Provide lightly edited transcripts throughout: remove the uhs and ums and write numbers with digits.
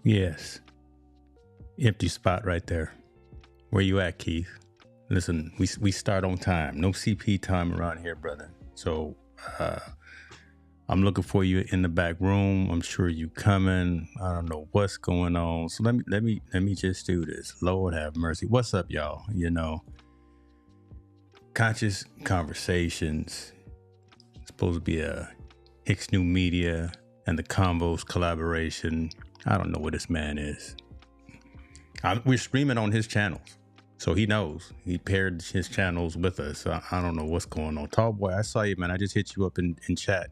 Yes. Empty spot right there. Where you at, Keith? Listen, we start on time. No CP time around here, brother. So I'm looking for you in the back room. I'm sure you coming. I don't know what's going on. So let me just do this. Lord have mercy. What's up, y'all? Conscious Conversations. It's supposed to be a Hicks New Media and the Combos collaboration. I don't know what this man is. We're streaming on his channels, so he knows. He paired his channels with us. I don't know what's going on. Tall boy, I saw you, man. I just hit you up in chat.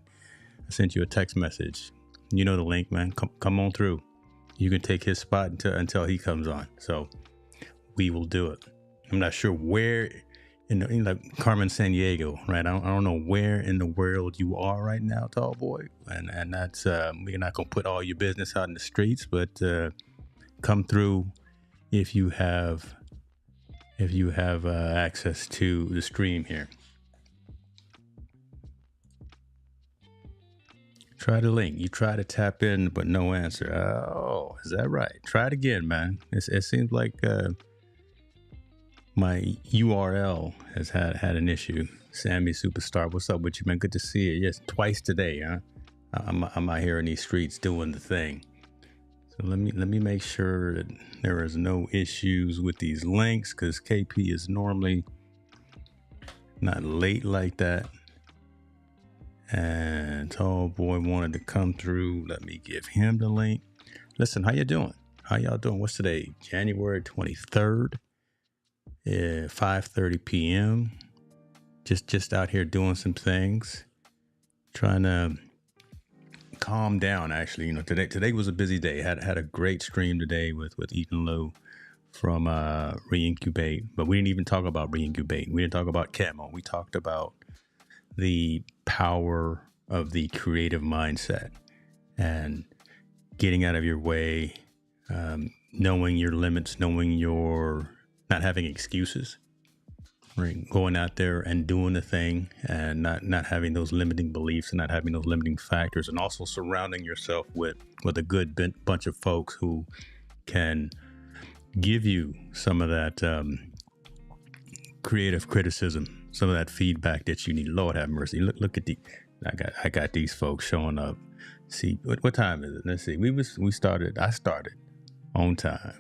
I sent you a text message. You know the link, man. Come on through. You can take his spot until he comes on. So we will do it. I'm not sure where in like Carmen San Diego, right? I don't know where in the world you are right now, tall boy. And that's we're not gonna put all your business out in the streets, but come through if you have access to the stream here. Try the link. You try to tap in, but no answer. Oh, is that right? Try it again, man. It seems like my URL has had an issue. Sammy Superstar, what's up with you, man? Good to see you. Yes, twice today, huh? I'm out here in these streets doing the thing. So let me make sure that there is no issues with these links, because KP is normally not late like that. And tall boy wanted to come through. Let me give him the link. Listen, how you doing? How y'all doing? What's today? January 23rd, 5:30 p.m. Just out here doing some things, trying to calm down. Actually, today was a busy day. Had a great stream today with Ethan Lou from Reincubate, but we didn't even talk about Reincubate. We didn't talk about Camo. We talked about the power of the creative mindset and getting out of your way, knowing your limits, knowing your not having excuses, right? Going out there and doing the thing, and not having those limiting beliefs and not having those limiting factors, and also surrounding yourself with a good bunch of folks who can give you some of that creative criticism, some of that feedback that you need. Lord have mercy. Look at I got these folks showing up. See, what time is it? Let's see. I started on time.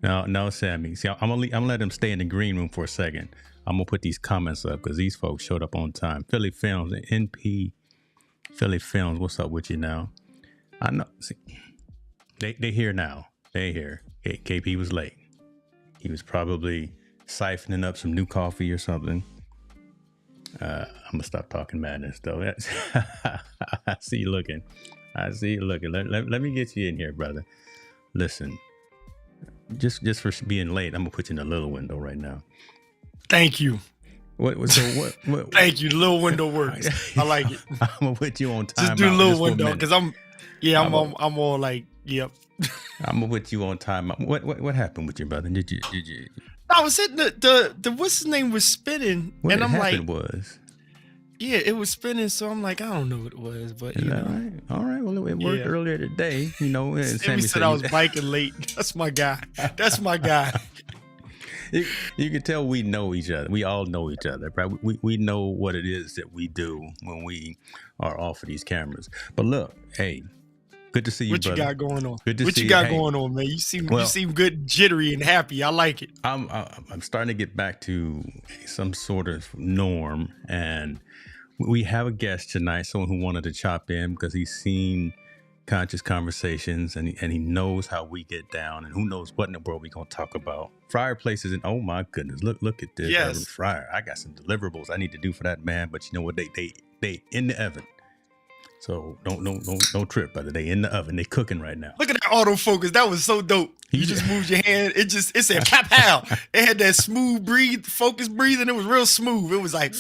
No, Sammy. See, I'm gonna let them stay in the green room for a second. I'm gonna put these comments up because these folks showed up on time. Philly Films, NP Philly Films. What's up with you now? I know. See, they here now. They here. KP was late. He was probably siphoning up some new coffee or something. I'm gonna stop talking madness though. I see you looking. Let me get you in here, brother. Listen, just for being late, I'm gonna put you in a little window right now. Thank you. What? Thank you. Little window works. I like it. I'm gonna put you on time. Just do a little window because I'm all like, yep. I'm gonna put you on time. What happened with your brother? Did you? I was sitting the what's his name was spinning, what and I'm like, yeah, it was spinning. So I'm like, I don't know what it was, but you know, all right. Well, it worked earlier today. You know, Sammy said I was biking late. That's my guy. You can tell we know each other. We all know each other, right? We know what it is that we do when we are off of these cameras. But look, hey, good to see you, what brother. You got going on? Good to what see you got you. going on, man? You seem good, jittery and happy. I like it. I'm starting to get back to some sort of norm, and we have a guest tonight, someone who wanted to chop in because he's seen Conscious Conversations and he knows how we get down, and who knows what in the world we're gonna talk about. Fryer Places, and oh my goodness, look at this. Yes. Fryer. I got some deliverables I need to do for that man, but you know what? They in the oven. So don't trip, brother. They in the oven. They cooking right now. Look at that autofocus. That was so dope. You just moved your hand. It said pow pow. It had that smooth focus breathing. It was real smooth. It was like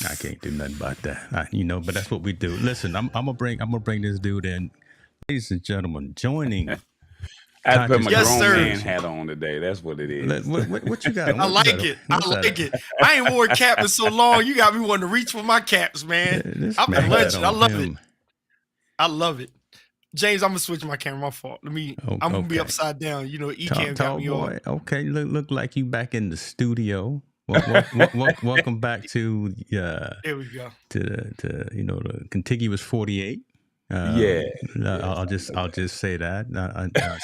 I can't do nothing about that. But that's what we do. Listen, I'm gonna bring this dude in. Ladies and gentlemen, joining I put my Yes, grown sir. man hat on today. That's what it is. What you got? I like it. I like it. I ain't wore a cap in so long. You got me wanting to reach for my caps, man. I'm legend. I love it. I love it. James, I'm gonna switch my camera. My fault. I'm gonna be upside down. You know, Ecam got me on. Okay, look like you back in the studio. Welcome back to there we go. To the contiguous 48. I'll just say that.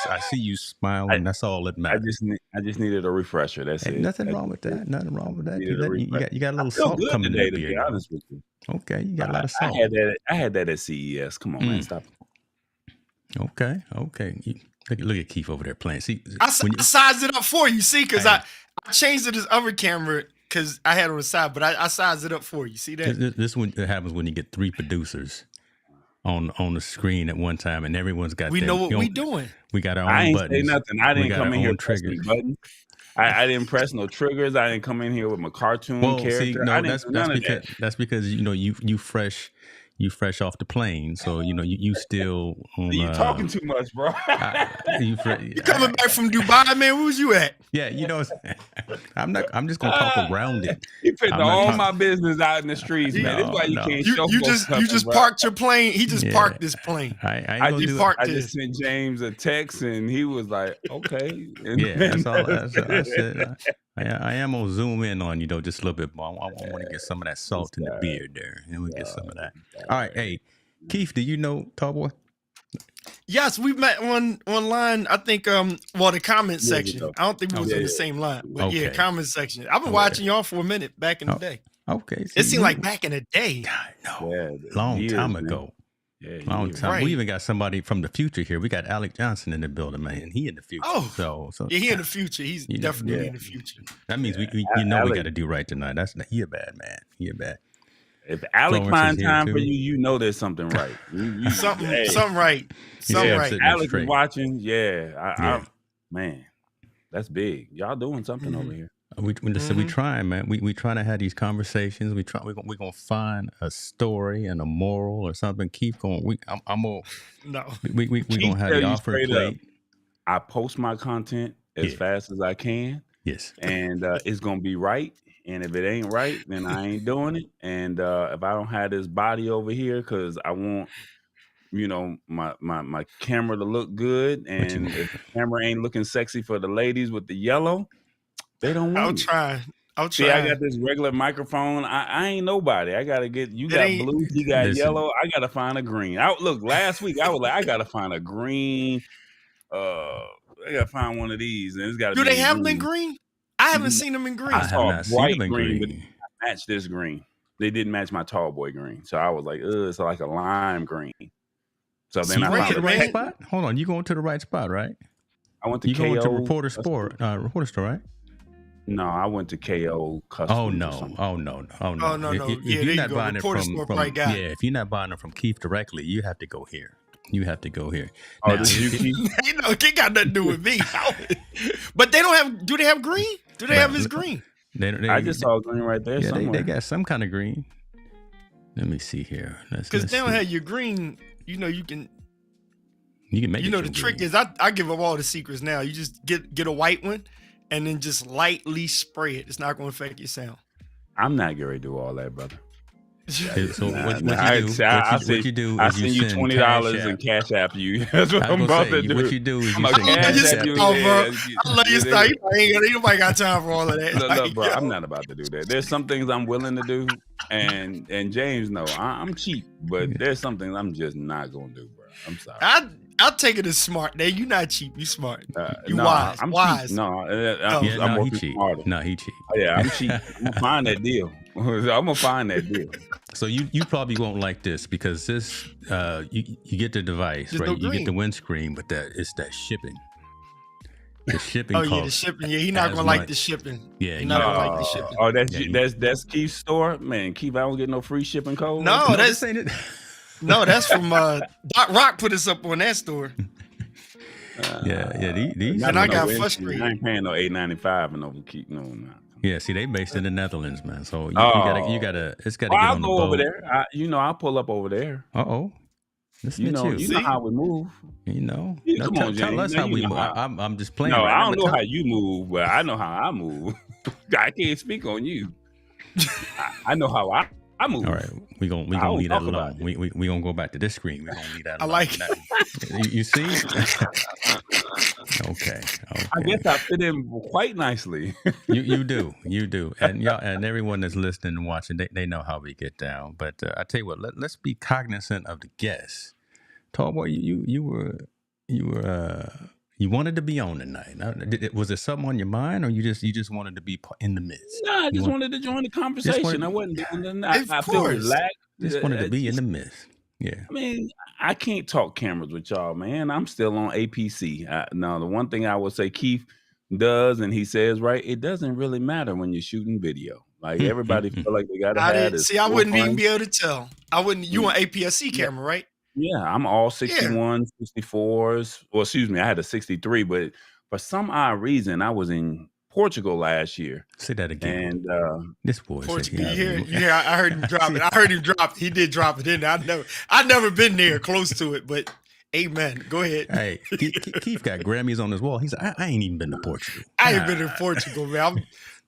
I see you smiling. That's all that matters. I just needed a refresher. That's it. Nothing wrong with that. Nothing wrong with that. You got a little salt coming today, in the beard. To be honest with you. Okay, you got a lot of salt. I had that at CES. Come on, man, stop. Okay. Look at Keith over there playing. See, I sized it up for you. See, because I changed it to this other camera because I had it on the side, but I sized it up for you. See that? This one happens when you get 3 producers on the screen at one time, and everyone's got. We know what we doing. We got our own I ain't buttons. say nothing. I didn't come in here pressing buttons. I didn't press no triggers. I didn't come in here with my cartoon character. See, no, that's because you fresh off the plane, so you still. You talking too much, bro. You coming back from Dubai, man? Where was you at? Yeah, I'm just gonna talk around it. You put all my business out in the streets, man. That's why you can't show. You just parked your plane. He just parked this plane. I just sent James a text, and he was like, "Okay." Yeah, that's all. I said. I am gonna zoom in on just a little bit more. I want to get some of that salt in the beard there, and we get some of that. All right, hey, Keith, do you know Tallboy? Yes, we met online. I think the comment section. I don't think we was in the same line, but comment section. I've been watching y'all for a minute back in the day. Okay, it seemed like back in the day. Long time ago. Yeah, long time. Right. We even got somebody from the future here. We got Alec Johnson in the building, man. He in the future. Oh, so he in the future. He's definitely in the future. That means we we got to do right tonight. He a bad man. He a bad. If Alec finds time for you, you know there's something right. Something right. Something right. Alec is watching. Man, that's big. Y'all doing something over here. We trying, man. We trying to have these conversations. We're gonna find a story and a moral or something. Keep going. We gonna have the offer plate. I post my content as fast as I can. Yes, and it's gonna be right. And if it ain't right, then I ain't doing it. And if I don't have this body over here, because I want my camera to look good, and if the camera ain't looking sexy for the ladies with the yellow, they don't want it. I'll try. See, I got this regular microphone. I ain't nobody. I gotta get. You got blue. You got yellow. I gotta find a green. Look, last week I was like, I gotta find a green. I gotta find one of these, and it's gotta. Do they have them in green? I haven't seen them in green. I have not seen them in green. But I matched this green. They didn't match my tall boy green, so I was like, it's like a lime green. So then I found the right spot. Hold on, you going to the right spot, right? I went to KO. You going to Reporter Store, right? No, I went to KO Customs. Oh no. If you're not buying it if you're not buying it from Keith directly, you have to go here. Oh, this is you, Keith? It got nothing to do with me. But they don't have. Do they have green? Do they have his green? I just saw green right there. Yeah, they got some kind of green. Let me see here. Because they don't have your green. You can make. The trick green. Is I give up all the secrets now. You just get a white one, and then just lightly spray it. It's not going to affect your sound. I'm not going to do all that, brother. So what you do? I send you $20 and cash app you. That's what I'm about to do. What you do is you cash app you. I love your style. Ain't nobody got time for all of that. Look, bro, I'm not about to do that. There's some things I'm willing to do, and James, no, I'm cheap, but there's some things I'm just not gonna do, bro. I'm sorry. I'll take it as smart. Now you're not cheap. You smart. You wise. I'm wise. Cheap. I'm working smarter. No, he cheap. Oh, yeah, I'm cheap. I'm gonna find that deal. I'm gonna find that deal. So you probably won't like this because this you get the device, right? You get the windscreen, but it's that shipping. The shipping. The shipping. Yeah, he's not gonna like the shipping. Yeah, he's not gonna like the shipping. Oh, that's Keith's store, man. Keith, I don't get no free shipping code. No, that's ain't it. No, that's from Doc Rock put us up on that store. These. And I got frustrated. I ain't paying no $8.95 and no Keith. No. Yeah, see, they based in the Netherlands, man. So you gotta, it's gotta get on the boat. I'll go over there. I'll pull up over there. Uh-oh. Listen to you. You know how we move. No, come on, tell us how we move. I'm just playing. No, right I don't know how you move, but I know how I move. I can't speak on you. I know how I move. All right, we gonna leave that alone. We gonna go back to this screen. We gonna leave that alone. I like it. You see? Okay. I guess I fit in quite nicely. you do, and y'all and everyone that's listening and watching, they know how we get down. But I tell you what, let's be cognizant of the guests. Tallboy, you wanted to be on tonight. Was there something on your mind, or you just wanted to be in the midst? No, I just wanted to join the conversation. I wasn't doing nothing. I feel relaxed. Just wanted to be in the midst. Yeah. I mean, I can't talk cameras with y'all, man. I'm still on APC. Now, the one thing I would say Keith does, and he says, right, it doesn't really matter when you're shooting video. Like, everybody feel like they got to have this. See, I wouldn't even be able to tell. You on APS-C camera, right? Yeah, I'm all 61, 64s. Well, excuse me, I had a 63, but for some odd reason, I was in Portugal last year. Say that again. And this boy Portugal, yeah, I heard him drop it. I heard him drop it. He did drop it in. I've never been there close to it, but amen. Go ahead. Hey, Keith got Grammys on his wall. He's like, I ain't even been to Portugal. I ain't been to Portugal, man.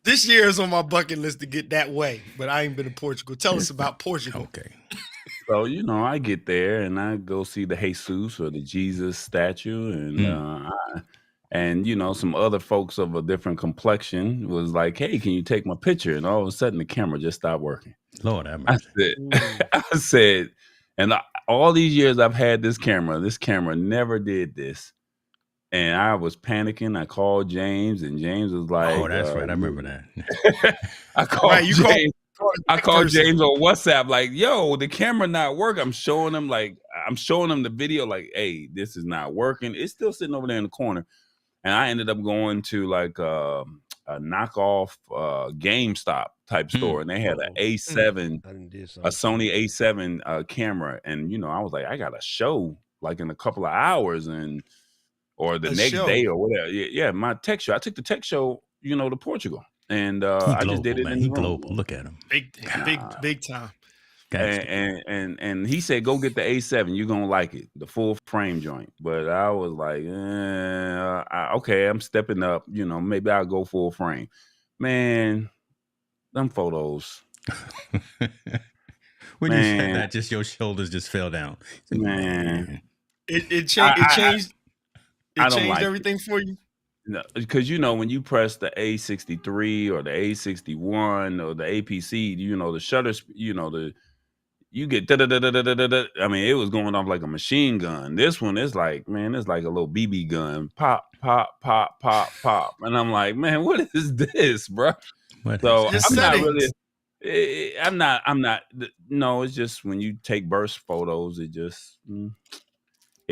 This year is on my bucket list to get that way, but I ain't been to Portugal. Tell us about Portugal. Okay. So, I get there and I go see the Jesus or the Jesus statue, and some other folks of a different complexion was like, hey, can you take my picture? And all of a sudden the camera just stopped working. Lord have mercy. I said, and all these years I've had this camera never did this. And I was panicking. I called James, and James was like, oh, that's right. I remember that. I called James. I called James on WhatsApp, like, yo, the camera not working. I'm showing him the video, like, hey, this is not working. It's still sitting over there in the corner. And I ended up going to like a knockoff GameStop type store, and they had an A7, a Sony A7 camera. And, I was like, I got a show like in a couple of hours or the next day or whatever. Yeah, my tech show. I took the tech show, to Portugal. And I just did it in the room. Global. Look at him. Big time. And he said, go get the A7. You're going to like it. The full frame joint. But I was like, okay, I'm stepping up. Maybe I'll go full frame. Man, them photos. When you said that, just your shoulders just fell down. Man. It changed everything for you? No, because when you press the A63 or the A61 or the APC, the shutter, you get I mean, it was going off like a machine gun. This one is like, man, it's like a little BB gun. Pop, pop, pop, pop, pop. And I'm like, man, what is this, bro? So I'm not really. I'm not. No, it's just when you take burst photos, it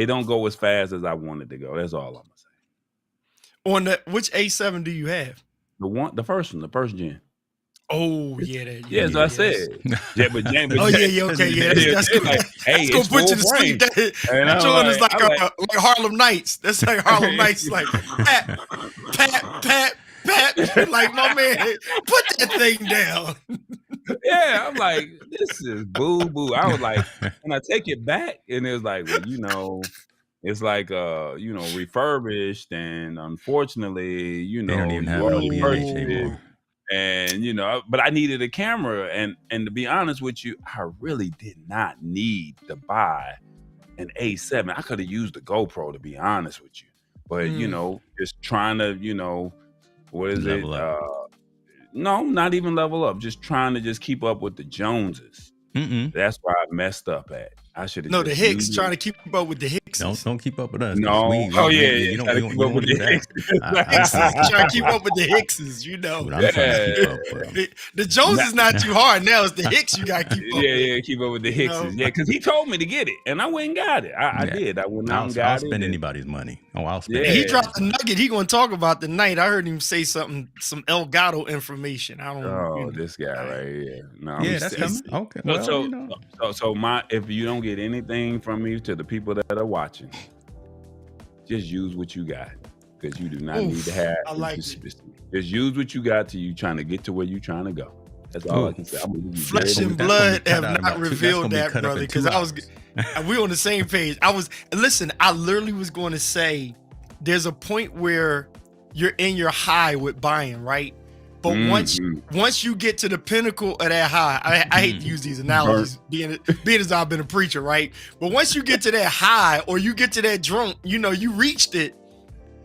don't go as fast as I want it to go. That's all I'm gonna say. On which A7 do you have? The first one, the first gen. Oh yeah, as I said. Yeah, but James. Okay, yeah. That's good. Like, hey, it's gonna put you to sleep. That joint is like Harlem Nights. That's like Harlem Nights. Like pat, pat, pat, pat. Like, my man, put that thing down. Yeah, I'm like, this is boo boo. I was like, when I take it back, and it was like, well, it's like refurbished, and unfortunately, they don't even have no BH anymore. And but I needed a camera, and to be honest with you, I really did not need to buy an A7. I could have used the GoPro, to be honest with you. But just trying to, what is level it? No, not even level up. Just trying to keep up with the Joneses. That's where I messed up at. I should have. No, the Hicks, trying to keep up with the Hicks. Don't keep up with us. No. You don't keep up with the Hicks. Trying to keep up with the Hickses, Dude, I'm trying to keep up, the Jones is not too hard now. It's the Hicks you got to keep up. Yeah, keep up with the Hickses. Yeah, because he told me to get it, and I went and got it. I did. I went out and got it. I'll spend anybody's money. I'll spend. He dropped a nugget. He going to talk about the night. I heard him say some Elgato information. I don't know. Oh, this guy right here. No, that's coming. Okay. Well, so if you don't get anything from me, to the people that are watching, just use what you got, because you do not need to have. I like it. Just use what you got till you trying to get to where you trying to go. That's all I can say. Flesh and blood have not revealed that, brother. Because we on the same page. I literally was going to say, there's a point where you're in your high with buying, right? But once you get to the pinnacle of that high, I hate to use these analogies, being as I've been a preacher, right? But once you get to that high or you get to that drunk, you reached it.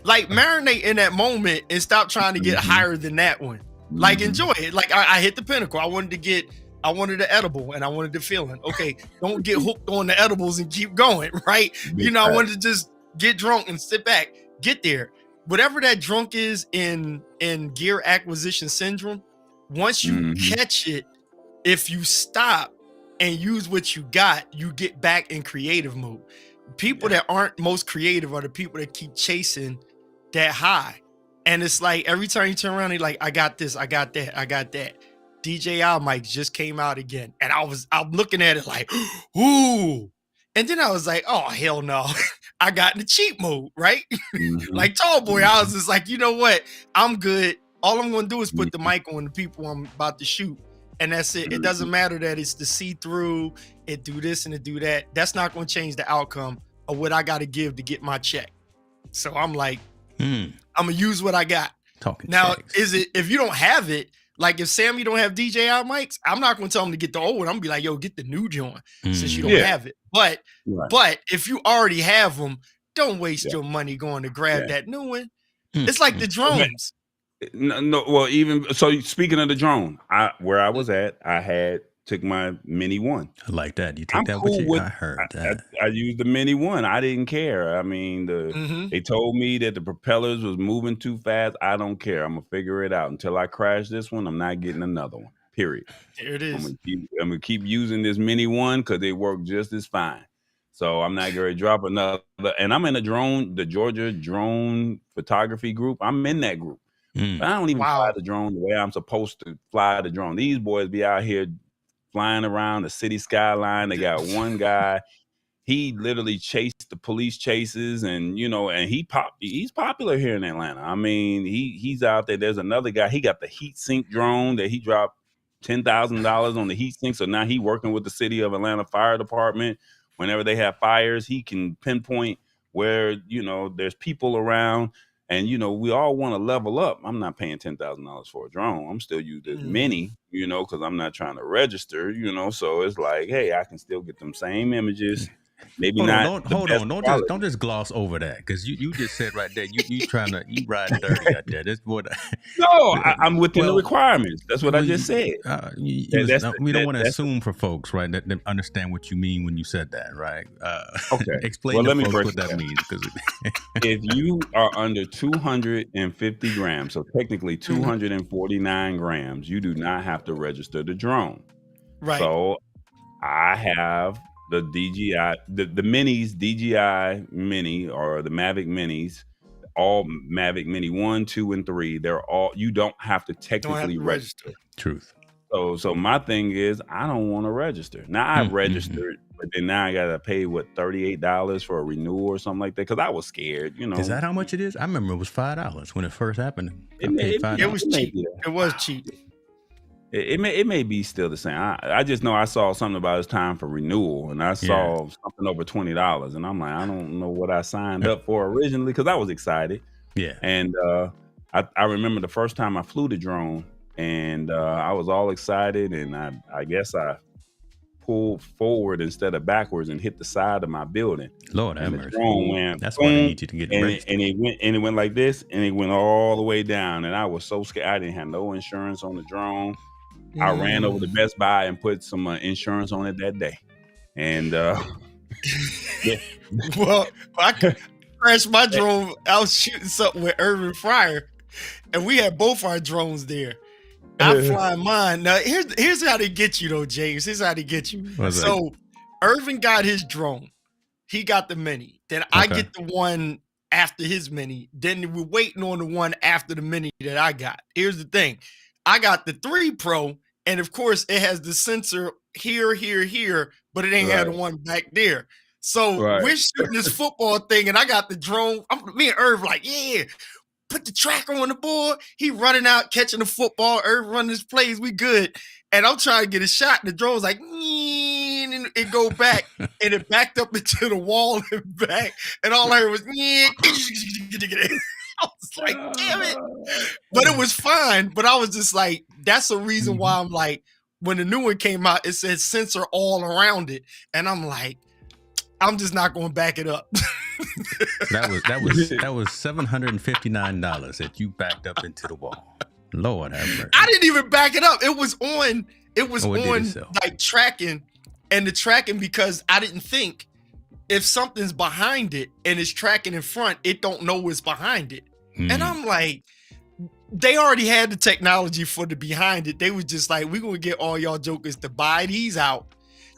Like, marinate in that moment and stop trying to get higher than that one. Like, enjoy it. Like, I hit the pinnacle. I wanted the edible and I wanted the feeling. Okay, don't get hooked on the edibles and keep going, right? I wanted to just get drunk and sit back, get there. Whatever that drunk is in gear acquisition syndrome, once you catch it, if you stop and use what you got, you get back in creative mode. People that aren't most creative are the people that keep chasing that high. And it's like every time you turn around, you're like, I got this, I got that, I got that. DJI mics just came out again. And I'm looking at it like, ooh. And then I was like, oh, hell no. I got in the cheat mode, right? Like Tall Boy, I was just like, you know what? I'm good. All I'm going to do is put the mic on the people I'm about to shoot. And that's it. It doesn't matter that it's the see-through, it do this and it do that. That's not going to change the outcome of what I got to give to get my check. So I'm like, I'm going to use what I got. Now, checks. If you don't have it, like if Sammy don't have DJI mics, I'm not going to tell him to get the old one. I'm going to be like, yo, get the new joint since you don't have it. But if you already have them, don't waste your money going to grab that new one. It's like the drones. No, well, even so, speaking of the drone, where I was at, I took my Mini 1. I like that. You take that with you? I heard that. I used the Mini 1. I didn't care. I mean, they told me that the propellers was moving too fast. I don't care. I'm gonna figure it out. Until I crash this one, I'm not getting another one. Period. There it is. I'm gonna keep using this Mini 1 because they work just as fine. So I'm not going to drop another. And I'm in the Georgia drone photography group. I'm in that group. But I don't even fly the drone the way I'm supposed to fly the drone. These boys be out here flying around the city skyline. They got one guy. He literally chased the police chases, and he's popular here in Atlanta. I mean, he's out there. There's another guy. He got the heat sink drone that he dropped $10,000 on the heat sink. So now he working with the city of Atlanta Fire Department. Whenever they have fires, he can pinpoint where, there's people around. And, we all want to level up. I'm not paying $10,000 for a drone. I'm still using this Mini, because I'm not trying to register, So it's like, hey, I can still get them same images. Maybe not. Hold on. Don't just gloss over that, because you just said right there. You ride dirty out there. That's what. I'm within the requirements. That's what I just said. We don't want to assume for folks, right, that they understand what you mean when you said that, right? Okay. Explain to folks what that means. If you are under 250 grams, so technically 249 grams, you do not have to register the drone. Right. So I have the DJI, the minis, DJI Mini, or the Mavic Minis, all Mavic Mini 1, 2, and 3. You don't have to technically register. Truth. So my thing is, I don't want to register. Now I registered, but then now I gotta pay $38 for a renewal or something like that, because I was scared. Is that how much it is? I remember it was $5 when it first happened. It was cheap. It was cheap. It may be still the same. I just know I saw something about it's time for renewal, and I saw something over $20, and I'm like, I don't know what I signed up for originally, because I was excited. Yeah. And I remember the first time I flew the drone, and I was all excited, and I guess I pulled forward instead of backwards and hit the side of my building. Lord have mercy. The drone went. That's why I need you to get ready. And it went like this, and it went all the way down, and I was so scared. I didn't have no insurance on the drone. I ran over to Best Buy and put some insurance on it that day. And well, I crashed my drone. I was shooting something with Irvin Fryer, and we had both our drones there. I fly mine. Now, here's how they get you, though, James. Here's how they get you. So Irvin got his drone. He got the Mini. Then I get the one after his Mini. Then we're waiting on the one after the Mini that I got. Here's the thing. I got the 3 Pro, and of course it has the sensor here, but it ain't had the one back there. So we're shooting this football thing, and I got the drone. Me and Irv like, yeah, put the tracker on the board. He running out, catching the football, Irv running his plays, we good. And I'm trying to get a shot, and the drone's like, and it go back, and it backed up into the wall and back, and all I heard was, I was like, damn it. But it was fine, but I was just like, that's the reason why I'm like, when the new one came out, it said sensor all around it, and I'm like, I'm just not going to back it up. That was $759 that you backed up into the wall. Lord have mercy. I didn't even back it up. It was on like tracking, and the tracking, because I didn't think if something's behind it and it's tracking in front, it don't know it's behind it. And I'm like, they already had the technology for the behind it. They was just like, we're going to get all y'all jokers to buy these out.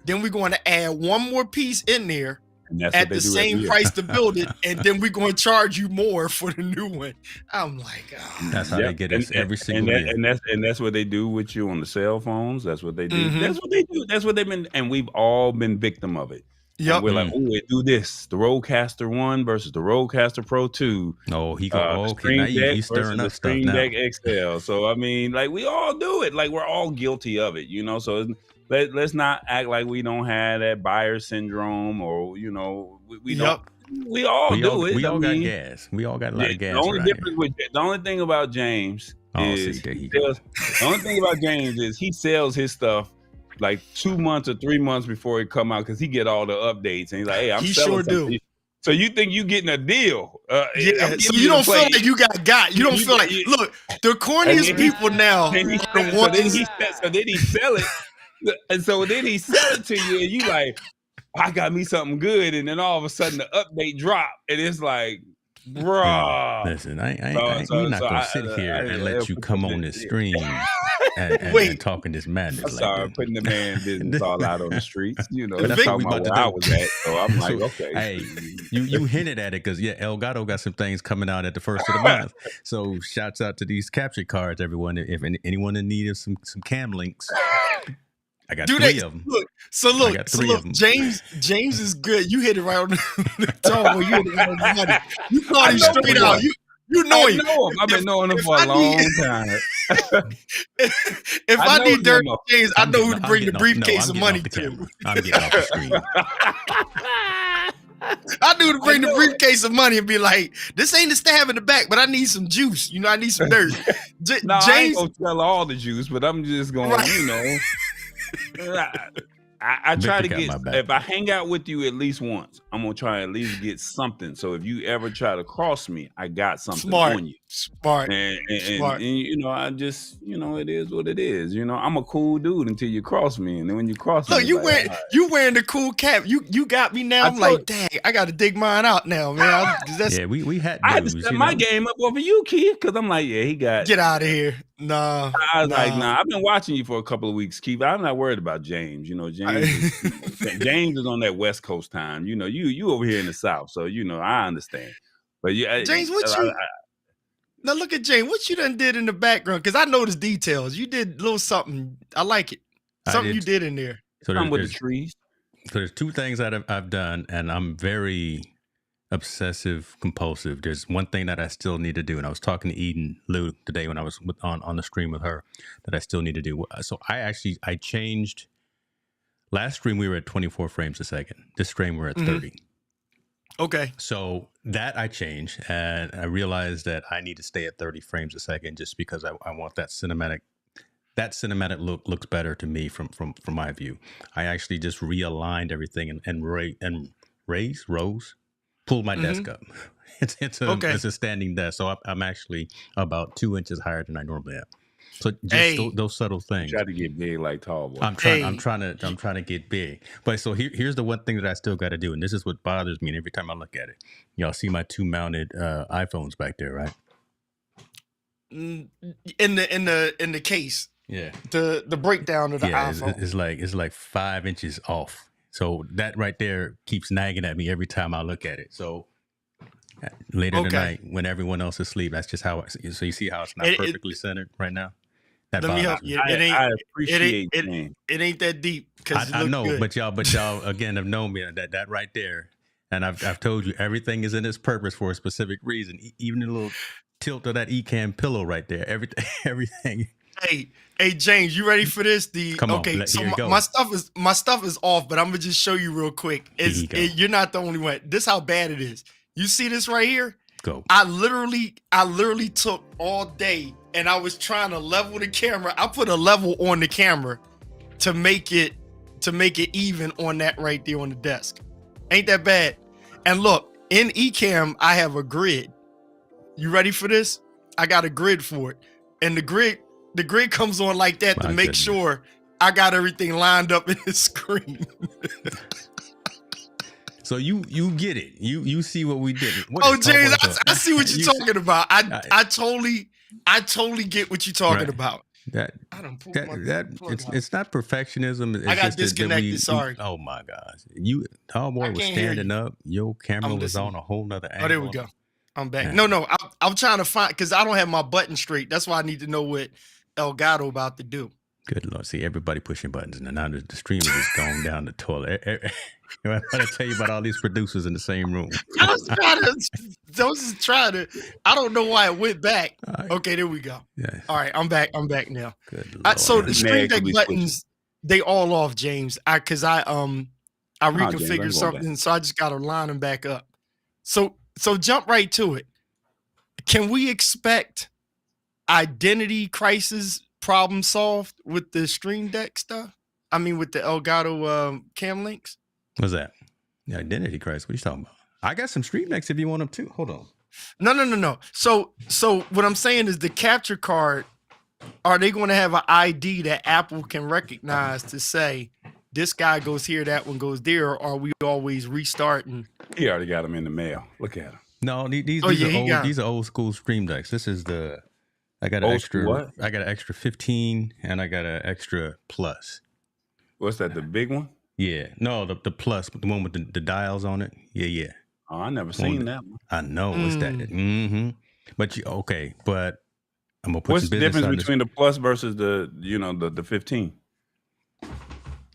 Then we're going to add one more piece in there at the same price to build it, and then we're going to charge you more for the new one. I'm like, that's how they get us every single year. And that's what they do with you on the cell phones. That's what they do. That's what they do. That's what they've been, and we've all been victim of it. Yep. We're like, oh, do this. The Rodecaster 1 versus the Rodecaster Pro 2. Oh, he's stirring up stuff now. Deck XL. So, I mean, like, we all do it. Like, we're all guilty of it, So let's not act like we don't have that buyer syndrome, or we don't. We all do it. We all got gas. We all got a lot of gas. The only thing about James is he sells his stuff like 2 months or 3 months before it come out, because he get all the updates, and he's like, hey, I'm selling something. Do. So you think you getting a deal? So you don't feel like you got. You don't feel like, look, the corniest people now. Then he sell it. And so then he sell it to you, and you like, I got me something good, and then all of a sudden the update drop, and it's like, bruh. Listen, we're not gonna sit here and let you come on this stream and talking this madness. I'm sorry, putting the man business all out on the streets. That's talking about where I was at. So I'm like, okay. Hey, you hinted at it, because Elgato got some things coming out at the first of the month. So shouts out to these capture cards, everyone. If anyone in need of some cam links, I got three of them. Look, James is good. You hit it right on the toe. You hit it right on the money. You called him straight out. You know him. I've been knowing him for a long time. If I need Dirty James, I know who to bring the briefcase of money to. I'm getting off the screen. I knew to bring the briefcase of money and be like, this ain't the stab in the back, but I need some juice. I need some dirt. James, I ain't gonna tell all the juice, but I'm just going, I try to get, if I hang out with you at least once, I'm going to try at least get something. So if you ever try to cross me, I got something on you. Smart. And I just, it is what it is. I'm a cool dude until you cross me. And then when you cross me, you wearing the cool cap. You got me now. I'm like, dang, I got to dig mine out now, man. We had dudes, I had to set my game up over you, Keith, because I'm like, he got. Get out of here. Nah. I was like, nah, I've been watching you for a couple of weeks, Keith. I'm not worried about James. James is on that West Coast time. You over here in the South, so I understand. But James, now look at James. What you done did in the background? Because I noticed details. You did a little something. I like it. Something you did in there. So I'm with the trees. So there's two things that I've done, and I'm very obsessive compulsive. There's one thing that I still need to do, and I was talking to Eden Lou today when I was on the stream with her, that I still need to do. So I changed. Last stream we were at 24 frames a second. This stream we're at 30. Okay. So that I changed, and I realized that I need to stay at 30 frames a second just because I want that cinematic. That cinematic look looks better to me from my view. I actually just realigned everything and pulled my desk up. It's a standing desk, so I'm actually about 2 inches higher than I normally am. So just those subtle things. Try to get big like Tall Boy. I'm trying to get big. But so here's the one thing that I still got to do, and this is what bothers me. And every time I look at it, y'all see my two mounted iPhones back there, right? In the case. Yeah. The breakdown of the iPhone. It's like 5 inches off. So that right there keeps nagging at me every time I look at it. So later tonight, when everyone else is asleep, that's just how. So you see how it's not perfectly centered right now. That let me help you. I appreciate it ain't that deep. I know, good. but y'all again have known me that right there, and I've told you everything is in its purpose for a specific reason. Even the little tilt of that Ecamm pillow right there. Everything. Hey, James, you ready for this? Come on, so here you go. my stuff is off, but I'm gonna just show you real quick. You're not the only one. This how bad it is. You see this right here? Go. I literally took all day and I was trying to level the camera. I put a level on the camera to make it even on that right there on the desk. Ain't that bad? And look, in Ecamm, I have a grid. You ready for this? I got a grid for it. And the grid comes on like that to make sure I got everything lined up in the screen. So you get it. You see what we did. James, I see what you're talking about. I totally get what you're talking about. It's not perfectionism. It's I got disconnected. Sorry. Oh my gosh, Tall Boy was standing up. Your camera was on a whole nother angle. Oh, there we go. I'm back. No, I'm trying to find because I don't have my button straight. That's why I need to know what Elgato about to do. Good Lord, see everybody pushing buttons, and now the stream is just going down the toilet. I'm going to tell you about all these producers in the same room. I was trying to. I don't know why it went back. Okay, there we go. Yes. All right, I'm back now. Good Lord. So the Stream Deck buttons, they all off, James. I reconfigured something, so I just got to line them back up. So jump right to it. Can we expect identity crisis problem solved with the Stream Deck stuff? I mean, with the Elgato cam links? What's that? The identity crisis? What are you talking about? I got some Stream Decks if you want them too. Hold on. No. So what I'm saying is the capture card, are they going to have an ID that Apple can recognize to say, this guy goes here, that one goes there, or are we always restarting? He already got them in the mail. Look at them. No, these are old school Stream Decks. This is I got an extra 15 and I got an extra plus. What's that? The big one? Yeah. No, the plus, the one with the dials on it. Yeah. Oh, I never seen that one. I know. What's that? Mm-hmm. But but I'm gonna put what's the difference between the plus versus the 15?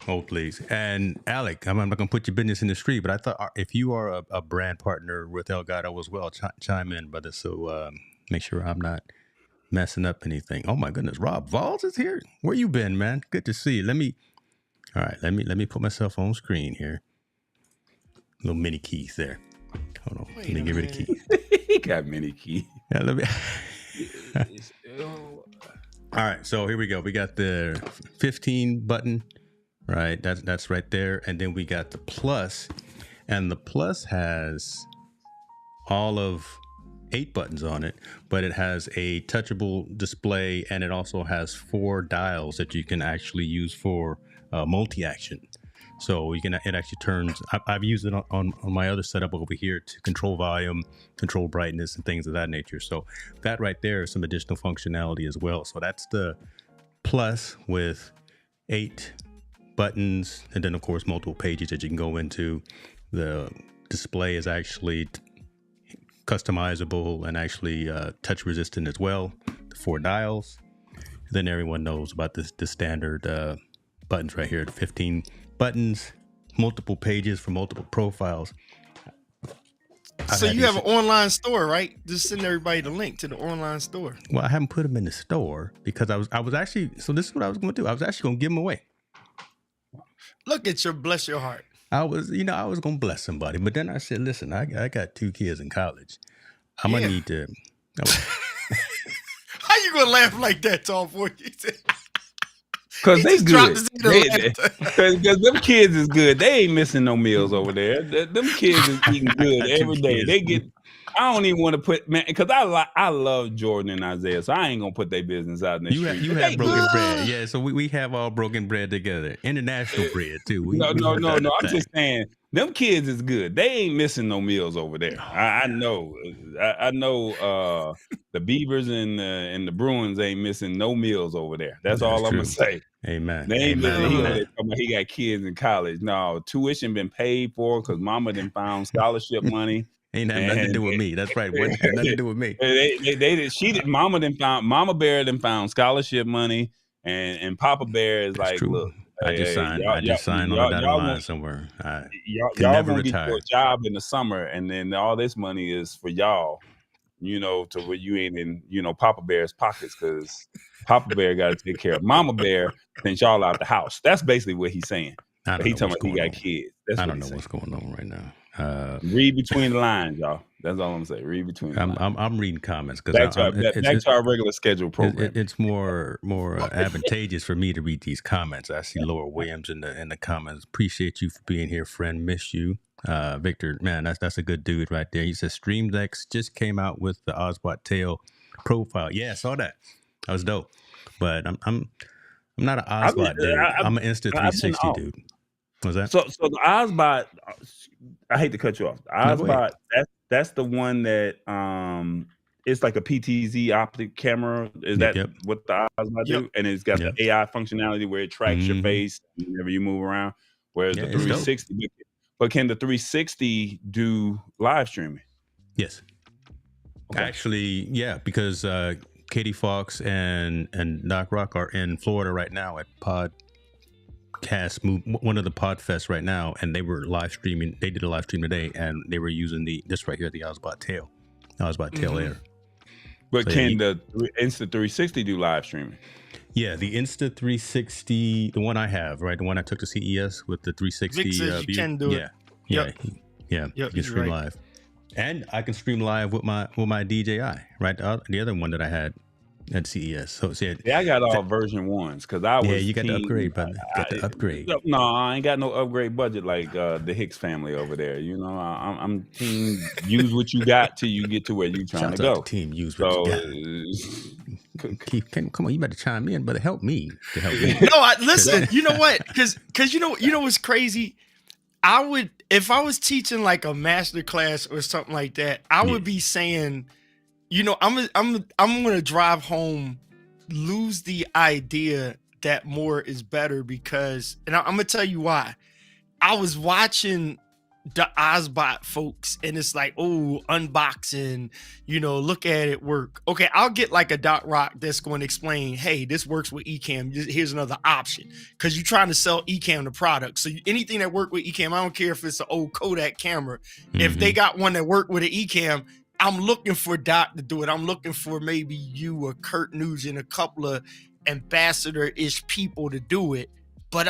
Oh, please. And Alec, I'm not gonna put your business in the street, but I thought if you are a brand partner with Elgato as well, chime in, brother. So make sure I'm not messing up anything. Oh my goodness, Rob Valls is here. Where you been, man? Good to see you. Let me put myself on screen here. Little mini keys there. Hold on. Let me get rid of keys. He got mini keys. Yeah, let me. All right, so here we go. We got the 15 button, right? That's right there, and then we got the plus, and the plus has all of 8 buttons on it, but it has a touchable display, and it also has 4 dials that you can actually use for multi-action. So it actually turns. I've used it on my other setup over here to control volume, control brightness, and things of that nature. So that right there is some additional functionality as well. So that's the plus with 8 buttons, and then of course multiple pages that you can go into. The display is actually customizable and actually touch resistant as well. The 4 dials. Then everyone knows about the standard buttons right here. The 15 buttons, multiple pages for multiple profiles. So you have an online store, right? Just send everybody the link to the online store. Well, I haven't put them in the store because I was actually. So this is what I was going to do. I was actually going to give them away. Look at bless your heart. I was going to bless somebody, but then I said, listen, I got 2 kids in college. I'm gonna need to. How you gonna laugh like that, Tall Boy? Because they good. Because them kids is good. They ain't missing no meals over there. Them kids is eating good every day. They get. I don't even want to put because I love Jordan and Isaiah, so I ain't gonna put their business out in the street. You have broken bread, yeah. So we have all broken bread together, international bread too. No. I'm just saying them kids is good. They ain't missing no meals over there. I know. I know. The Beavers and the Bruins ain't missing no meals over there. That's all I'm gonna say. Amen. They ain't he got kids in college. No, tuition been paid for because mama done found scholarship money. Ain't had nothing to do with me. That's right. Nothing to do with me. Mama Bear done found scholarship money, and Papa Bear is That's like, true. Look, I just signed on the dotted line somewhere. Y'all gonna get you a job in the summer, and then all this money is for y'all. to where you ain't in, Papa Bear's pockets, because Papa Bear got to take care of Mama Bear since y'all out the house. That's basically what he's saying. But he talking about he got kids. That's I don't know what's going on right now. Read between the lines, y'all. That's all I'm saying. Read between the lines. I'm reading comments because back to our regular schedule program. It's more advantageous for me to read these comments. I see Laura Williams in the comments. Appreciate you for being here, friend. Miss you. Victor, man, that's a good dude right there. He says Streamdex just came out with the Osbot tail profile. Yeah, I saw that. That was dope. But I'm not an Osbot dude. I'm an Insta360 dude. What's that? So the Osbot, I hate to cut you off. The Osbot, that's the one that it's like a PTZ optic camera. Is that what the Osbot do? And it's got the AI functionality where it tracks your face whenever you move around. Whereas the 360, but can the 360 do live streaming? Yes. Okay. Actually, yeah, because Katie Fox and Doc Rock are in Florida right now at one of the Podfests right now, and they were live streaming. They did a live stream today, and they were using this right here, the Osbot tail Air. But so can the Insta360 do live streaming? Yeah, the Insta360, the one I have, right, the one I took to CES with the 360 Vic says you can do it. Yeah, you can stream live, and I can stream live with my DJI, right? The other one that I had at CES. So I got all version 1s because I was. Yeah, you got the upgrade, brother. Got the upgrade. No, I ain't got no upgrade budget like the Hicks family over there. I'm team use what you got till you get to where you trying to go. Team use what you got. Keith, come on, you better chime in, but help me to help you. No, listen. You know what? Because you know what's crazy. If I was teaching like a master class or something like that, I would be saying, I'm gonna drive home, lose the idea that more is better because, and I'm gonna tell you why. I was watching the Osbot folks, and it's like, oh, unboxing, look at it work. Okay, I'll get like a Doc Rock that's going to explain, hey, this works with Ecamm. Here's another option, because you're trying to sell Ecamm the product. So anything that work with Ecamm, I don't care if it's an old Kodak camera. If they got one that work with an Ecamm, I'm looking for Doc to do it. I'm looking for maybe you or Kurt Nugent, a couple of ambassador-ish people to do it. But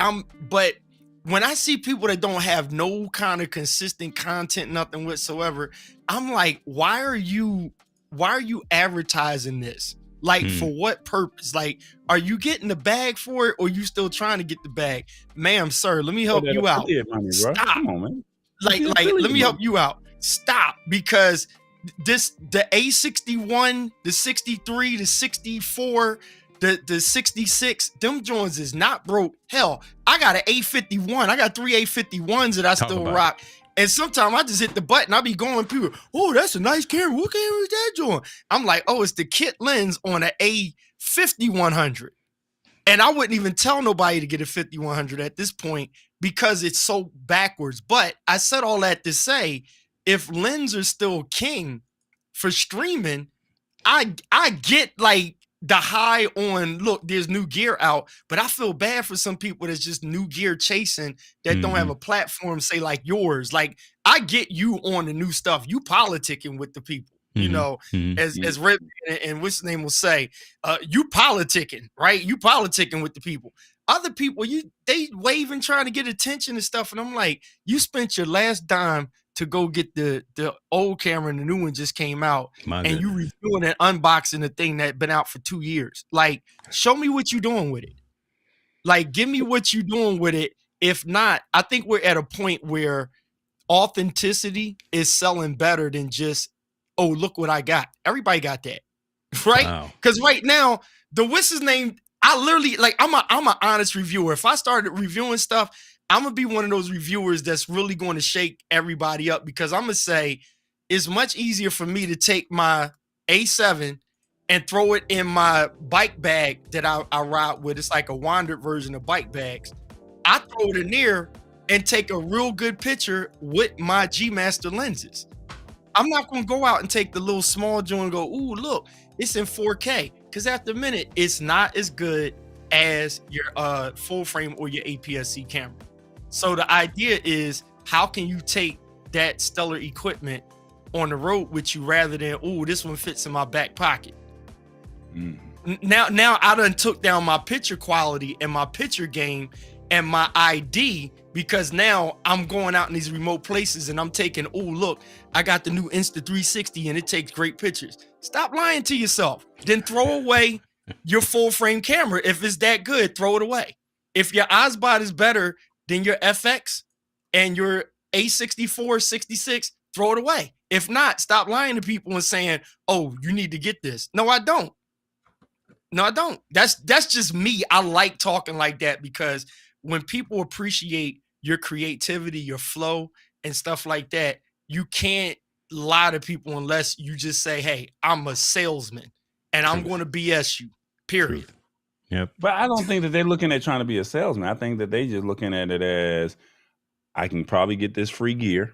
when I see people that don't have no kind of consistent content, nothing whatsoever, I'm like, why are you advertising this? Like, for what purpose? Like, are you getting the bag for it, or you still trying to get the bag? Ma'am, sir, let me help you out. Stop. Come on, man. Like, let me help you out. Stop, because the A61, the 63, the 64, the 66, them joints is not broke. Hell, I got an A51. I got 3 A51s that I still rock. And sometimes I just hit the button. I be going, people, oh, that's a nice camera. What camera is that joint? I'm like, oh, it's the kit lens on an A5100. And I wouldn't even tell nobody to get a 5100 at this point because it's so backwards. But I said all that to say, if lens are still king for streaming, I get like the high on, look, there's new gear out, but I feel bad for some people that's just new gear chasing that don't have a platform, say like yours. Like, I get you on the new stuff. You politicking with the people, as Red and what's his name will say, you politicking, right? You politicking with the people. Other people, they waving, trying to get attention and stuff. And I'm like, you spent your last dime to go get the old camera and the new one just came out, and you reviewing and unboxing the thing that been out for 2 years. Like, show me what you're doing with it. Like, give me what you're doing with it. If not, I think we're at a point where authenticity is selling better than just, oh, look what I got. Everybody got that, right? Because right now, what's his name? I literally, like, I'm an honest reviewer. If I started reviewing stuff, I'm going to be one of those reviewers that's really going to shake everybody up, because I'm going to say it's much easier for me to take my A7 and throw it in my bike bag that I ride with. It's like a wandered version of bike bags. I throw it in there and take a real good picture with my G Master lenses. I'm not going to go out and take the little small joint and go, ooh, look, it's in 4K. Because after a minute, it's not as good as your full frame or your APS-C camera. So the idea is, how can you take that stellar equipment on the road with you rather than, oh, this one fits in my back pocket. Mm. Now I done took down my picture quality and my picture game and my ID, because now I'm going out in these remote places and I'm taking, oh, look, I got the new Insta360 and it takes great pictures. Stop lying to yourself. Then throw away your full frame camera. If it's that good, throw it away. If your Osbot is better than your FX and your A64, 66, throw it away. If not, stop lying to people and saying, oh, you need to get this. No, I don't. No, I don't. That's just me. I like talking like that, because when people appreciate your creativity, your flow, and stuff like that, you can't lie to people unless you just say, hey, I'm a salesman and I'm going to BS you, period. Yep. But I don't think that they're looking at trying to be a salesman. I think that they just looking at it as, I can probably get this free gear,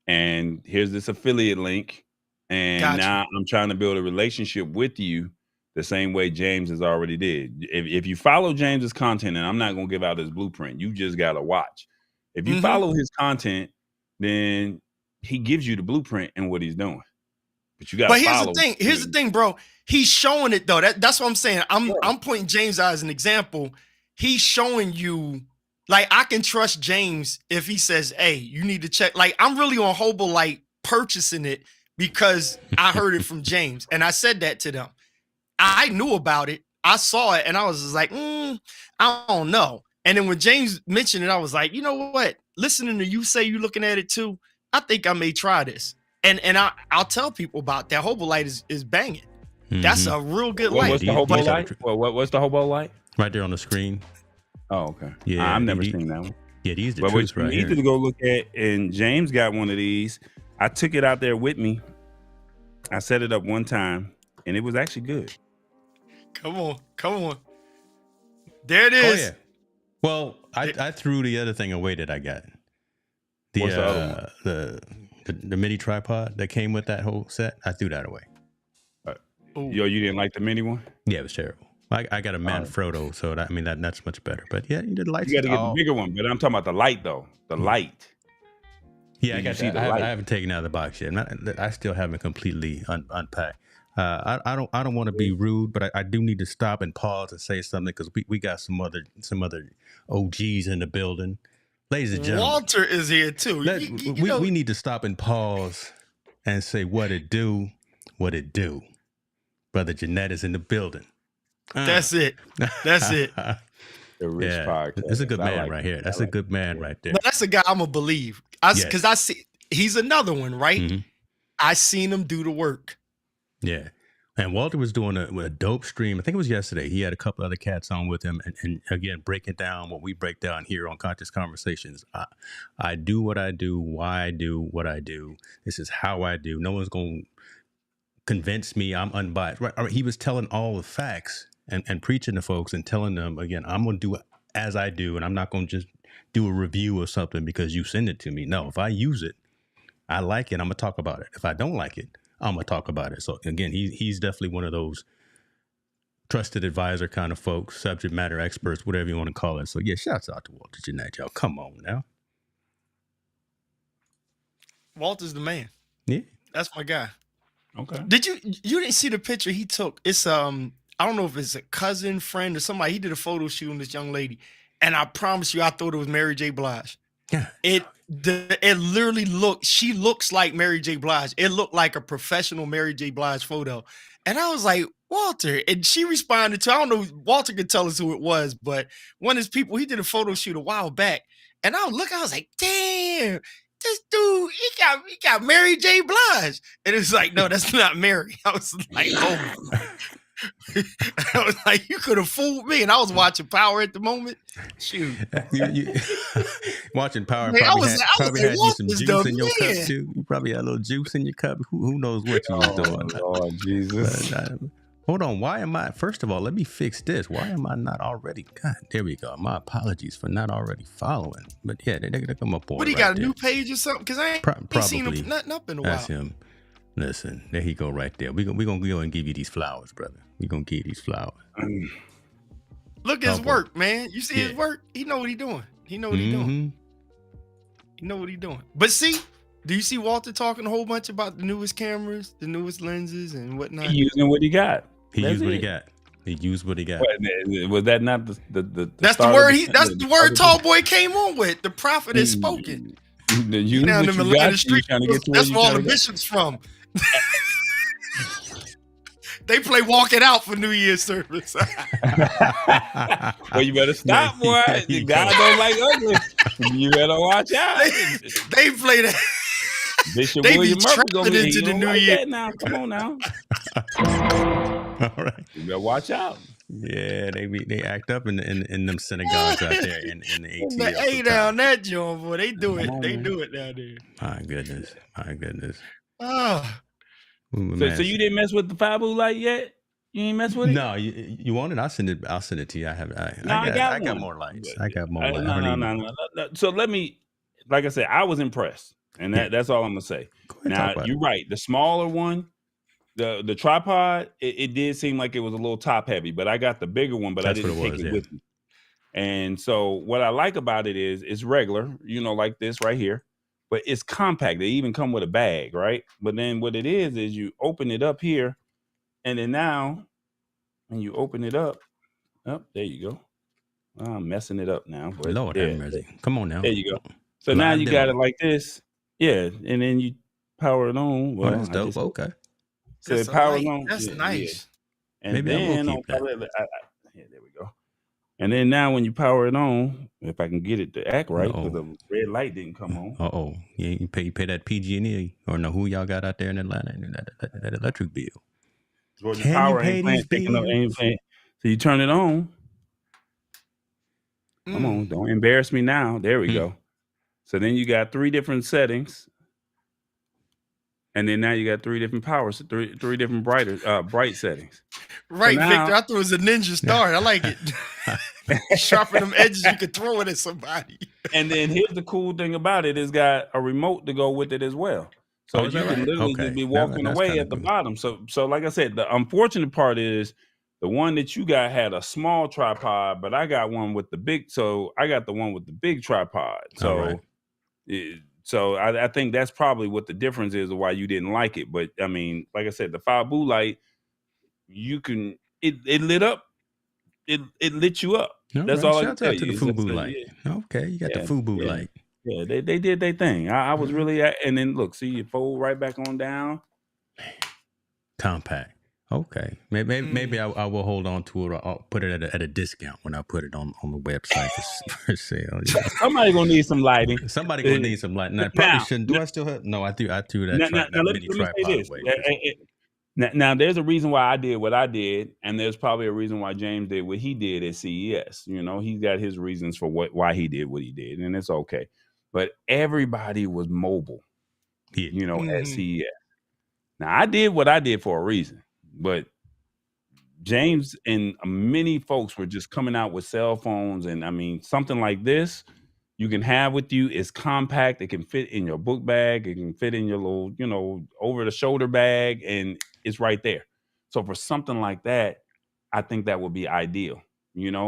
and here's this affiliate link, and now I'm trying to build a relationship with you the same way James has already did. If you follow James's content, and I'm not going to give out his blueprint, you just got to watch. If you follow his content, then he gives you the blueprint and what he's doing. But you got to follow. But here's the thing, bro. He's showing it though. That's what I'm saying. I'm pointing James out as an example. He's showing you, like, I can trust James if he says, hey, you need to check. Like, I'm really on Hobo Light purchasing it because I heard it from James. And I said that to them. I knew about it. I saw it and I was just like, I don't know. And then when James mentioned it, I was like, you know what? Listening to you say you're looking at it too, I think I may try this. And I'll tell people about that. Hobo Light is banging. Mm-hmm. That's a real good light. What's the Hobo Light? What's the Hobo Light? Right there on the screen. Oh, okay. Yeah, I've never seen that one. Yeah, these the truths right here. You need to go look at, and James got one of these. I took it out there with me. I set it up one time, and it was actually good. Come on. There it is. Oh, yeah. Well, I threw the other thing away that I got. The mini tripod that came with that whole set. I threw that away. You didn't like the mini one? Yeah, it was terrible. I got a Manfrotto, so that's much better. But yeah, the lights. You got to get the bigger one. But I'm talking about the light though. The light. Yeah, I got that. I haven't taken it out of the box yet. I still haven't completely unpacked. I don't want to be rude, but I do need to stop and pause and say something, because we got some other OGs in the building. Ladies and gentlemen, Walter is here too. We need to stop and pause and say what it do. Brother Jeanette is in the building. That's it. The Rich Podcast. That's a good man right here. That's a good man right there. But that's a guy I'm gonna believe. Because I see he's another one, right? Mm-hmm. I seen him do the work. Yeah. And Walter was doing a dope stream. I think it was yesterday. He had a couple other cats on with him. And again, breaking down what we break down here on Conscious Conversations. I do what I do, why I do what I do. This is how I do. No one's going to convince me I'm unbiased. Right? He was telling all the facts and preaching to folks and telling them, again, I'm going to do as I do. And I'm not going to just do a review or something because you send it to me. No, if I use it, I like it, I'm going to talk about it. If I don't like it, I'm going to talk about it. So again, he's definitely one of those trusted advisor kind of folks, subject matter experts, whatever you want to call it. So yeah, shouts out to Walter Jeanette, y'all. Come on now. Walter's the man. Yeah. That's my guy. Okay. You didn't see the picture he took? It's I don't know if it's a cousin, friend, or somebody. He did a photo shoot on this young lady. And I promise you, I thought it was Mary J. Blige. Yeah. It literally she looks like Mary J. Blige. It looked like a professional Mary J. Blige photo. And I was like, Walter. And she responded to, I don't know, Walter could tell us who it was, but one of his people, he did a photo shoot a while back. And I was like, damn, this dude, he got Mary J. Blige. And it was like, no, that's not Mary. I was like, oh. I was like, you could have fooled me. And I was watching Power at the moment. Shoot. you watching Power. Man, probably had you some juice in your cup too. You probably had a little juice in your cup. Who knows what you was doing. Lord Jesus. Hold on. First of all, let me fix this. Why am I not already? God, there we go. My apologies for not already following. But yeah, they come up on. But he got a new page or something? Because I ain't seen him nothing up in a while. That's him. Listen, there he go right there. We're gonna go and give you these flowers, brother. We're gonna give you these flowers. Look at his work, man. You see his work? He know what he doing. He know what he doing. He know what he doing. But see, Do you see Walter talking a whole bunch about the newest cameras, the newest lenses, and whatnot? He using what he got. He used what he got. He used what he got. Was that not the That's the word that's the word Tall Boy came on with. The prophet has spoken. You down in the street, that's where all the bishops from. They play Walk It Out for New Year's service. Well, you better stop, boy. God don't like ugly. You better watch out. They play that. Bishop they William be Murphy trapping into the New Year. Now, come on now. All right. You better watch out. Yeah, they act up in them synagogues out there in the ATL. Hey, down that joint, boy. They do it. They do it down there. My goodness. Oh. So you didn't mess with the Fabu light yet? You ain't mess with it? No, you want it? I'll send it to you. I got more lights. I got more lights. No. So let me, like I said, I was impressed, and that's all I'm gonna say. Now you're right. The smaller one, the tripod, it did seem like it was a little top heavy, but I got the bigger one, but I didn't take it with me. And so what I like about it is it's regular, like this right here. But it's compact. They even come with a bag, right? But then what it is you open it up here, and then now, when you open it up, there you go. I'm messing it up now. But Lord have mercy. Come on now. There you go. So now you got it like this. Yeah, and then you power it on. Well, that's dope. Okay. So it powers on. That's nice. Yeah. And maybe then there we go. And then now when you power it on, if I can get it to act right, because the red light didn't come on. Yeah, you pay that PG&E or know who y'all got out there in Atlanta and that electric bill. Georgia Power ain't paying. So you turn it on. Come on, don't embarrass me now. There we go. So then you got 3 different settings. And then now you got 3 different powers, three different bright settings. Right, so now, Victor. I thought it was a ninja star. I like it. Sharpen them edges, you could throw it at somebody. And then here's the cool thing about it: it's got a remote to go with it as well. So you can literally just be walking away at the bottom. So like I said, the unfortunate part is the one that you got had a small tripod, but I got one with the big. So I got the one with the big tripod. So. So I think that's probably what the difference is of why you didn't like it. But I mean, like I said, the Fabu light, it lit up, it lit you up. That's all I can tell you. Shout out to the Fubu light. Okay, you got the Fubu light. Yeah, they did their thing. I was really and then look, see, you fold right back on down. Compact. Okay, maybe I will hold on to it. Or I'll put it at a discount when I put it on the website for sale. Somebody gonna need some lighting. Somebody gonna need some lighting. I probably shouldn't. Do I still have? No, I threw that mini tripod away. Now, there's a reason why I did what I did, and there's probably a reason why James did what he did at CES. He's got his reasons for why he did what he did, and it's okay. But everybody was mobile, at CES. Now, I did what I did for a reason. But James and many folks were just coming out with cell phones. And I mean, something like this you can have with you. It's compact. It can fit in your book bag. It can fit in your little, over the shoulder bag, and it's right there. So for something like that, I think that would be ideal.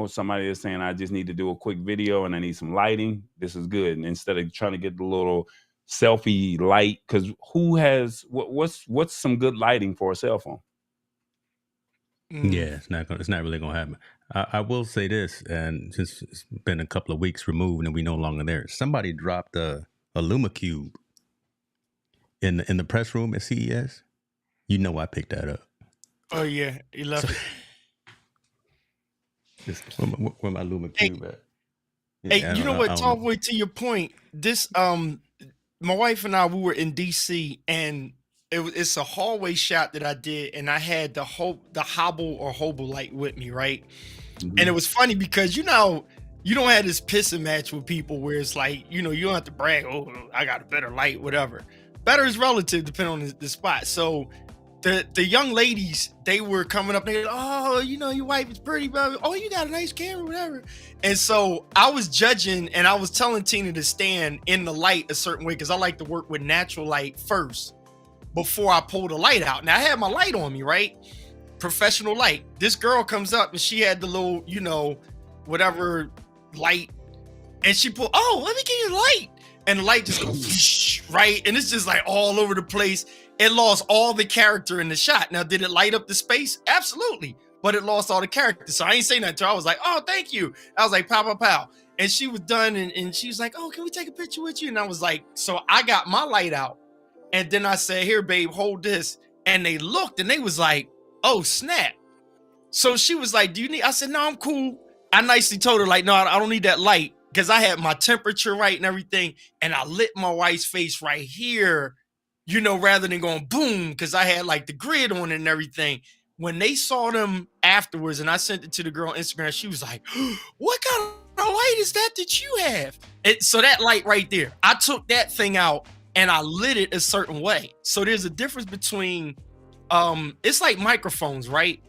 Somebody is saying, I just need to do a quick video and I need some lighting. This is good. And instead of trying to get the little selfie light, because what's some good lighting for a cell phone? Yeah, it's not really gonna happen. I will say this, and since it's been a couple of weeks removed and we no longer there, somebody dropped a LumaCube in the press room at CES. I picked that up. Oh yeah, he loved it. Where my LumaCube at? Yeah, hey, you know what, Tallboy? To your point, this my wife and I, we were in DC, and it's a hallway shot that I did, and I had the hobble or hobo light with me, right? Mm-hmm. And it was funny because you don't have this pissing match with people where it's like, you don't have to brag, oh, I got a better light, whatever. Better is relative depending on the spot. So the young ladies, they were coming up, they go, oh, your wife is pretty, blah, blah. Oh, you got a nice camera, whatever. And so I was judging, and I was telling Tina to stand in the light a certain way because I like to work with natural light first before I pull the light out. Now I had my light on me, right? Professional light. This girl comes up and she had the little, whatever light, and she pulled, oh, let me get you the light. And the light just goes, right? And it's just like all over the place. It lost all the character in the shot. Now, did it light up the space? Absolutely. But it lost all the character. So I ain't saying that to her. I was like, oh, thank you. I was like, pow, pow, pow. And she was done. And she was like, oh, can we take a picture with you? And I was like, so I got my light out. And then I said, here, babe, hold this. And they looked and they was like, oh, snap. So she was like, do you need? I said, no, I'm cool. I nicely told her, like, no, I don't need that light. Because I had my temperature right and everything. And I lit my wife's face right here, you know, rather than going boom, because I had like the grid on it and everything. When they saw them afterwards and I sent it to the girl on Instagram, she was like, what kind of light is that you have? So that light right there, I took that thing out and I lit it a certain way. So there's a difference between, it's like microphones, right?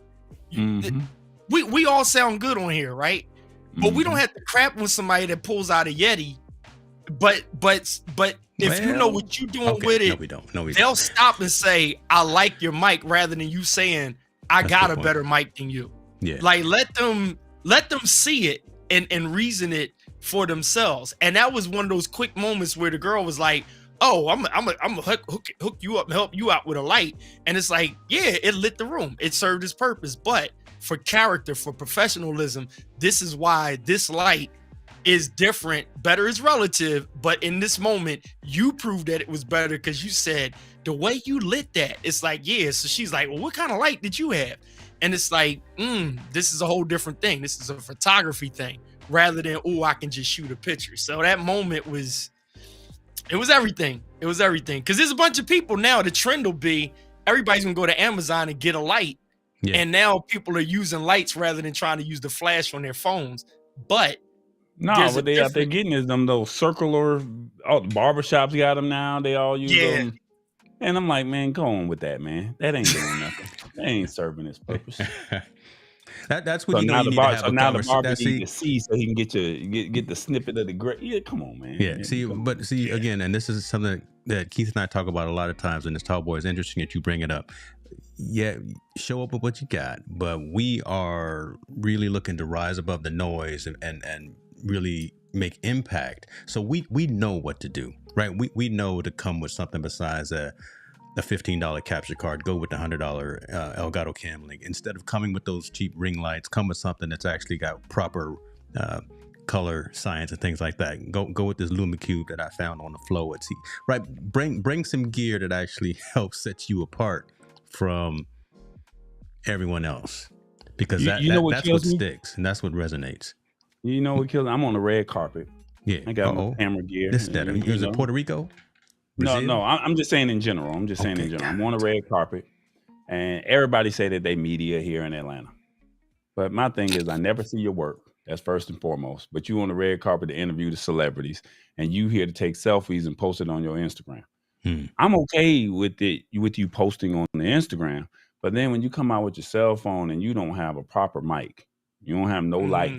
Mm-hmm. We all sound good on here, right? But we don't have to crap with somebody that pulls out a Yeti. But if you know what you're doing with it, no, we don't. They'll stop and say, I like your mic, rather than you saying, I got a better mic than you. Yeah. Like let them see it and reason it for themselves. And that was one of those quick moments where the girl was like, oh, I'm gonna hook you up and help you out with a light. And it's like, yeah, it lit the room. It served its purpose. But for character, for professionalism, this is why this light is different. Better is relative, but in this moment, you proved that it was better because you said the way you lit that. It's like, yeah. So she's like, well, what kind of light did you have? And it's like, this is a whole different thing. This is a photography thing rather than, oh, I can just shoot a picture. So that moment was everything. It was everything. Because there's a bunch of people now, the trend will be everybody's gonna go to Amazon and get a light. Yeah. And now people are using lights rather than trying to use the flash on their phones. But what they out there getting is them those circular. All the barbershops got them now. They all use them. And I'm like, man, go on with that, man. That ain't doing nothing. That ain't serving its purpose. That's what so you know. You need to have a now the barber needs to see so he can get the snippet of the gray. Yeah, come on, man. Yeah, see, again, and this is something that Keith and I talk about a lot of times in this Tall Boy. It's interesting that you bring it up. Yeah, show up with what you got, but we are really looking to rise above the noise and really make impact. So we know what to do, right? We know to come with something besides a $15 capture card. Go with the $100 Elgato Cam Link. Instead of coming with those cheap ring lights, come with something that's actually got proper color science and things like that. Go with this Luma Cube that I found on the flow at sea. Right, bring some gear that actually helps set you apart from everyone else, because that's what sticks and that's what resonates. You know what kills? I'm on the red carpet. Yeah, I got my camera gear. Is it Puerto Rico? Brazil? No. I'm just saying in general. I'm on the red carpet, and everybody say that they media here in Atlanta. But my thing is, I never see your work. That's first and foremost. But you on the red carpet to interview the celebrities, and you here to take selfies and post it on your Instagram. I'm okay with you posting on the Instagram, but then when you come out with your cell phone and you don't have a proper mic, you don't have no light,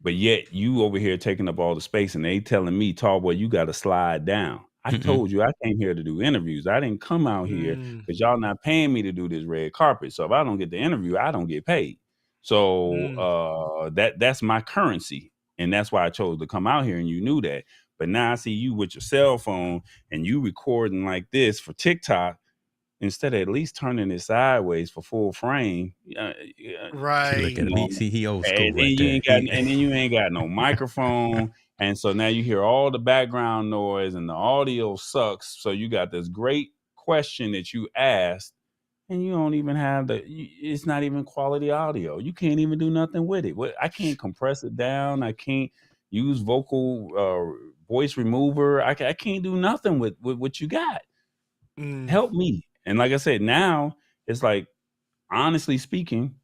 but yet you over here taking up all the space, and they telling me, Tall Boy, you got to slide down. I told you I came here to do interviews. I didn't come out here because y'all not paying me to do this red carpet. So if I don't get the interview, I don't get paid. So that's my currency, and that's why I chose to come out here. And you knew that. But now I see you with your cell phone and you recording like this for TikTok instead of at least turning it sideways for full frame. Right. See, he old school. And then you ain't got no microphone. And so now you hear all the background noise and the audio sucks. So you got this great question that you asked, and you don't even have it's not even quality audio. You can't even do nothing with it. I can't compress it down. I can't use voice remover. I can't do nothing with what you got. Help me. And like I said, now it's like, honestly speaking,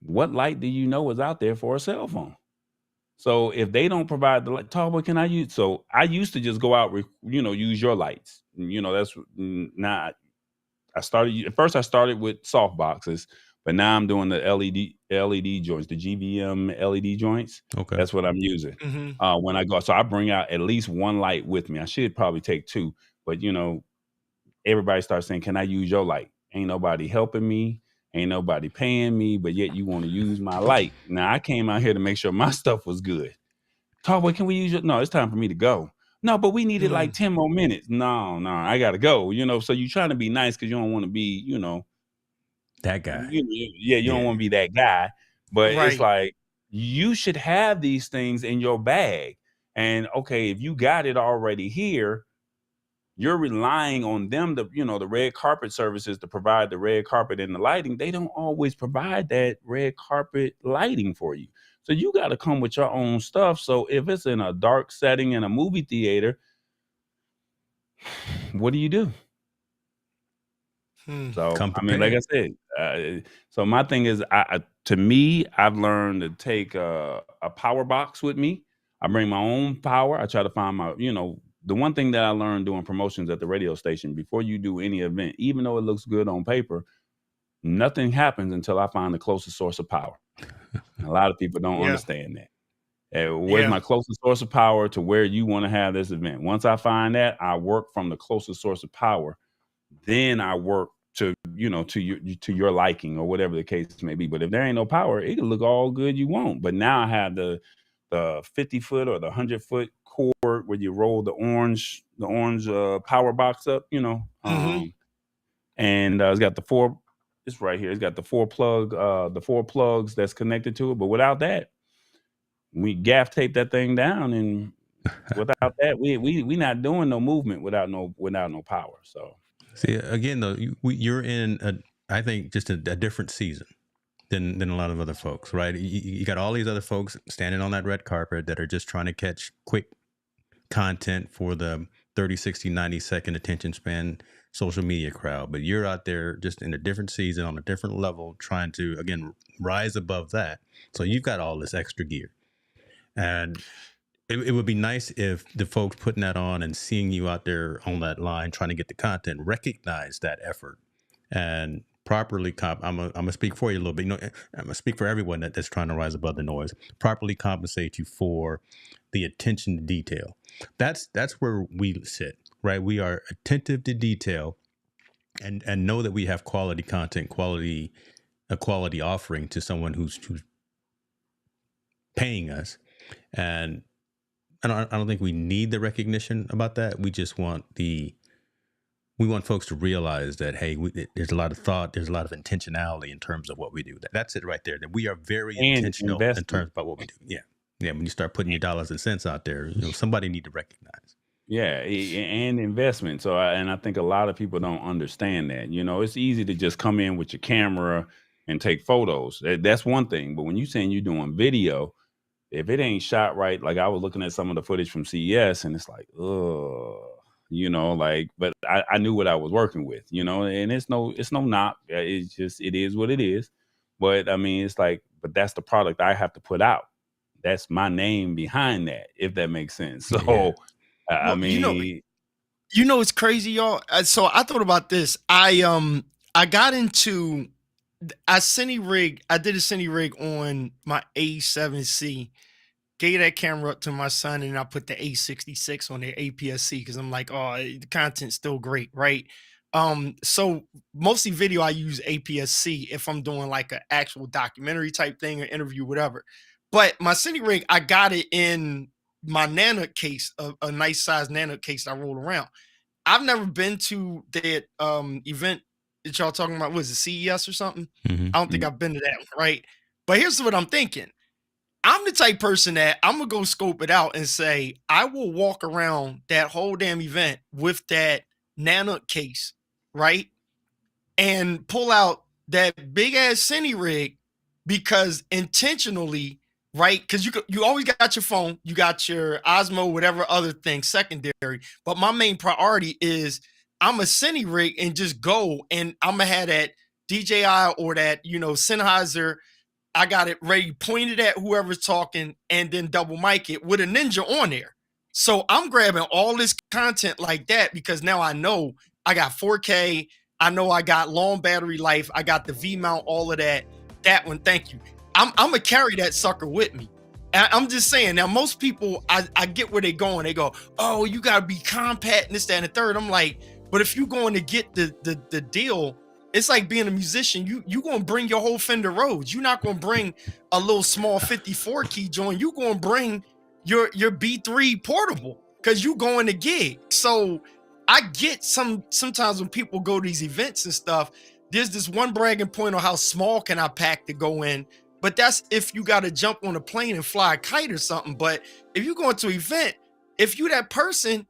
what light do you know is out there for a cell phone? So if they don't provide the light, Tall Boy, can I use? So I used to just go out, use your lights. That's not. I started with soft boxes, but now I'm doing the LED joints, the GVM LED joints. Okay, that's what I'm using when I go. So I bring out at least one light with me. I should probably take two, but everybody starts saying, "Can I use your light?" Ain't nobody helping me. Ain't nobody paying me, but yet you want to use my light. Now I came out here to make sure my stuff was good. Tall Boy, can we use your? No, it's time for me to go. No, but we needed like 10 more minutes. No, I gotta go. So you're trying to be nice because you don't want to be, that guy. You don't want to be that guy. But it's like you should have these things in your bag. And okay, if you got it already here, you're relying on them to, the red carpet services to provide the red carpet and the lighting. They don't always provide that red carpet lighting for you. So you got to come with your own stuff. So if it's in a dark setting in a movie theater, what do you do? So, I mean, like I said, so my thing is, to me, I've learned to take a power box with me. I bring my own power. I try to find my, the one thing that I learned doing promotions at the radio station, before you do any event, even though it looks good on paper, nothing happens until I find the closest source of power. A lot of people don't understand that. Where's my closest source of power to where you want to have this event? Once I find that, I work from the closest source of power. Then I work to your liking or whatever the case may be. But if there ain't no power, it can look all good you want. But now I have the 50-foot or the 100-foot cord where you roll the orange power box up, and it's got the four. It's right here. It's got the four plugs that's connected to it. But without that, we gaff tape that thing down, and without that, we not doing no movement without no power. So. See, again, though, you're in, I think, just a different season than a lot of other folks, right? You got all these other folks standing on that red carpet that are just trying to catch quick content for the 30, 60, 90-second attention span social media crowd. But you're out there just in a different season, on a different level, trying to, again, rise above that. So you've got all this extra gear. And it would be nice if the folks putting that on and seeing you out there on that line trying to get the content recognize that effort and properly I'm gonna speak for you a little bit. I'm gonna speak for everyone that's trying to rise above the noise. Properly compensate you for the attention to detail. That's where we sit, right? We are attentive to detail and know that we have quality content, a quality offering to someone who's paying us. And I don't think we need the recognition about that. We just want we want folks to realize that, hey, there's a lot of thought, there's a lot of intentionality in terms of what we do. That's it right there. That we are very intentional in terms about what we do. Yeah. When you start putting your dollars and cents out there, somebody need to recognize. Yeah, and investment. So, I think a lot of people don't understand that. It's easy to just come in with your camera and take photos. That's one thing. But when you're saying you're doing video, if it ain't shot right, like I was looking at some of the footage from CES and it's like, but I knew what I was working with, and it's no knock. It's just, it is what it is. But I mean, it's like, but that's the product I have to put out. That's my name behind that, if that makes sense. So, I mean, it's crazy, y'all. So I thought about this. I got into, I did a Cine rig on my A7C. Gave that camera up to my son, and I put the A66 on their APS-C because I'm like, oh, the content's still great, right? So mostly video, I use APS-C if I'm doing like an actual documentary type thing or interview, whatever. But my Cine rig, I got it in my Nano case, a nice size Nano case I roll around. I've never been to that event that y'all talking about. Was it CES or something? I don't think I've been to that one, right? But here's what I'm thinking. I'm the type person that I'm going to go scope it out and say, I will walk around that whole damn event with that Nano case, right? And pull out that big ass Cine rig because intentionally, right? Because you always got your phone, you got your Osmo, whatever other thing secondary. But my main priority is I'm a Cine rig and just go, and I'm going to have that DJI or that, Sennheiser. I got it ready, pointed at whoever's talking, and then double mic it with a Ninja on there. So I'm grabbing all this content like that because now I know I got 4K. I know I got long battery life. I got the V mount, all of that. That one, thank you. I'm going to carry that sucker with me. And I'm just saying, now most people, I get where they're going. They go, oh, you got to be compact and this, that, and the third. I'm like, but if you're going to get the deal, it's like being a musician. You going to bring your whole Fender Rhodes. You're not going to bring a little small 54 key joint. You're going to bring your B3 portable. because you going to gig. So I get sometimes when people go to these events and stuff, there's this one bragging point on how small can I pack to go in. But that's if you got to jump on a plane and fly a kite or something. But if you go into an event, if you that person,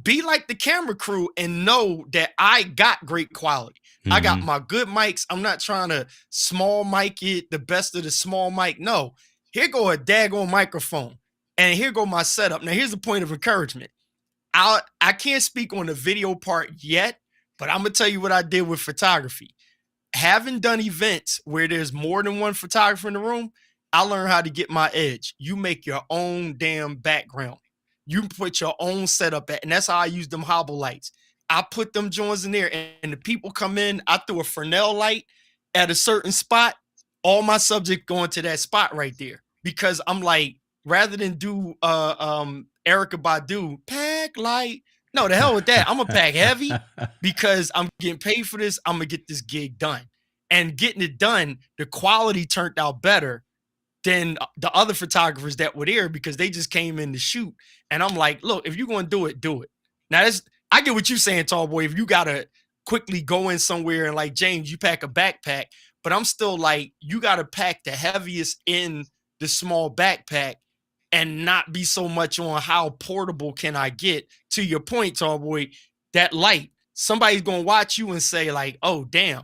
be like the camera crew and know that I got great quality. I got my good mics. I'm not trying to small mic it, the best of the small mic. No, here go a daggone microphone. And here go my setup. Now, here's the point of encouragement. I can't speak on the video part yet, but I'm going to tell you what I did with photography. Having done events where there's more than one photographer in the room, I learned how to get my edge. You make your own damn background. You put your own setup at, and that's how I use them hobble lights. I put them joints in there, and the people come in. I threw a Fresnel light at a certain spot. All my subject going to that spot right there, because I'm like, rather than do Erykah Badu pack light, no, the hell with that. I'm gonna pack heavy because I'm getting paid for this. I'm gonna get this gig done, and getting it done, the quality turned out better than the other photographers that were there because they just came in to shoot. And I'm like, look, if you're going to do it, do it. Now, I get what you're saying, tall boy. If you got to quickly go in somewhere and like, James, you pack a backpack, but I'm still like, you got to pack the heaviest in the small backpack and not be so much on how portable can I get. To your point, tall boy, that light, somebody's going to watch you and say like, oh, damn,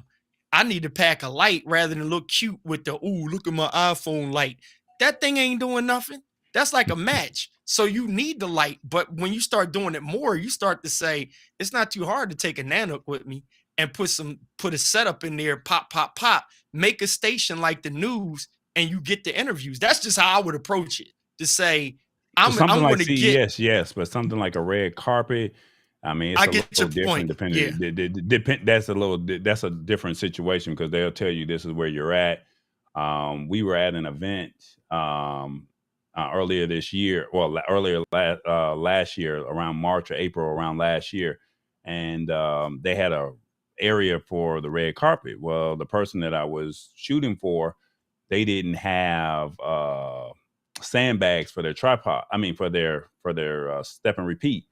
I need to pack a light rather than look cute with the, ooh, look at my iPhone light. That thing ain't doing nothing. That's like a match. So you need the light. But when you start doing it more, you start to say, it's not too hard to take a Nanook with me and put a setup in there, pop, pop, pop, make a station like the news, and you get the interviews. That's just how I would approach it, to say, I'm going to get. Yes, but something like a red carpet, I mean, it's a little different depending. Yeah. That's a different situation because they'll tell you this is where you're at. We were at an event earlier this year, last year, around March or April, around last year, and they had a area for the red carpet. Well, the person that I was shooting for, they didn't have sandbags for their tripod. I mean, for their step and repeat.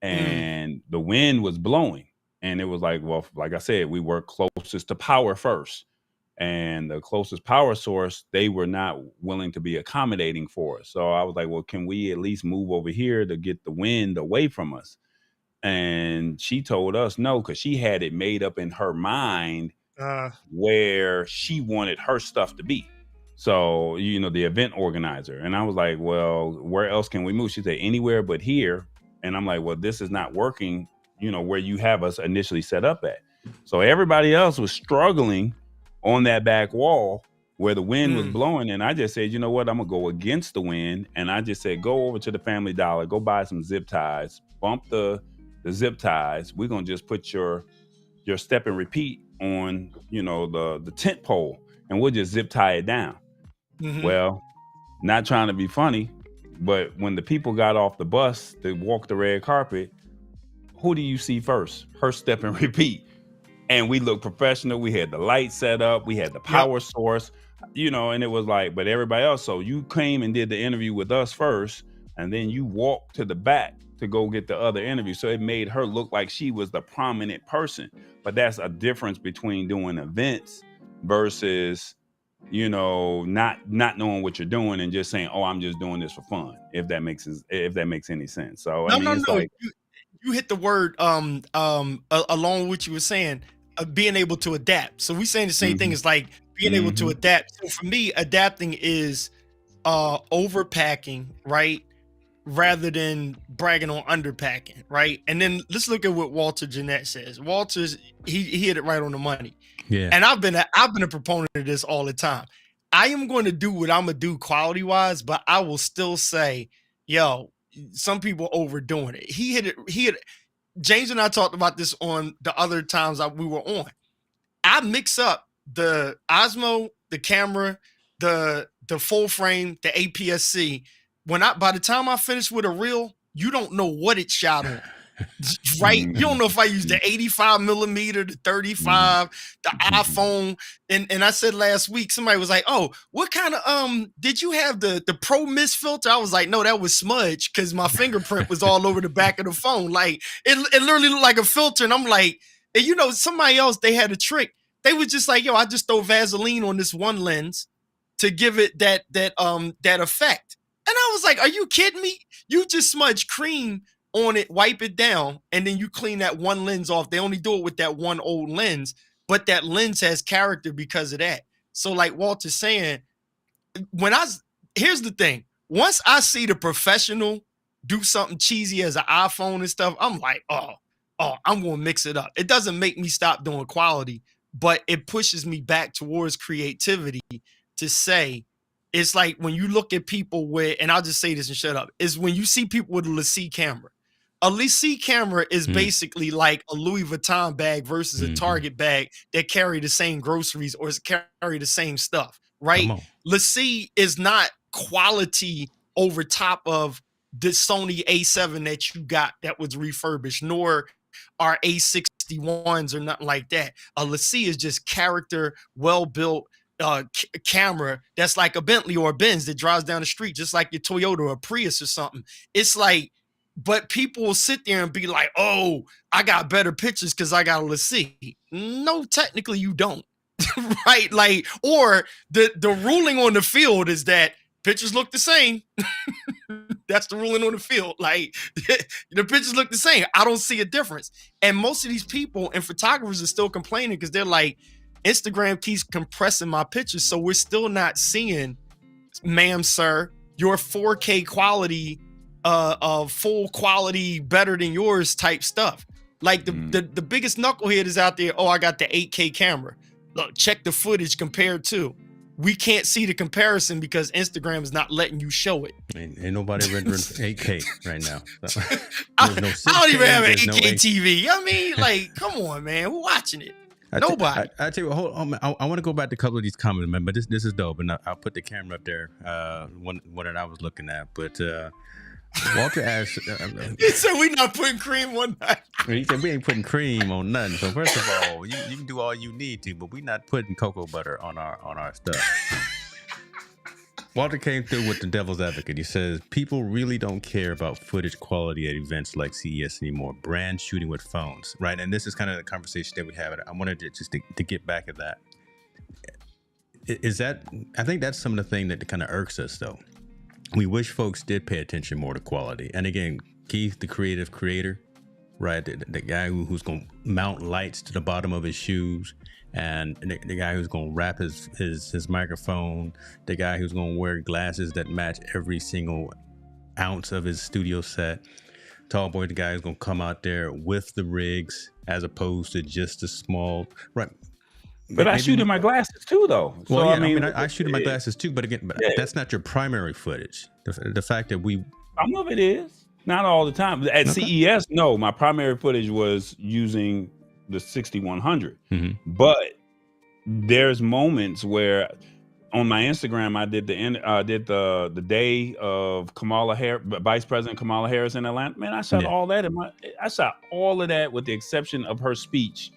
And the wind was blowing, and it was like, well, like I said, we work closest to power first, and the closest power source, they were not willing to be accommodating for us. So I was like, well, can we at least move over here to get the wind away from us? And she told us no, because she had it made up in her mind where she wanted her stuff to be. So, the event organizer. And I was like, well, where else can we move? She said, anywhere but here. And I'm like, well, this is not working, where you have us initially set up at. So everybody else was struggling on that back wall where the wind was blowing. And I just said, you know what, I'm going to go against the wind. And I just said, go over to the Family Dollar, go buy some zip ties, bump the zip ties. We're going to just put your step and repeat on, the tent pole, and we'll just zip tie it down. Well, not trying to be funny, but when the people got off the bus to walk the red carpet, who do you see first? Her step and repeat. And we looked professional. We had the light set up. We had the power source, and it was like, but everybody else. So you came and did the interview with us first, and then you walked to the back to go get the other interview. So it made her look like she was the prominent person. But that's a difference between doing events versus not knowing what you're doing and just saying, oh, I'm just doing this for fun, if that makes any sense. So no. Like, you hit the word along with what you were saying, being able to adapt. So we saying the same thing as like being able to adapt. So for me, adapting is overpacking, right? Rather than bragging on underpacking, right? And then let's look at what Walter Jeanette says. Walter's he hit it right on the money. Yeah. And I've been a proponent of this all the time. I am going to do what I'm gonna do quality wise, but I will still say, yo, some people overdoing it. He hit it. James and I talked about this on the other times we were on. I mix up the Osmo, the camera, the full frame, the APS-C. By the time I finish with a reel, you don't know what it shot on. right? You don't know if I use the 85 millimeter, the 35, the iPhone. And I said last week, somebody was like, oh, what kind of, did you have the Pro Mist filter? I was like, no, that was smudge because my fingerprint was all over the back of the phone. Like it literally looked like a filter. And I'm like, and you know, somebody else, they had a trick. They was just like, yo, I just throw Vaseline on this one lens to give it that effect. And I was like, are you kidding me? You just smudge cream on it, wipe it down, and then you clean that one lens off. They only do it with that one old lens, but that lens has character because of that. So like Walter's saying, here's the thing. Once I see the professional do something cheesy as an iPhone and stuff, I'm like, oh, I'm going to mix it up. It doesn't make me stop doing quality, but it pushes me back towards creativity to say, it's like when you look at people with, and I'll just say this and shut up, is when you see people with a LaCie camera. A LaCie camera is basically like a Louis Vuitton bag versus a Target bag that carry the same groceries or carry the same stuff, right? LaCie is not quality over top of the Sony A7 that you got that was refurbished, nor our A61s or nothing like that. A LaCie is just character, well-built, camera that's like a Bentley or a Benz that drives down the street, just like your Toyota or a Prius or something. It's like, but people will sit there and be like, oh, I got better pictures because I got a LaCie. No, technically you don't. Right? Like, or the ruling on the field is that pictures look the same. That's the ruling on the field. Like, the pictures look the same. I don't see a difference. And most of these people and photographers are still complaining because they're like, Instagram keeps compressing my pictures, so we're still not seeing, ma'am, sir, your 4K quality, full quality, better than yours type stuff. Like the biggest knucklehead is out there. Oh, I got the 8K camera. Look, check the footage compared to. We can't see the comparison because Instagram is not letting you show it. Ain't nobody rendering 8K right now. So, I don't even have an 8K TV. I mean, like, come on, man. We're watching it. Nobody. I tell you, hold on. I want to go back to a couple of these comments, man. But this is dope, and I'll put the camera up there. One that I was looking at, but Walter asked. He said we not putting cream on that. He said we ain't putting cream on nothing. So first of all, you can do all you need to, but we not putting cocoa butter on our stuff. Walter came through with the devil's advocate. He says people really don't care about footage quality at events like CES anymore. Brands shooting with phones, right? And this is kind of the conversation that we have. I wanted to just to get back at that. Is that? I think that's some of the thing that kind of irks us, though. We wish folks did pay attention more to quality. And again, Keith, the creative creator, right? The guy who's going to mount lights to the bottom of his shoes. And the guy who's going to wrap his microphone, the guy who's going to wear glasses that match every single ounce of his studio set. Tall boy, the guy who's going to come out there with the rigs as opposed to just a small, right? But I shoot in my glasses too, though. Well, so, yeah, I shoot in my glasses too, but again, that's not your primary footage. The fact that some of it is, not all the time. At CES, no, my primary footage was using the 6100, but there's moments where on my Instagram I did the day of Vice President Kamala Harris in Atlanta. Man, I shot all that I shot all of that with the exception of her speech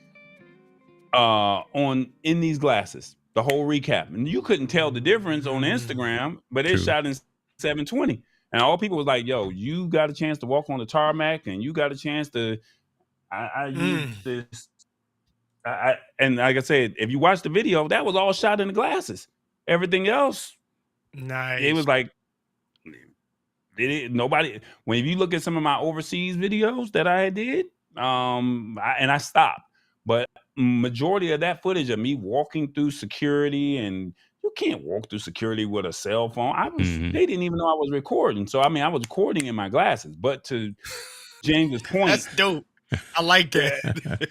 in these glasses, the whole recap, and you couldn't tell the difference on Instagram, but it shot in 720, and all people was like, yo, you got a chance to walk on the tarmac and you got a chance to I used this. And like I said, if you watch the video, that was all shot in the glasses. Everything else, nice. It was like nobody. When you look at some of my overseas videos that I did, I stopped. But majority of that footage of me walking through security, and you can't walk through security with a cell phone. They didn't even know I was recording. So I mean, I was recording in my glasses. But to James's point, that's dope. I like that.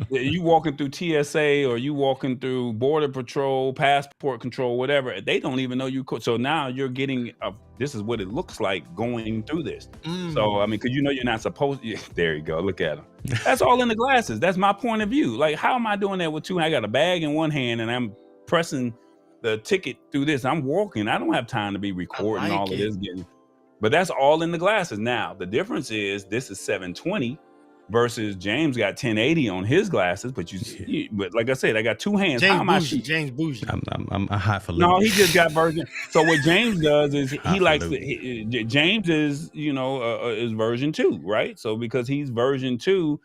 You walking through TSA or you walking through Border Patrol, Passport Control, whatever, they don't even know you. So now you're getting this is what it looks like going through this. So, I mean, because you're not supposed to. There you go. Look at them. That's all in the glasses. That's my point of view. Like, how am I doing that with two? I got a bag in one hand and I'm pressing the ticket through this. I'm walking. I don't have time to be recording all of this. But that's all in the glasses. Now, the difference is this is 720. versus James got 1080 on his glasses, but but like I said, I got two hands. James Bougie. I'm a highfalutin. No, he just got version. So what James does is he likes James is is version 2, right? So because he's version 2,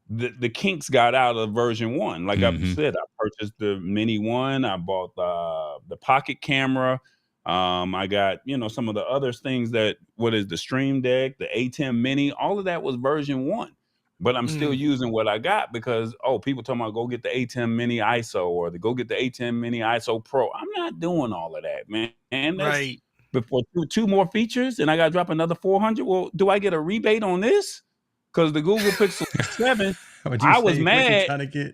the kinks got out of version 1. Like I said, I purchased the Mini 1. I bought the pocket camera. I got, some of the other things that, what is the Stream Deck, the A10 Mini, all of that was version 1. But I'm still using what I got because, people talking about go get the A10 Mini ISO or go get the A10 Mini ISO Pro. I'm not doing all of that, man. And that's right. Before two more features and I got to drop another 400. Well, do I get a rebate on this? Because the Google Pixel 7, I was mad.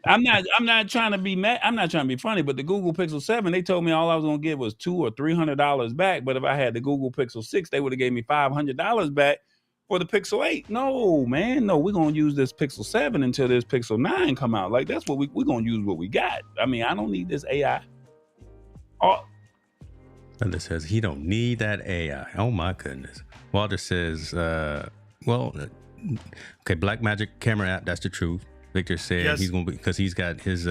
I'm not trying to be mad. I'm not trying to be funny, but the Google Pixel 7, they told me all I was going to get was $200 or $300 back. But if I had the Google Pixel 6, they would have gave me $500 back for the Pixel 8. No, man. No, we're going to use this Pixel 7 until this Pixel 9 come out. Like, that's what we're going to use what we got. I mean, I don't need this AI. Thunder says he don't need that AI. Oh, my goodness. Walter says, okay, Blackmagic camera app, that's the truth. Victor said he's gonna be, because he's got his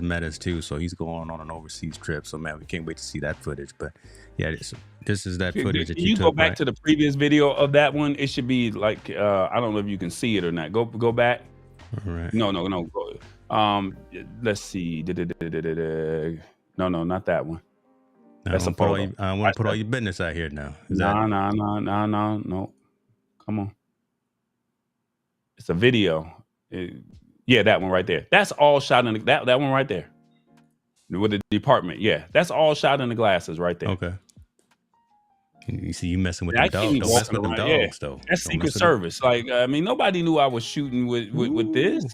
metas too, so he's going on an overseas trip. So man, we can't wait to see that footage. But yeah, this is that footage that you took. Go back to the previous video of that one. It should be like I don't know if you can see it or not. Go back. All right. No. Let's see. No, not that one. That's a photo. I want to put all your business out here now. No. Come on. It's a video. That one right there. That's all shot in that one right there. With the department. Yeah, that's all shot in the glasses right there. Okay. You see, you messing with the dogs. Don't mess with the dogs, though. That's Secret Service. Like, I mean, nobody knew I was shooting with this.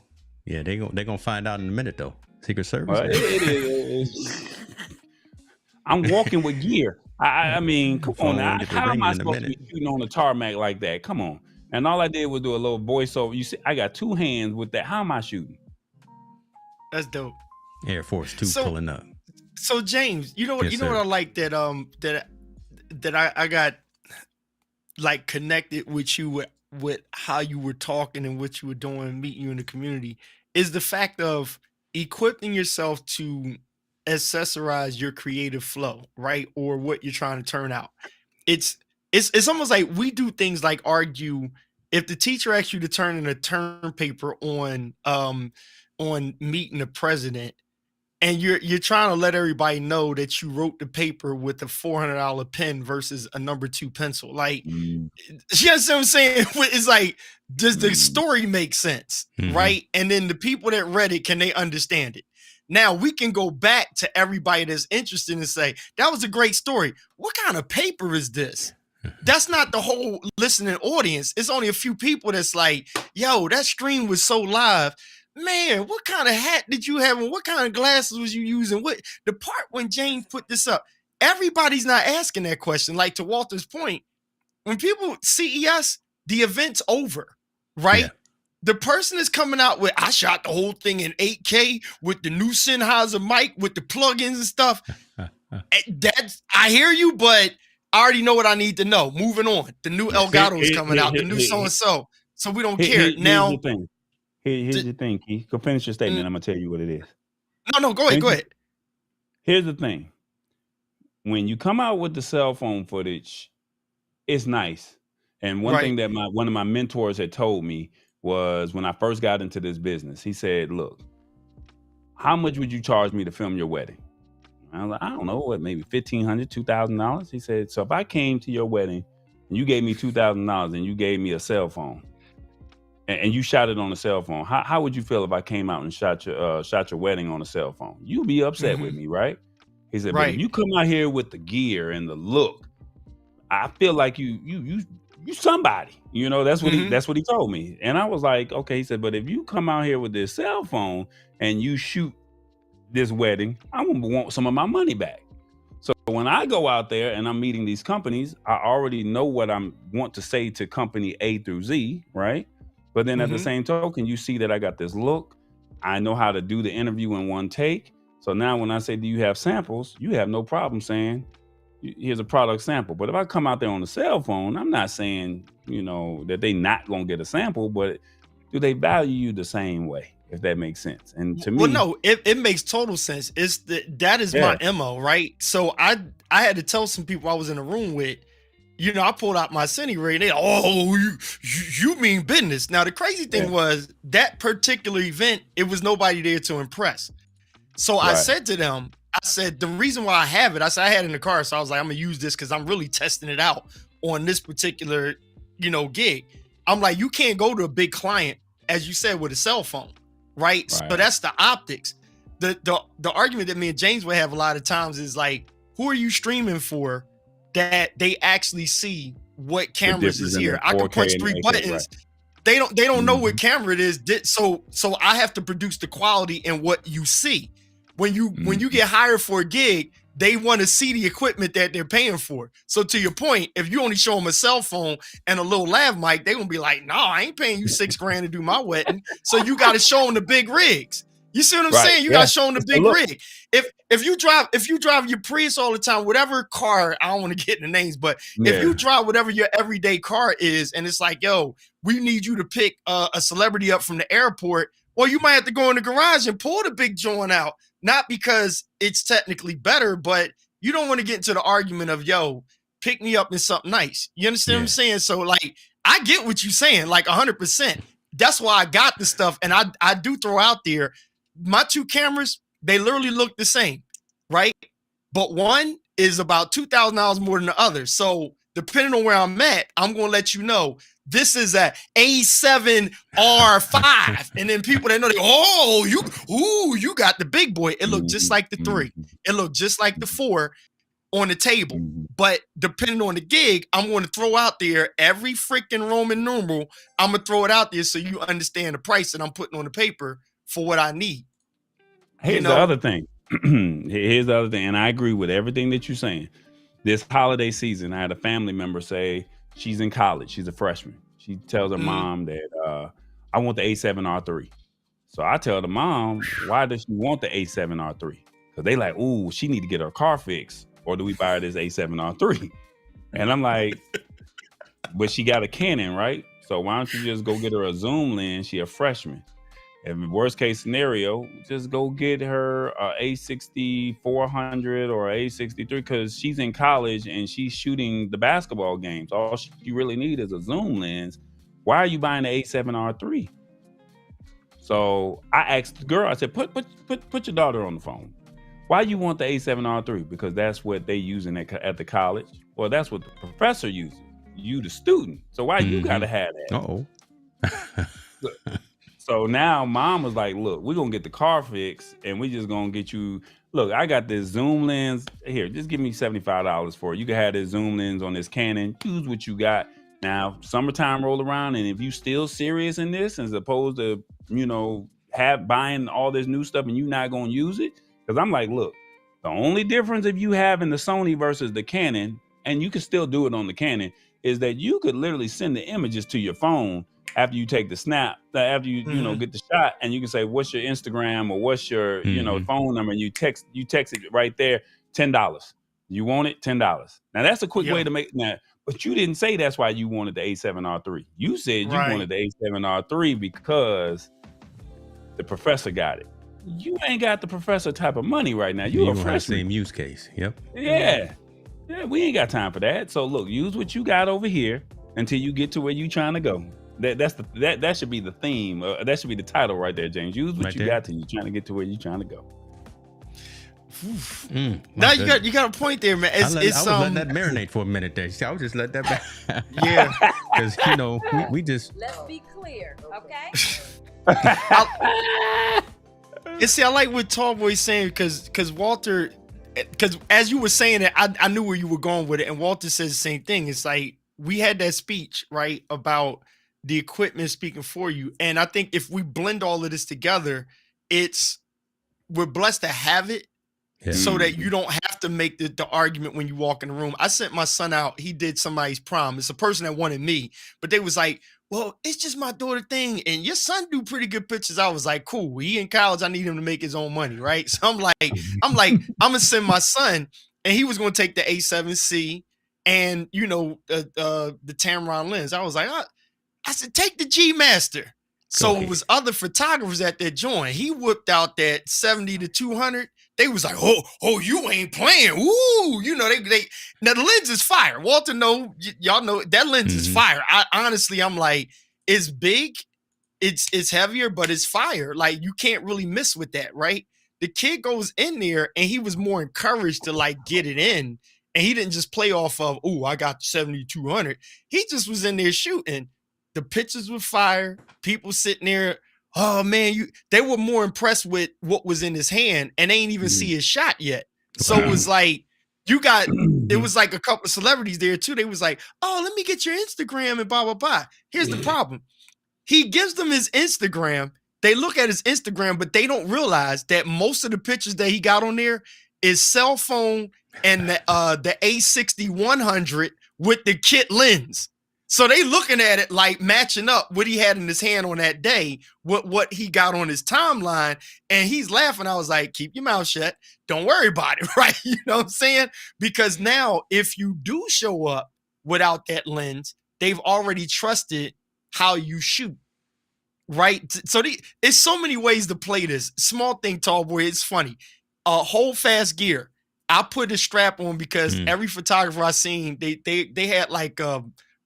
Yeah, they're gonna find out in a minute, though. Secret Service. It is. I'm walking with gear. I mean, come on now. How am I supposed to be shooting on the tarmac like that? Come on. And all I did was do a little voiceover. You see, I got two hands with that. How am I shooting? That's dope. Air Force 2 pulling up. So James, you know what I like that I got like connected with you with how you were talking and what you were doing, meeting you in the community, is the fact of equipping yourself to accessorize your creative flow, right? Or what you're trying to turn out. It's almost like we do things like argue. If the teacher asks you to turn in a term paper on meeting the president, and you're trying to let everybody know that you wrote the paper with a $400 pen versus a number 2 pencil, like, you know what I'm saying? It's like, does the story make sense, right? And then the people that read it, can they understand it? Now we can go back to everybody that's interested and say, that was a great story. What kind of paper is this? That's not the whole listening audience. It's only a few people that's like, yo, that screen was so live. Man, what kind of hat did you have? And what kind of glasses was you using? What the part when James put this up, everybody's not asking that question. Like, to Walter's point, when people CES, the event's over, right? Yeah. The person is coming out with, I shot the whole thing in 8K with the new Sennheiser mic with the plugins and stuff. I hear you, but I already know what I need to know. Moving on. The new Elgato's coming out, the new so-and-so. So we don't care. Now, here's the thing, Keith. Go finish your statement. I'm going to tell you what it is. No, go ahead. Here's the thing. When you come out with the cell phone footage, it's nice. And one thing that one of my mentors had told me was when I first got into this business, he said, look, how much would you charge me to film your wedding? I was like, I don't know, what, maybe $1,500, $2,000. He said, so if I came to your wedding and you gave me $2,000 and you gave me a cell phone and you shot it on a cell phone, how would you feel if I came out and shot your wedding on a cell phone? You'd be upset with me, right? He said, but if you come out here with the gear and the look, I feel like you somebody, that's what that's what he told me. And I was like, okay. He said, but if you come out here with this cell phone and you shoot this wedding, I'm gonna want some of my money back. So when I go out there and I'm meeting these companies, I already know what I want to say to company A through Z, right? But then at the same token, you see that I got this look. I know how to do the interview in one take. So now when I say, do you have samples? You have no problem saying, here's a product sample. But if I come out there on the cell phone, I'm not saying, that they not gonna get a sample, but do they value you the same way? If that makes sense. And to me, well, no, it makes total sense. That is my MO, right? So I had to tell some people I was in a room with, I pulled out my Cine ray and you mean business. Now the crazy thing was that particular event, it was nobody there to impress. So I said to them, the reason why I have it, I said I had it in the car, so I was like, I'm gonna use this because I'm really testing it out on this particular, gig. I'm like, you can't go to a big client, as you said, with a cell phone, right? So that's the optics. The argument that me and James would have a lot of times is like, who are you streaming for that they actually see what cameras is here? I can punch 3 buttons. They don't know what camera it is. So I have to produce the quality in what you see. When you get hired for a gig, they want to see the equipment that they're paying for. So to your point, if you only show them a cell phone and a little lav mic, they're gonna be like, "No, I ain't paying you $6,000 to do my wedding." So you got to show them the big rigs. You see what I'm saying? You got to show them the big rig. If you drive your Prius all the time, whatever car, I don't want to get in the names, but if you drive whatever your everyday car is, and it's like, yo, we need you to pick a celebrity up from the airport, well, you might have to go in the garage and pull the big joint out. Not because it's technically better, but you don't want to get into the argument of, yo, pick me up in something nice. You understand what I'm saying? So, like, I get what you're saying, like 100%. That's why I got the stuff. And I do throw out there, my 2 cameras, they literally look the same, right? But one is about $2,000 more than the other. So, depending on where I'm at, I'm going to let you know, this is a A7R5. And then people that know, you got the big boy. It looked just like the 3. It looked just like the 4 on the table. But depending on the gig, I'm going to throw out there every freaking Roman numeral. I'm going to throw it out there so you understand the price that I'm putting on the paper for what I need. Here's the other thing. Here's the other thing. And I agree with everything that you're saying. This holiday season, I had a family member say she's in college. She's a freshman. She tells her mom that I want the A7R3. So I tell the mom, why does she want the A7R3? Because they like, ooh, she need to get her car fixed. Or do we buy her this A7R3? And I'm like, but she got a Canon, right? So why don't you just go get her a zoom lens? She a freshman. And worst case scenario, just go get her a A6400 or a A63 because she's in college and she's shooting the basketball games. All she really need is a zoom lens. Why are you buying the A7R3? So I asked the girl, I said, put your daughter on the phone. Why you want the A7R3? Because that's what they using at the college. Well, that's what the professor uses. You the student. So why you gotta have that? So now mom was like, look, we're going to get the car fixed and we just going to get you. Look, I got this zoom lens here. Just give me $75 for it. You can have this zoom lens on this Canon. Use what you got. Now, summertime roll around. And if you still serious in this, as opposed to, buying all this new stuff and you not going to use it. Because I'm like, look, the only difference if you having the Sony versus the Canon, and you can still do it on the Canon, is that you could literally send the images to your phone after you take the snap, after you get the shot, and you can say, what's your Instagram or what's your phone number, and you text it right there, $10. You want it, $10. Now that's a quick way to make that, but you didn't say that's why you wanted the A7R3. You said you wanted the A7R3 because the professor got it. You ain't got the professor type of money right now. You're a freshman. Same use case. Yep. Yeah, we ain't got time for that. So look, use what you got over here until you get to where you trying to go. That should be the theme. That should be the title right there, James. Use what you got till you're trying to get to where you're trying to go. Now you got a point there, man. I was letting that marinate for a minute there. I was just let that back. Yeah, because we just let's be clear, okay? And see, I like what Tallboy's saying because Walter, because as you were saying it, I knew where you were going with it, and Walter says the same thing. It's like we had that speech right about the equipment speaking for you. And I think if we blend all of this together, we're blessed to have it so that you don't have to make the argument when you walk in the room. I sent my son out. He did somebody's prom. It's a person that wanted me, but they was like, well, it's just my daughter thing. And your son do pretty good pictures. I was like, cool. He in college. I need him to make his own money. Right. So I'm like, I'm going to send my son, and he was going to take the A7C and, the Tamron lens. I was like, I said, take the G Master. So it was other photographers at that joint. He whipped out that 70 to 200. They was like, oh, you ain't playing. Ooh, you know, they now the lens is fire. Walter y'all know that lens is fire. I'm like, it's big, it's heavier, but it's fire. Like you can't really miss with that, right? The kid goes in there and he was more encouraged to like get it in. And he didn't just play off of, I got the 7200. He just was in there shooting. The pictures were fire. People sitting there, oh man, they were more impressed with what was in his hand and they ain't even see his shot yet. So it was like, it was like a couple of celebrities there too. They was like, oh, let me get your Instagram and blah, blah, blah. Here's the problem. He gives them his Instagram. They look at his Instagram, but they don't realize that most of the pictures that he got on there is cell phone and the A60-100 with the kit lens. So they looking at it like matching up what he had in his hand on that day, what he got on his timeline, and he's laughing. I was like, keep your mouth shut. Don't worry about it, right? You know what I'm saying? Because now if you do show up without that lens, they've already trusted how you shoot, right? So it's so many ways to play this. Small thing, tall boy, it's funny. Hold fast gear. I put a strap on because every photographer I seen, they had like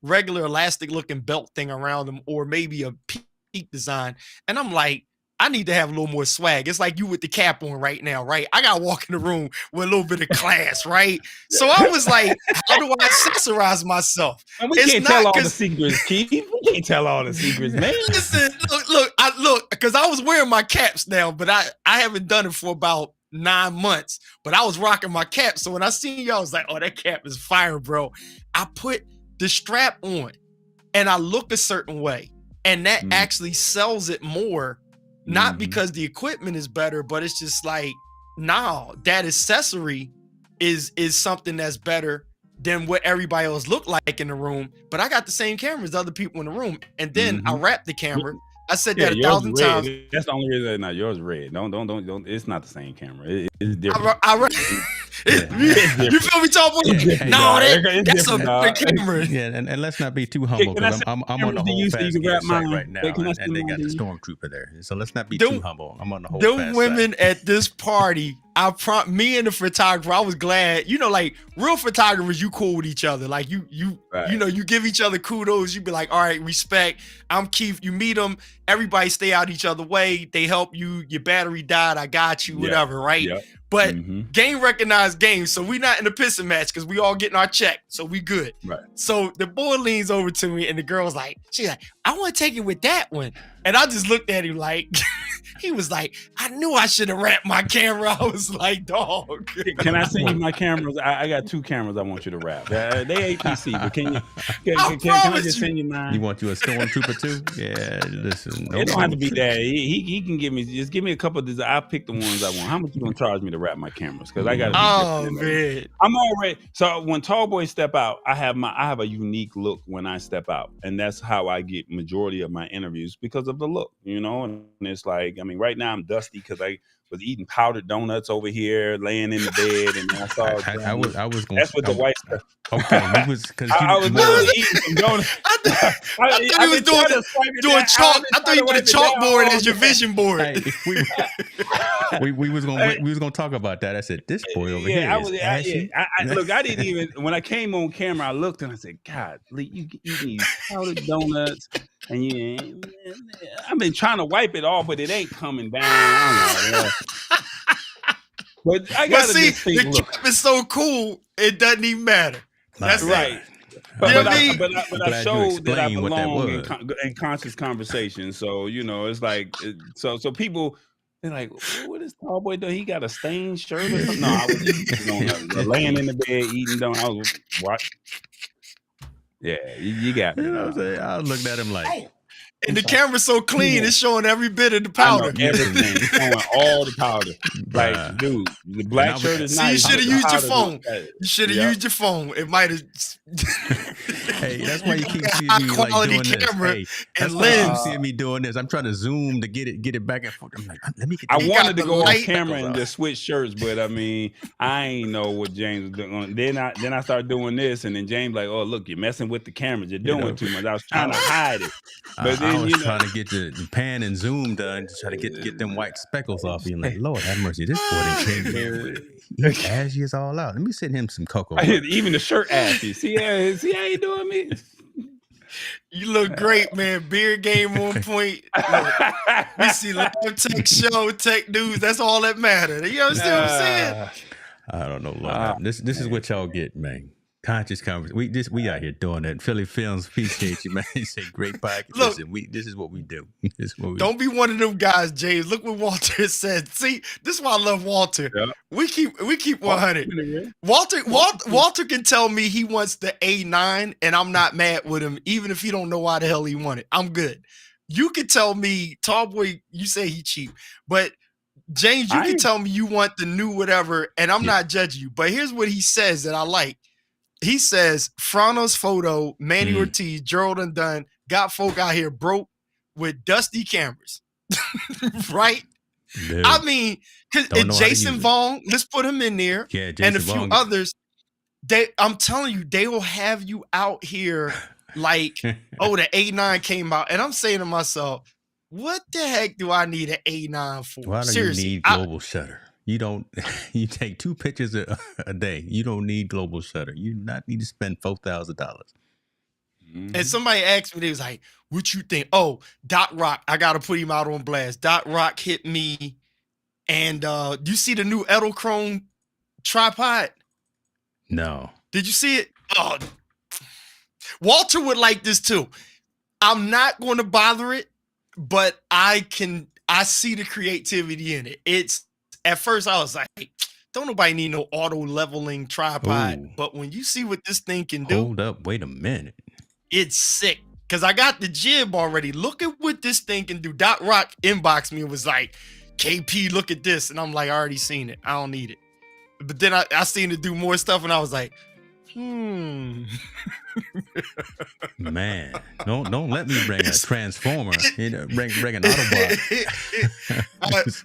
regular elastic looking belt thing around them or maybe a peak design. And I'm like, I need to have a little more swag. It's like you with the cap on right now, right? I got to walk in the room with a little bit of class, right? So I was like, how do I accessorize myself? And we can't tell all the secrets, Keith. We can't tell all the secrets, man. Listen, look, because I was wearing my caps now, but I haven't done it for about 9 months, but I was rocking my cap. So when I seen y'all, I was like, oh, that cap is fire, bro. I put the strap on and I look a certain way, and that actually sells it more, not because the equipment is better, but it's just like, nah, that accessory is something that's better than what everybody else looked like in the room. But I got the same camera as other people in the room, and then I wrapped the camera. I said that 1,000 times. That's the only reason. No, yours is red. Don't. It's not the same camera. It's different. You feel me, tall boy? No, that's a camera. Yeah, and let's not be too humble because I'm on the whole fast gear site right now, and they got the stormtrooper there. So let's not be too humble. I'm on the whole fast Them women at this party, me and the photographer, I was glad. You know, like real photographers, you cool with each other. Like you know, you give each other kudos. You be like, all right, respect. I'm Keith. You meet them. Everybody stay out each other way. They help you. Your battery died. I got you. Whatever, right? Yep. But game recognized game. So we not in a pissing match because we all getting our check. So we good. Right. So the boy leans over to me and the girl's like, she's like, I want to take it with that one. And I just looked at him like, he was like, I knew I should have wrapped my camera. I was like, dog. Can I send you my cameras? I got 2 cameras I want you to wrap. They APC, but can I just send you mine? You want you a stormtrooper too? Yeah, listen. It don't have to be that. He can give me a couple of these. I'll pick the ones I want. How much you gonna charge me to wrap my cameras? Because I got to. Oh man, I'm already. So when tall boys step out, I have a unique look when I step out, and that's how I get majority of my interviews because of the look, you know. And it's like, I mean, right now I'm dusty because I was eating powdered donuts over here, laying in the bed, and I saw. I was going. That's what the white stuff. Okay, we was because I was eating some donuts. I thought he was doing chalk. I thought he was a chalkboard as your vision board. Hey, we was gonna talk about that. I said, this boy over here. Look, I didn't even when I came on camera, I looked and I said, God, you eat these powdered donuts, and I've been trying to wipe it off, but it ain't coming down. But I got the cap is so cool, it doesn't even matter. That's right. But I showed that I belong in conscious conversation. So, you know, it's like, so people, they're like, what is tall boy doing? He got a stained shirt or something? No, I was laying in the bed eating donuts. I was what? Yeah, you got me. You know what I'm saying? I was looking at him like. Oh. And the camera's so clean, it's showing every bit of the powder. Everything. It's showing all the powder. Like, dude, the black shirt is nice. You should have used your phone. You should have used your phone. It might have. Hey, that's why you keep seeing me like doing this. Hey, that's why you keep seeing me doing this. I'm trying to zoom to get it back and forth. I'm like, let me get. I wanted to go off camera and just switch shirts, but I mean, I ain't know what James was doing. Then I started doing this, and then James like, oh look, you're messing with the cameras. You're doing too much. I was trying to hide it, but then I was trying to get the pan and zoom done to try to get them white speckles off. Being like, Lord have mercy, this boy done came here. He's ashy as all out. Let me send him some cocoa. Even the shirt ashy. See how you doing me? You look great, man. Beard game on point. Look, we see live tech show, tech news. That's all that matters. You understand what I'm saying? I don't know, Lord. This is what y'all get, man. Conscious conversation. We out here doing that. Philly Films appreciate you, man. You say great podcast. Look, listen, this is what we do. Don't be one of them guys, James. Look what Walter said. See, this is why I love Walter. Yeah. We keep 100. Walter can tell me he wants the A9, and I'm not mad with him, even if he don't know why the hell he want it. I'm good. You can tell me, Tallboy, you say he cheap, but James, you can tell me you want the new whatever, and I'm not judging you. But here's what he says that I like. He says, Frano's photo, Manny Ortiz, Gerald Undone, got folk out here broke with dusty cameras. Right? Dude, I mean, because Jason Vaughn, let's put him in there, and a few others. I'm telling you, they will have you out here like, oh, the A9 came out. And I'm saying to myself, what the heck do I need an A9 for? Why do you need global shutter? You don't. You take 2 pictures a day. You don't need global shutter. You not need to spend $4,000. And somebody asked me, they was like, "What you think?" Oh, Doc Rock. I gotta put him out on blast. Doc Rock hit me, and you see the new Edelchrome tripod? No. Did you see it? Oh, Walter would like this too. I'm not going to bother it, but I see the creativity in it. It's. At first, I was like, don't nobody need no auto leveling tripod. Ooh. But when you see what this thing can do. Hold up. Wait a minute. It's sick. Because I got the jib already. Look at what this thing can do. Doc Rock inboxed me and was like, KP, look at this. And I'm like, I already seen it. I don't need it. But then I seen it do more stuff. And I was like, Man, don't let me bring a transformer. Bring an Autobot.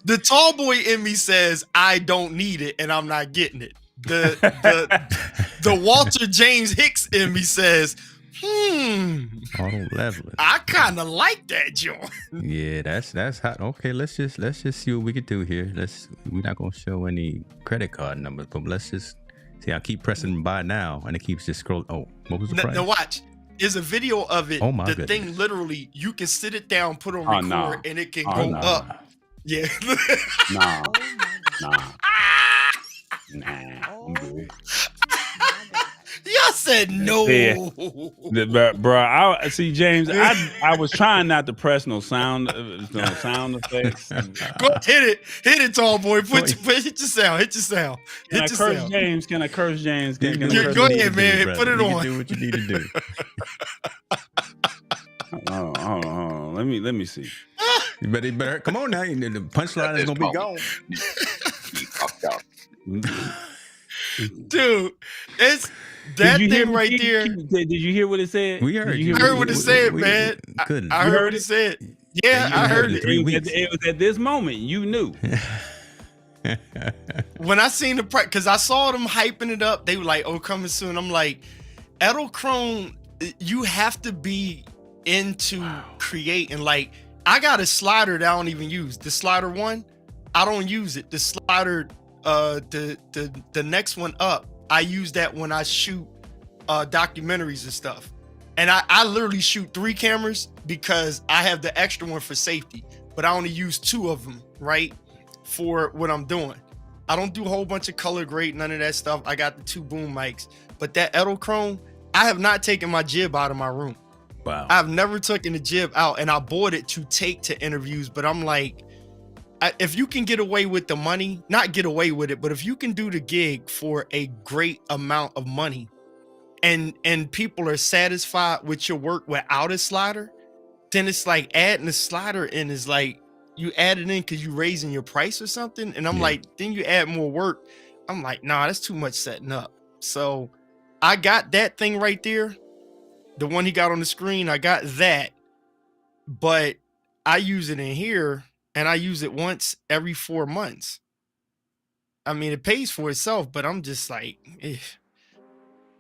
The tall boy in me says I don't need it, and I'm not getting it. The Walter James Hicks in me says, auto leveling. I kind of like that, John. Yeah, that's hot. Okay, let's just see what we can do here. We're not gonna show any credit card numbers, but let's just. See, I keep pressing buy now, and it keeps just scrolling. Oh, what was the price? Now watch. There's a video of it. Oh my goodness. Thing literally, you can sit it down, put on record, and it can go up. Yeah. Nah. I'm good. Y'all said no. Bro, I see, James. I was trying not to press no sound effects. Go hit it, tall boy. Hit your sound. Can I curse James? Can I curse James? Go ahead, man. Put it on. Do what you need to do. Hold on. Let me see. You better come on now. The punchline is gonna be gone. Dude, it's that thing right there. Did you hear what it said? We heard. I heard what it said, man. I heard what it said. Yeah, I heard it. It was at this moment you knew. When I seen the price, because I saw them hyping it up, they were like, "Oh, coming soon." I'm like, Edelchrome, you have to be into creating. Like, I got a slider that I don't even use. The slider one, I don't use it. The slider. The next one up, I use that when I shoot documentaries and stuff, and I literally shoot 3 cameras because I have the extra one for safety, but I only use 2 of them, right, for what I'm doing. I don't do a whole bunch of color grade, none of that stuff. I got the 2 boom mics, but that Edelchrome, I have not taken my jib out of my room. Wow. I've never taken the jib out, and I bought it to take to interviews, but I'm like, if you can get away with the money, not get away with it, but if you can do the gig for a great amount of money and people are satisfied with your work without a slider, then it's like adding a slider in is like you add it in because you're raising your price or something. And I'm like, then you add more work. I'm like, nah, that's too much setting up. So I got that thing right there. the one he got on the screen, I got that, but I use it in here and I use it once every 4 months. I mean, it pays for itself, but I'm just like, I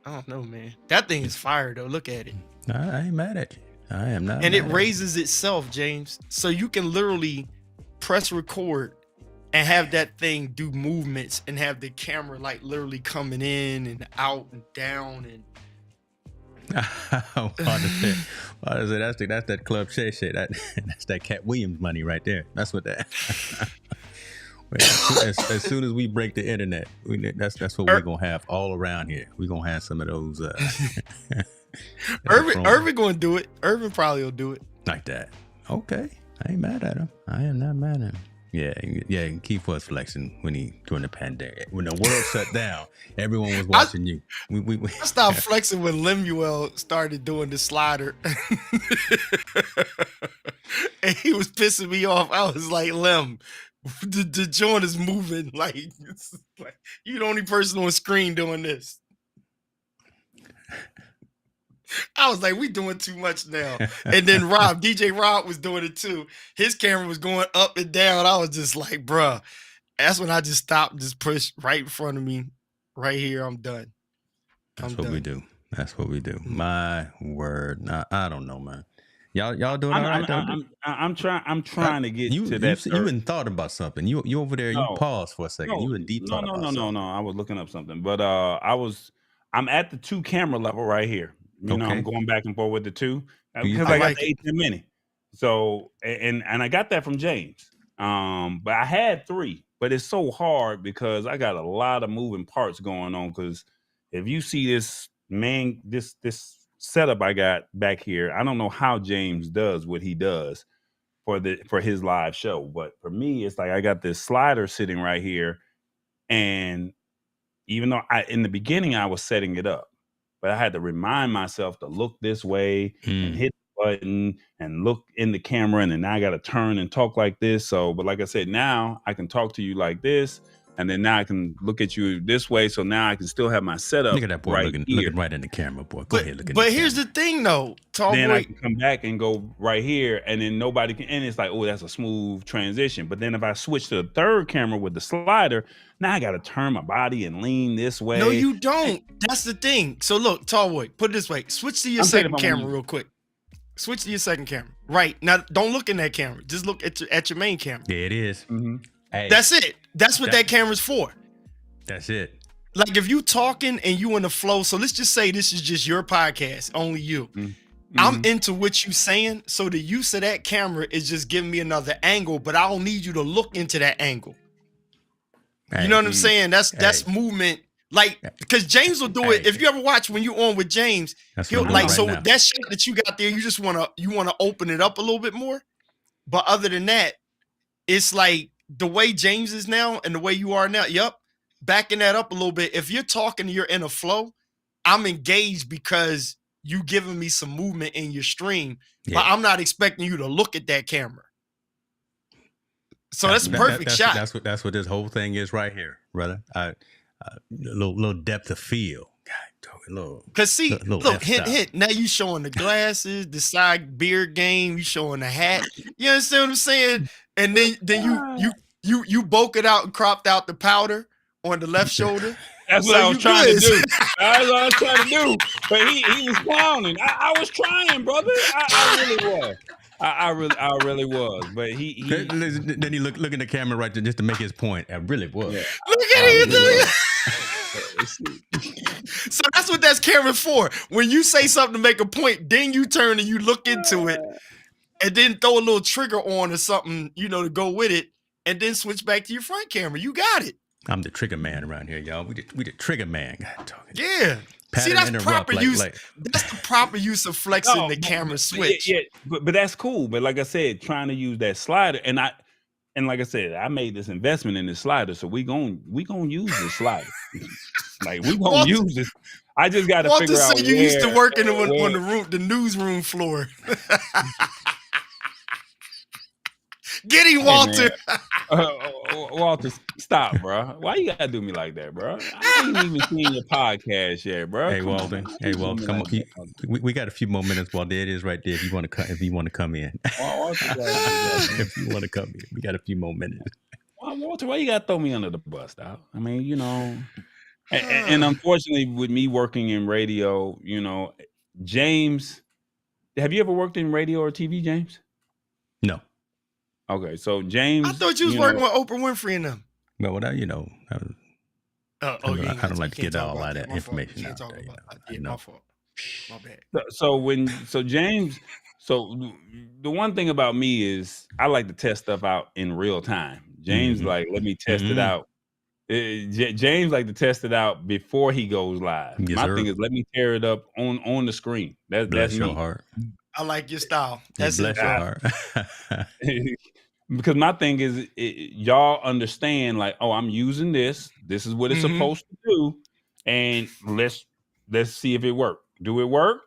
don't know, man. That thing is fire though. Look at it. I ain't mad at you. I am not. And it raises itself, James. So you can literally press record and have that thing do movements and have the camera like literally coming in and out and down and. That's that Club Shay shit. That's that Cat Williams money right there. That's what that. as soon as we break the internet, that's what we're gonna have all around here. We're gonna have some of those. Irvin gonna do it. Irvin probably will do it like that. Okay, I ain't mad at him. I am not mad at him. Yeah. And Keith was flexing during the pandemic. When the world shut down, everyone was watching you. I stopped flexing when Lemuel started doing the slider. And he was pissing me off. I was like, Lem, the joint is moving. Like, you're the only person on screen doing this. I was like, we doing too much now. And then DJ Rob was doing it too. His camera was going up and down. I was just like, bruh. That's when I just stopped, just push right in front of me. Right here, I'm done. That's what we do. That's what we do. My word. Nah, I don't know, man. Y'all doing all right? I'm trying to get to that. You hadn't thought about something. You over there, you paused for a second. You in deep thought about something. No. I was looking up something. But I'm at the 2 camera level right here. You know, I'm going back and forth with the 2 because I got the 18 mini. So and I got that from James. But I had 3, but it's so hard because I got a lot of moving parts going on. Because if you see this setup I got back here, I don't know how James does what he does for his live show. But for me, it's like I got this slider sitting right here, and even though in the beginning I was setting it up, but I had to remind myself to look this way and hit the button and look in the camera. And then now I got to turn and talk like this. So, but like I said, now I can talk to you like this. And then now I can look at you this way. So now I can still have my setup. Look at that boy looking right in the camera, boy. Go ahead, But here's the thing, though. Then I can come back and go right here, and then nobody can. And it's like, oh, that's a smooth transition. But then if I switch to the 3rd camera with the slider, now I got to turn my body and lean this way. No, you don't. That's the thing. So look, Tallboy, put it this way. Switch to your second camera real quick. Switch to your second camera. Right now, don't look in that camera. Just look at your main camera. There it is. Mm-hmm. Hey, that's it. That's what that camera's for. That's it. Like if you talking and you in the flow, so let's just say this is just your podcast, only you. Mm-hmm. I'm into what you saying, so the use of that camera is just giving me another angle, but I don't need you to look into that angle. You know what I'm saying? That's movement. Like, because James will do it. If you ever watch when you on with James, he'll like so right that shit that you got there, you just wanna open it up a little bit more. But other than that, it's like the way James is now and the way you are now. Yep. Backing that up a little bit. If you're talking, you're in a flow, I'm engaged because you giving me some movement in your stream, but I'm not expecting you to look at that camera. So that's a perfect shot. That's what this whole thing is right here, brother. A little depth of field. Cause see, look, hint. Now you showing the glasses, the side beard game. You showing the hat. You understand what I'm saying? And then you bulk it out and cropped out the powder on the left shoulder. That's what I was trying to do. That's what I was trying to do. But he was clowning. I was trying, brother. I really was. I really was. But he then he look in the camera right there just to make his point. I really was. Yeah. Look at him. So that's what that's camera for. When you say something to make a point, then you turn and you look into it, and then throw a little trigger on or something, to go with it, and then switch back to your front camera. You got it. I'm the trigger man around here, y'all. We the trigger man. Yeah. See, that's proper use. That's the proper use of flexing the camera switch. Yeah, but that's cool. But like I said, trying to use that slider, and like I said, I made this investment in this slider, so we gonna use this slider. Like we gonna use this. I just got to figure out. You used to work on the newsroom floor. Get him, Walter. Walter, stop, bro. Why you gotta do me like that, bro? I ain't even seen your podcast yet, bro. Hey, Walter. Hey, Walter. Come on. We got a few more minutes. While there it is, right there. If you want to come in, if you want to come in, we got a few more minutes. Walter, why you gotta throw me under the bus, dog? I mean, you know, and unfortunately, with me working in radio, you know, James, have you ever worked in radio or TV, James? No. Okay, so James, I thought you was working with Oprah Winfrey and them. Well, I don't like to get all that information out there. My fault. My bad. So James, so the one thing about me is I like to test stuff out in real time. James let me test it out. James like to test it out before he goes live. Yes, My sir. thing is let me tear it up on the screen. That's your me. Heart. I like your style. That's bless your heart. Because my thing is, y'all understand, like, oh, I'm using this. This is what it's supposed to do, and let's see if it works. Do it work?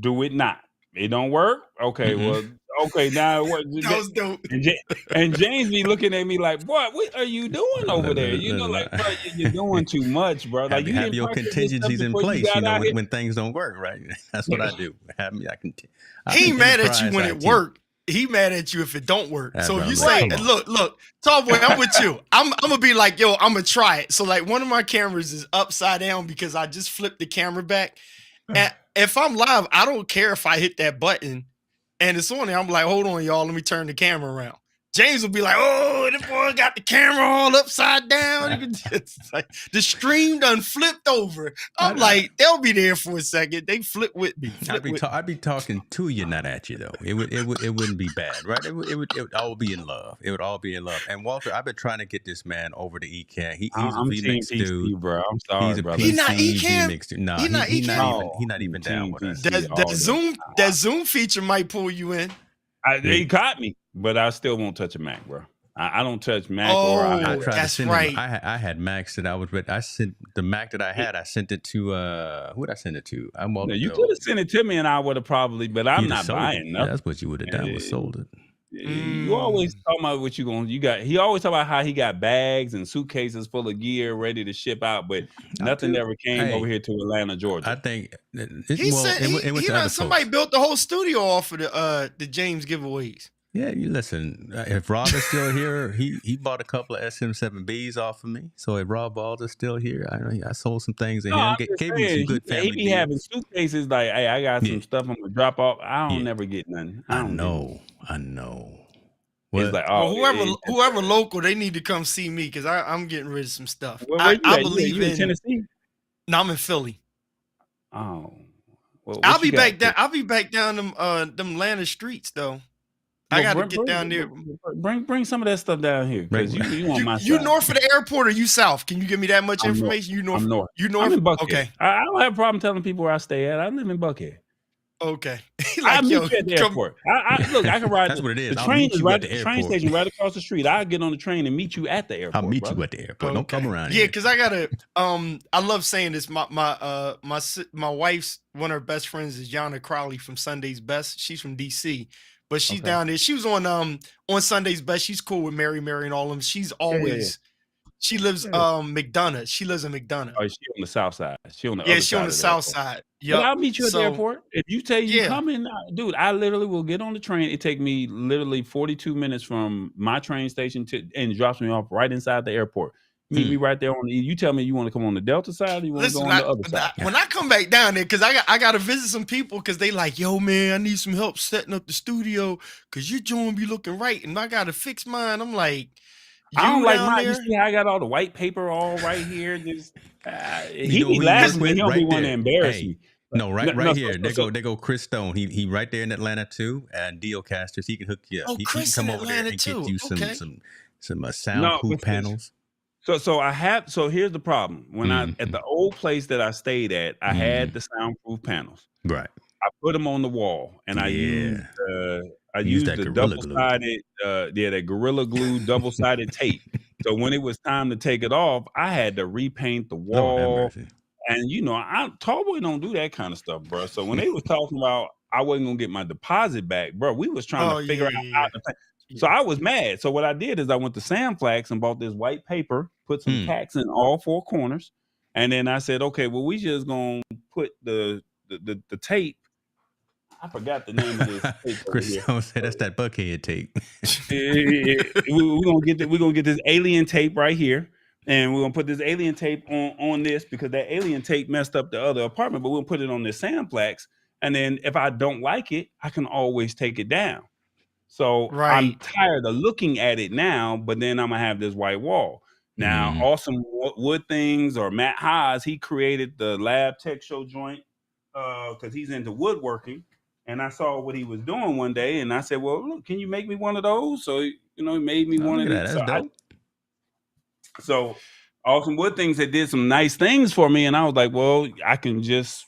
Do it not? It don't work? Okay, well, okay, now what? That was dope. And James be looking at me like, "Boy, what are you doing over there? You know, like, bro, you're doing too much, bro. Like, you have your contingencies in place. You know, when things don't work, right? That's what I do. He ain't mad at you when it worked. He mad at you if it don't work. So if you say, look, Tall Boy, I'm with you. I'm gonna be like, yo, I'm gonna try it. So like one of my cameras is upside down because I just flipped the camera back. And if I'm live, I don't care if I hit that button and it's on there. I'm like, hold on, y'all, let me turn the camera around. James will be like, oh, this boy got the camera all upside down. Like, the stream done flipped over. I'm like, they'll be there for a second. They flip with me. I'd be talking to you, not at you, though. It wouldn't be bad, right? It would all be in love. It would all be in love. And Walter, I've been trying to get this man over to ECAN. He's a VMix dude, bro. I'm sorry, he's a brother. He's not ECAN. VMix dude. No, he's not even down with us. That Zoom feature might pull you in. They caught me, but I still won't touch a Mac, bro. I don't touch Mac I tried to send him. I had Macs that I was with. I sent the Mac that I had. I sent it to who did I send it to? You could have sent it to me, and I would have probably. But I'm not buying nothing. That's what you would have done. Was sold it. You always talk about what you got. He always talk about how he got bags and suitcases full of gear ready to ship out, but nothing ever came over here to Atlanta, Georgia. I think somebody built the whole studio off of the James giveaways. Yeah, you listen. If Rob is still here, he bought a couple of SM7Bs off of me. So if Rob Balls is still here, I sold some things in him. Gave me some good family. He be having suitcases like, hey, I got some stuff I'm gonna drop off. I don't never get nothing. I know. Well, it's like, whoever local, they need to come see me because I'm getting rid of some stuff. I believe you in Tennessee. No, I'm in Philly. Oh, well, I'll be back down. I'll be back down them Atlanta streets though. I gotta get down there. Bring some of that stuff down here because you on my side. You north of the airport or you south? Can you give me that much information? You north? I'm north. You north? I'm in Buckhead. Okay. I don't have a problem telling people where I stay at. I live in Buckhead. Okay. I'll meet you at the airport. Look, I can ride. That's what it is. The train is right. The train station right across the street. I'll get on the train and meet you at the airport. I'll meet you at the airport. Okay. Don't come around. Yeah, because I gotta. I love saying this. My wife's one of her best friends is Yana Crowley from Sunday's Best. She's from DC. But she's down there. She was on Sunday's Best. She's cool with Mary and all of them. She's always she lives McDonough. She lives in McDonough. Oh, she on the south side. She on the other she on the south side. Yeah, I'll meet you at the airport. If you say you coming, dude, I literally will get on the train. It take me literally 42 minutes from my train station and drops me off right inside the airport. Meet me right there you tell me you want to come on the Delta side or you want to go on the other side. When I come back down there, because I got to visit some people because they like, yo, man, I need some help setting up the studio because your joint be looking right and I got to fix mine. I'm like, I don't like mine. You see how I got all the white paper all right here? Just he be laughing. He don't be want to embarrass me. No, right here. They go Chris Stone. He right there in Atlanta too. And Dio Casters, he can hook you up. Oh, he Chris can come in over there and too. get you some soundproof panels. So here's the problem. When at the old place that I stayed at, I had the soundproof panels. Right. I put them on the wall, and I used the double-sided, that Gorilla Glue double-sided tape. So when it was time to take it off, I had to repaint the wall. And Tall Boy don't do that kind of stuff, bro. So when they was talking about I wasn't gonna get my deposit back, bro, we was trying to figure out how to pay. So I was mad. So what I did is I went to Sam Flax and bought this white paper, put some tacks in all four corners, and then I said, okay, well, we just gonna put the tape. I forgot the name of this tape over here. Chris said that's that Buckhead tape. We're gonna get this alien tape right here, and we're gonna put this alien tape on this because that alien tape messed up the other apartment, but we'll put it on this Sandplex, and then if I don't like it, I can always take it down. So I'm tired of looking at it now, but then I'm gonna have this white wall. Now, Awesome Wood Things or Matt Haas, he created the Lab Tech Show joint because he's into woodworking. And I saw what he was doing one day, and I said, "Well, look, can you make me one of those?" So he made me one of these. That's dope. So Awesome Wood Things that did some nice things for me, and I was like, "Well, I can just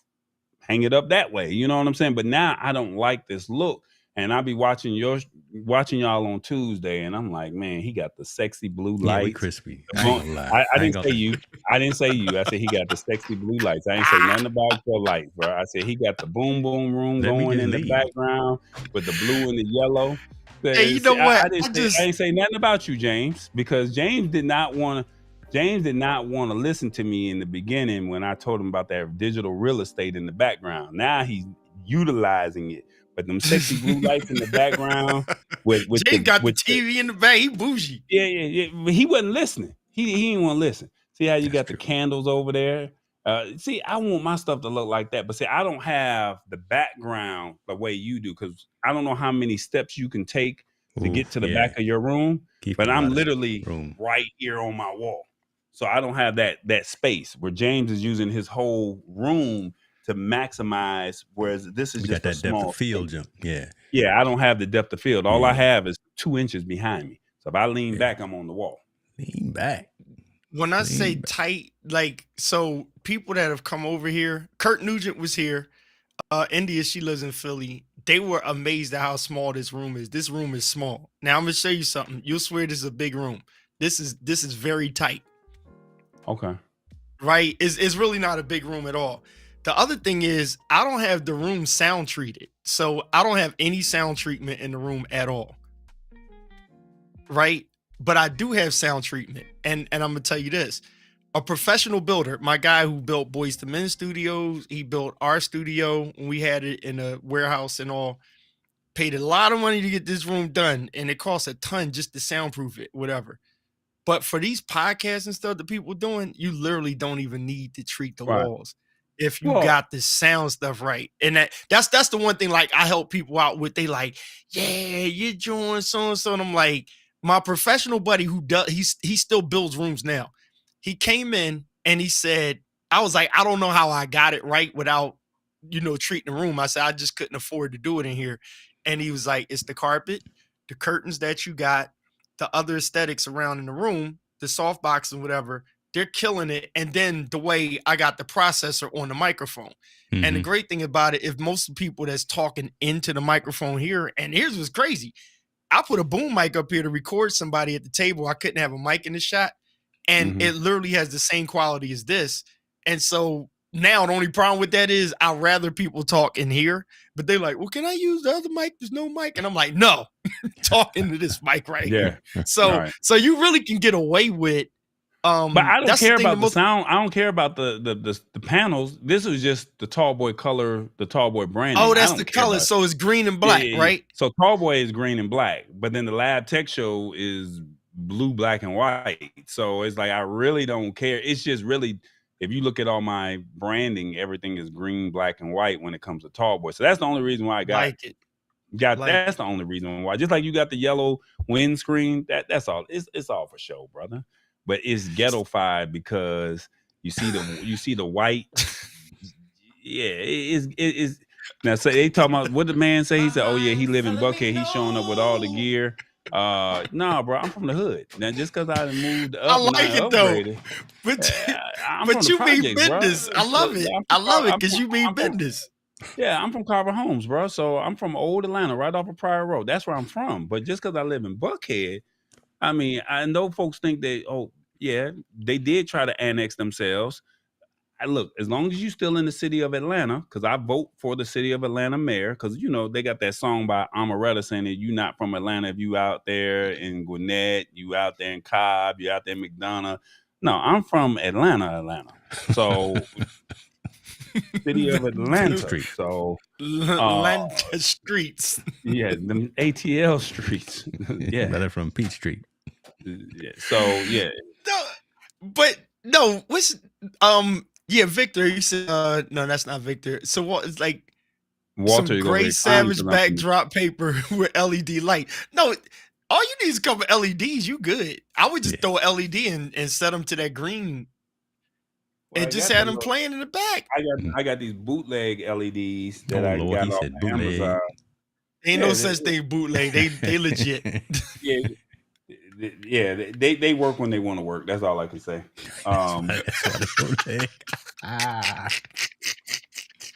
hang it up that way." You know what I'm saying? But now I don't like this look, and I'll be watching y'all on Tuesday, and I'm like, man, he got the sexy blue lights. Yeah, we crispy. I didn't say you. I didn't say you. I said he got the sexy blue lights. I didn't say nothing about your lights, bro. I said he got the boom boom room going in the background with the blue and the yellow. Hey, you know what? I didn't say nothing about you, James, because James did not want to listen to me in the beginning when I told him about that digital real estate in the background. Now he's utilizing it. But them sexy blue lights in the background with James got the TV in the back. He bougie. Yeah. But he wasn't listening. He didn't want to listen. See how you got the candles over there? See, I want my stuff to look like that. But see, I don't have the background the way you do because I don't know how many steps you can take to get to the back of your room. But I'm literally right here on my wall. So I don't have that space where James is using his whole room to maximize, whereas this is just got that a small depth of field jump. Yeah. Yeah, I don't have the depth of field. All I have is 2 inches behind me. So if I lean back, I'm on the wall. Lean back. When I say tight, like, so people that have come over here, Kurt Nugent was here. India, she lives in Philly. They were amazed at how small this room is. This room is small. Now I'm gonna show you something. You'll swear this is a big room. This is very tight. Okay. Right? It's really not a big room at all. The other thing is I don't have the room sound treated. So I don't have any sound treatment in the room at all. Right? But I do have sound treatment. And I'm going to tell you this. A professional builder, my guy who built Boys to Men Studios, he built our studio when we had it in a warehouse and all, paid a lot of money to get this room done. And it costs a ton just to soundproof it, whatever. But for these podcasts and stuff that people doing, you literally don't even need to treat the walls. If you got the sound stuff right. And that's the one thing, like, I help people out with. They like, yeah, you're doing so-and-so. And I'm like, my professional buddy who does, he still builds rooms now. He came in and he said, I was like, I don't know how I got it right without, treating the room. I said, I just couldn't afford to do it in here. And he was like, it's the carpet, the curtains that you got, the other aesthetics around in the room, the softbox and whatever. They're killing it. And then the way I got the processor on the microphone. Mm-hmm. And the great thing about it, if most of the people that's talking into the microphone here, and here's what's crazy. I put a boom mic up here to record somebody at the table. I couldn't have a mic in the shot. And it literally has the same quality as this. And so now the only problem with that is I'd rather people talk in here. But they're like, well, can I use the other mic? There's no mic. And I'm like, no, talk into this mic right here. So you really can get away with but I don't care about the sound. I don't care about the panels. This is just the Tallboy color, the Tallboy branding. Oh, that's the color. So it's green and black, right? So Tallboy is green and black, but then the Lab Tech Show is blue, black, and white. So it's like I really don't care. It's just really, if you look at all my branding, everything is green, black, and white when it comes to Tallboy. So that's the only reason why I got it. That's the only reason why. Just like you got the yellow windscreen, that's all. It's all for show, brother. But it's ghettofied because you see the white. Yeah, it is. Now, so they talking about what the man say. He said, "Oh yeah, he live in Buckhead. He's showing up with all the gear." Nah, bro, I'm from the hood. Now, just because I moved up, I like it though. But you mean business. Bro. I love it. I love it because you mean business. Yeah, I'm from Carver Homes, bro. So I'm from old Atlanta, right off of Pryor Road. That's where I'm from. But just because I live in Buckhead. I mean, I know folks think they did try to annex themselves. look, as long as you still in the city of Atlanta, because I vote for the city of Atlanta mayor, because they got that song by Amaretta saying that you not from Atlanta if you out there in Gwinnett, you out there in Cobb, you out there in McDonough. No, I'm from Atlanta. So city of Atlanta. Street. So Atlanta streets. Yeah, them ATL streets. Yeah. Better from Peach Street. Yeah. So yeah. No, but no, what's Victor, you said no, that's not Victor. So what it's like Walter, some gray Savage backdrop paper with LED light. No, all you need is a couple LEDs, you good. I would just throw an LED and set them to that green. And just had them playing in the back. I got these bootleg LEDs that I got off Amazon. Ain't no such thing bootleg. They legit. Yeah, they work when they want to work. That's all I can say.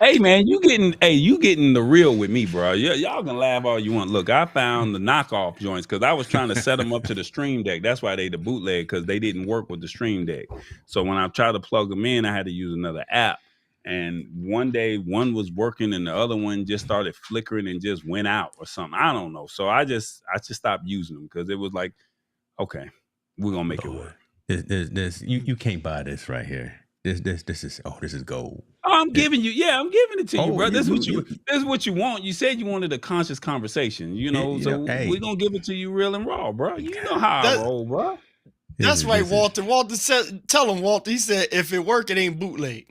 Hey man, you getting the real with me, bro. Y'all can laugh all you want. Look, I found the knockoff joints because I was trying to set them up to the Stream Deck. That's why they the bootleg, because they didn't work with the Stream Deck. So when I tried to plug them in, I had to use another app. And one day one was working and the other one just started flickering and just went out or something. I don't know. So I just stopped using them because it was like, okay, we're gonna make it work. This you can't buy this right here. This is gold. I'm giving it to you, bro. This is what you want. You said you wanted a conscious conversation, we're gonna give it to you real and raw, bro. You know how I roll, bro. That's right, Walter. Walter said, tell him, Walter. He said, if it work, it ain't bootleg.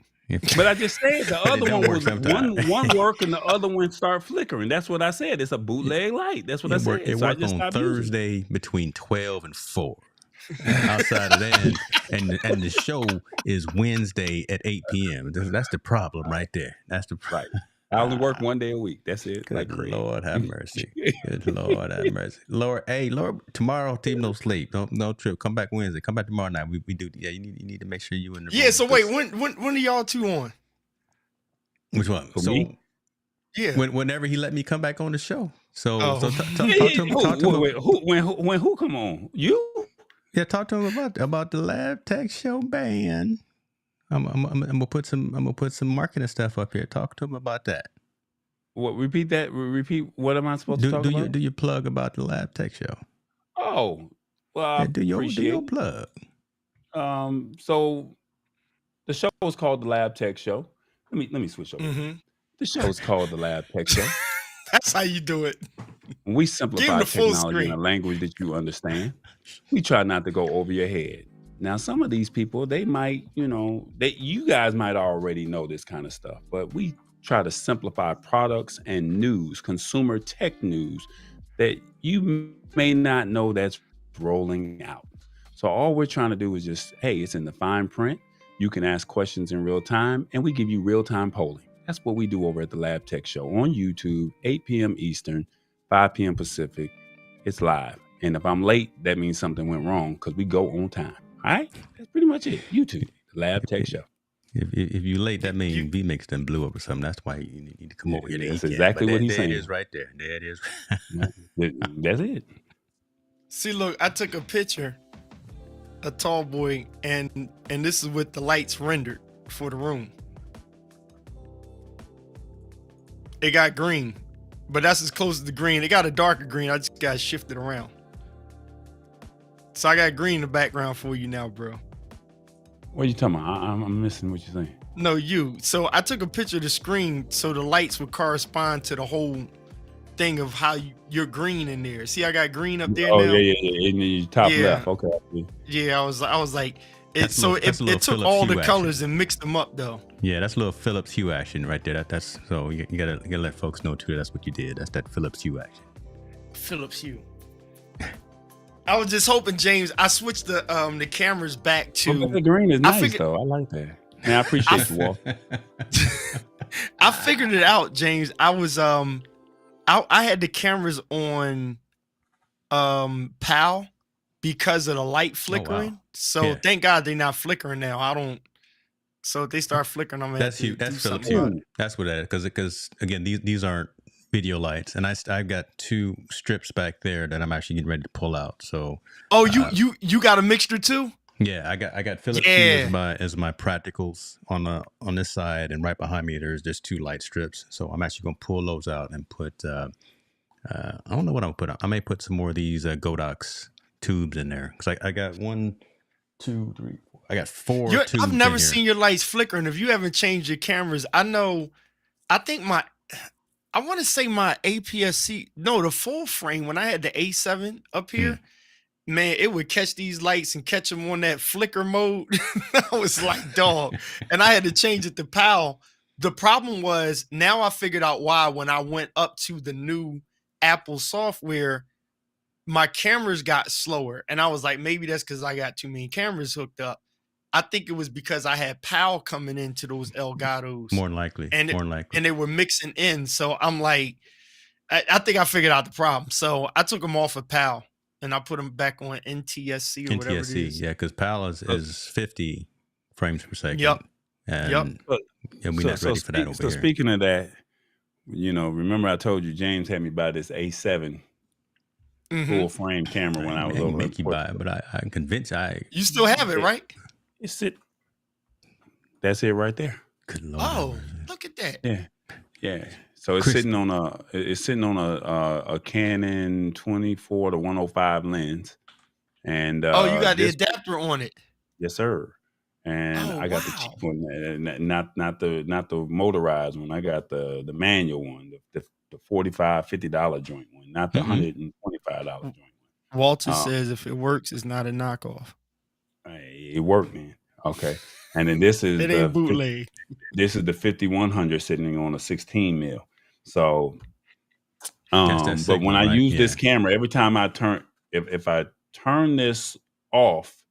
But I just said the other one was one work and the other one start flickering. That's what I said. It's a bootleg light. That's what I said. It worked on Thursday between 12 and 4. Outside of that, and the show is Wednesday at 8 p.m. That's the problem right there. That's the problem. Right. I only work one day a week. That's it. Good Lord have mercy. Good Lord have mercy. Lord, tomorrow team no sleep. No trip. Come back Wednesday. Come back tomorrow night. We do. Yeah, you need to make sure you in the room. Yeah. So wait, when are y'all two on? Which one? For me? Yeah. Whenever he let me come back on the show. So talk to him. Who come on? You? Yeah, talk to him about the Lab Tech Show band. I'm gonna put some marketing stuff up here. Talk to him about that. What? Repeat that. Repeat. What am I supposed to talk about? Do your plug about the Lab Tech Show? Oh, well, do your plug. So the show is called the Lab Tech Show. Let me switch over. Mm-hmm. The show is called the Lab Tech Show. That's how you do it. We simplify technology in a language that you understand. We try not to go over your head. Now, some of these people, they might, you guys might already know this kind of stuff, but we try to simplify products and news, consumer tech news that you may not know that's rolling out. So all we're trying to do is just, hey, it's in the fine print. You can ask questions in real time, and we give you real-time polling. That's what we do over at the Lab Tech Show on YouTube, 8 p.m. Eastern, 5 p.m. Pacific. It's live. And if I'm late, that means something went wrong because we go on time. All right? That's pretty much it. YouTube, the Lab Tech Show. If you're late, that means V-Mix done blew up or something. That's why you need to come over here. That's exactly what he's saying. There it is right there. There it is. That's it. See, look, I took a picture, a tall boy, and this is with the lights rendered for the room. It got green, but that's as close as the green. It got a darker green. I just got to shift it around. So I got green in the background for you now, bro. What are you talking about? I'm missing what you're saying. No, you. So I took a picture of the screen so the lights would correspond to the whole thing of how you're green in there. See, I got green up there now. Yeah. In the top left. Okay. Yeah, I was like, it took all the colors and mixed them up though. Yeah, that's a little Philips Hue action right there. That's so you gotta let folks know too. That's what you did. That's that Philips Hue action. Philips Hue. I was just hoping, James. I switched the cameras back to. The green is nice though. I like that. Man, I appreciate you, Walt. I figured it out, James. I was I had the cameras on PAL because of the light flickering. Oh, wow. So thank God they're not flickering now. So if they start flickering, I'm gonna that's you. That's Philips Hue. That's what that is. Because again, these aren't video lights, and I've got 2 strips back there that I'm actually getting ready to pull out. So you got a mixture too? Yeah, I got Philips Hue as my practicals on this side, and right behind me there's just 2 light strips. So I'm actually gonna pull those out and put I don't know what I'm gonna put. I may put some more of these Godox tubes in there because I got 1, 2, 3, 4. I got 4 tubes. I've never seen your lights flicker, and if you haven't changed your cameras, I think I want to say my APS-C, no, the full frame when I had the A7 up here. Man, it would catch these lights and catch them on that flicker mode. I was like, dog. And I had to change it to PAL. The problem was now I figured out why when I went up to the new Apple software, my cameras got slower. And I was like, maybe that's because I got too many cameras hooked up. I think it was because I had PAL coming into those Elgatos. More than likely. And they were mixing in. So I'm like, I think I figured out the problem. So I took them off of PAL. And I put them back on NTSC or whatever it is. Yeah, because PAL is 50 frames per second. Yep. And we're not ready for that over here. So speaking of that, remember I told you James had me buy this A7 full frame camera when I was over. Make you buy it, but I'm convinced You still have it, right? That's it right there. Good Lord. Oh, look at that. Yeah. So it's sitting on a Canon 24 to 105 lens, and you got the adapter on it. Yes, sir. And I got the cheap one, not the motorized one. I got the manual one, the $45-$50 joint one, not the $125 joint one. Walter says if it works, it's not a knockoff. It worked, man. Okay. And then this is it ain't bootleg. This is the 5100 sitting on a 16 mil. So, but when I use this camera, every time I turn, if I turn this off,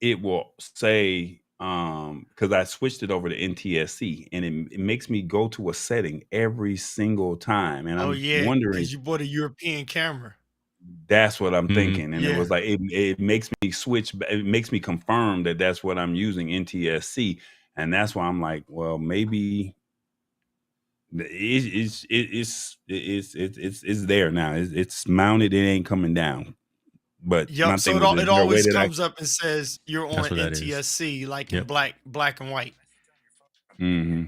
it will say, because I switched it over to NTSC, and it makes me go to a setting every single time. And I'm wondering, because you bought a European camera. That's what I'm thinking. And it was like, it makes me switch. It makes me confirm that that's what I'm using, NTSC. And that's why I'm like, well, maybe it's there now. It's mounted. It ain't coming down. But so it always comes up and says you're on NTSC, like in black and white. Mm-hmm.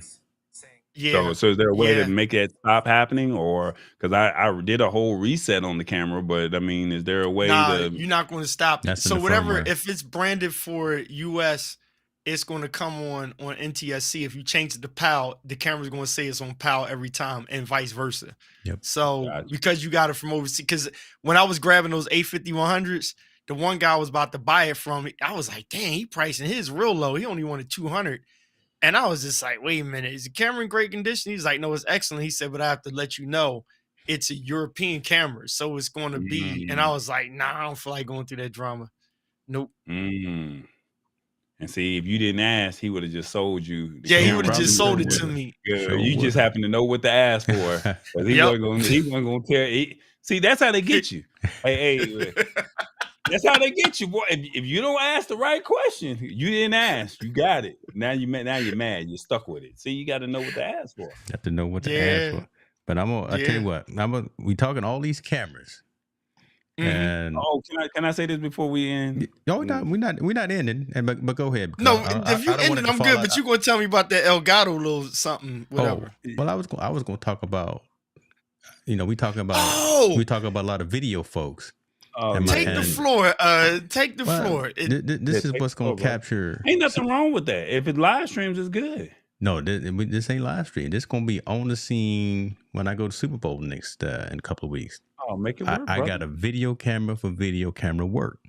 Yeah. So is there a way to make that stop happening, or because I did a whole reset on the camera, but I mean, is there a way to? You're not going to stop. So whatever, if it's branded for US, it's going to come on NTSC. If you change it to PAL, the camera's going to say it's on PAL every time, and vice versa. Yep. So because you got it from overseas, because when I was grabbing those A5100s, the one guy I was about to buy it from, I was like, dang, he pricing his real low. He only wanted 200. And I was just like, wait a minute, is the camera in great condition? He's like, no, it's excellent. He said, but I have to let you know it's a European camera, so it's going to be. And I was like, nah, I don't feel like going through that drama. Nope. And see, if you didn't ask, he would have just sold you. He would have just sold it to me. You just happen to know what to ask for. He wasn't going to tell. See, that's how they get you. Hey, that's how they get you, boy. If you don't ask the right question, you didn't ask. You got it. Now you're mad. You're stuck with it. See, you got to know what to ask for. You have to know what to ask for. But I tell you what, we talking all these cameras. And can I say this before we end? We're not ending. But go ahead. No, if you ended, I'm good. But you gonna tell me about that Elgato little something, whatever. Well, I was going to talk about. We talk about a lot of video folks. Take the floor. Take the floor. This is what's going to capture. Ain't nothing wrong with that. If it live streams, it's good. No, this ain't live stream. This going to be on the scene when I go to Super Bowl next in a couple of weeks. Oh, make it work. I got a video camera for video camera work,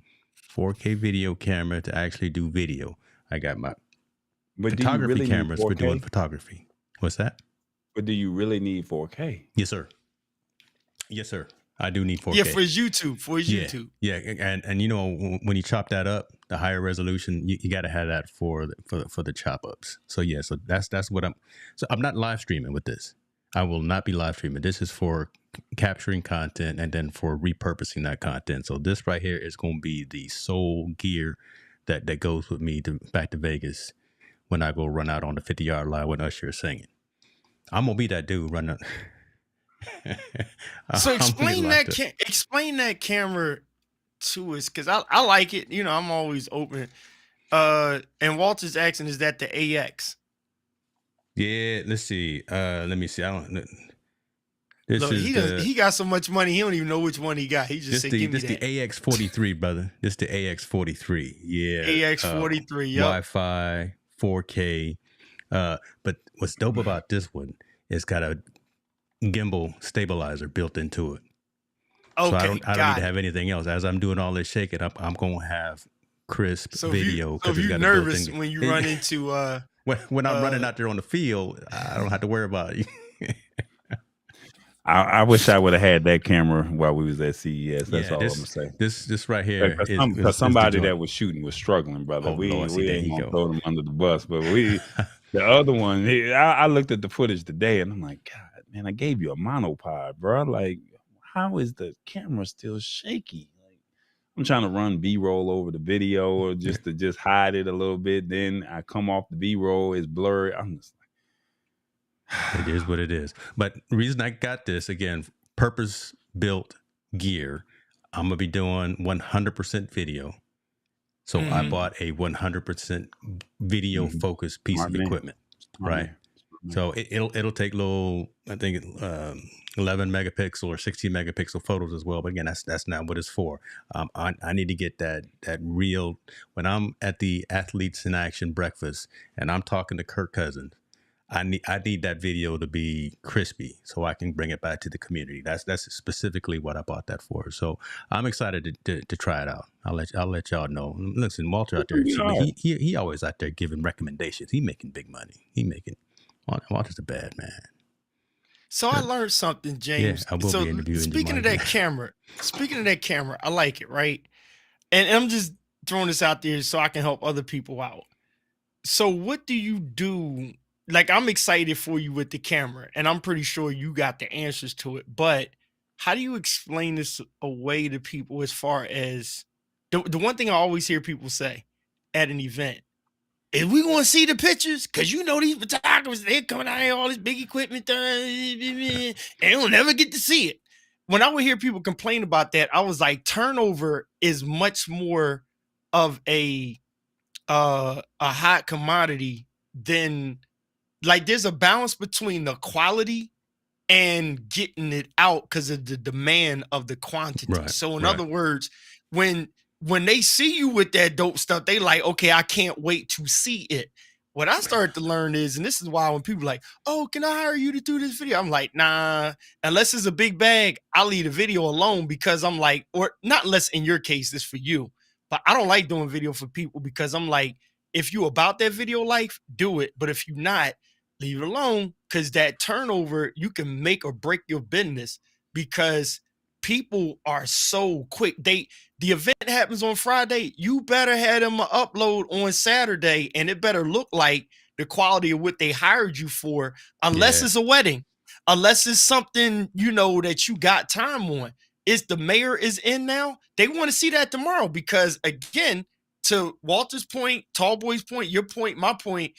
4K video camera to actually do video. I got my photography cameras for doing photography. What's that? But do you really need 4K? Yes, sir. I do need 4K. Yeah, for his YouTube. Yeah, and when you chop that up, the higher resolution, you got to have that for the chop ups. So that's what I'm not live streaming with this. I will not be live streaming. This is for capturing content and then for repurposing that content. So this right here is going to be the sole gear that goes with me back to Vegas when I go run out on the 50-yard line when Usher is singing. I'm gonna be that dude running. So explain that camera to us, because I like it. I'm always open. And Walter's asking, is that the AX? Yeah, let's see. Let me see. I don't. Look, he got so much money, he don't even know which one he got. He just said, "Give me that." The AX43, brother. This the AX43. Yeah, AX43. Yep. Wi-Fi, 4K. But what's dope about this one is got a gimbal stabilizer built into it. Okay, so I don't need to have anything else. As I'm doing all this shaking up, I'm gonna have crisp video. So if you're nervous when you run into when I'm running out there on the field, I don't have to worry about it. I wish I would have had that camera while we was at CES. That's all I'm gonna say. This right here, because somebody that was shooting was struggling, brother. We ain't gonna throw them under the bus, but the other one. I looked at the footage today, and I'm like, God, man, I gave you a monopod, bro. Like, how is the camera still shaky? Like, I'm trying to run B-roll over the video or just to hide it a little bit. Then I come off the B-roll, it's blurry. I'm just it is what it is. But the reason I got this, again, purpose-built gear, I'm going to be doing 100% video. So I bought a 100% video-focused piece of equipment, right? So it'll take little, I think, 11 megapixel or 16 megapixel photos as well. But again, that's not what it's for. I need to get that real, when I'm at the Athletes in Action breakfast and I'm talking to Kirk Cousins, I need that video to be crispy so I can bring it back to the community. That's specifically what I bought that for. So I'm excited to try it out. I'll let y'all know. Listen, Walter out there, he always out there giving recommendations. He making big money. Walter's a bad man. So I learned something, James. Yeah, I will be interviewing you. Speaking of that camera, I like it, right? And I'm just throwing this out there so I can help other people out. So what do you do? Like, I'm excited for you with the camera, and I'm pretty sure you got the answers to it. But how do you explain this away to people as far as the one thing I always hear people say at an event? Is we going to see the pictures? Because you know these photographers, they're coming out here, all this big equipment, and they'll never get to see it. When I would hear people complain about that, I was like, turnover is much more of a hot commodity than, like, there's a balance between the quality and getting it out because of the demand of the quantity. Right, so in other words, when they see you with that dope stuff, they like, okay, I can't wait to see it. What I started to learn is, and this is why when people are like, oh, can I hire you to do this video? I'm like, nah, unless it's a big bag, I'll leave the video alone because I'm like, or not unless in your case, this for you, but I don't like doing video for people because I'm like, if you about that video life, do it. But if you're not, leave it alone, because that turnover, you can make or break your business because people are so quick. The event happens on Friday. You better have them upload on Saturday, and it better look like the quality of what they hired you for, unless it's a wedding, unless it's something, that you got time on. The mayor is in now. They want to see that tomorrow because, again, to Walter's point, Tallboy's point, your point, my point,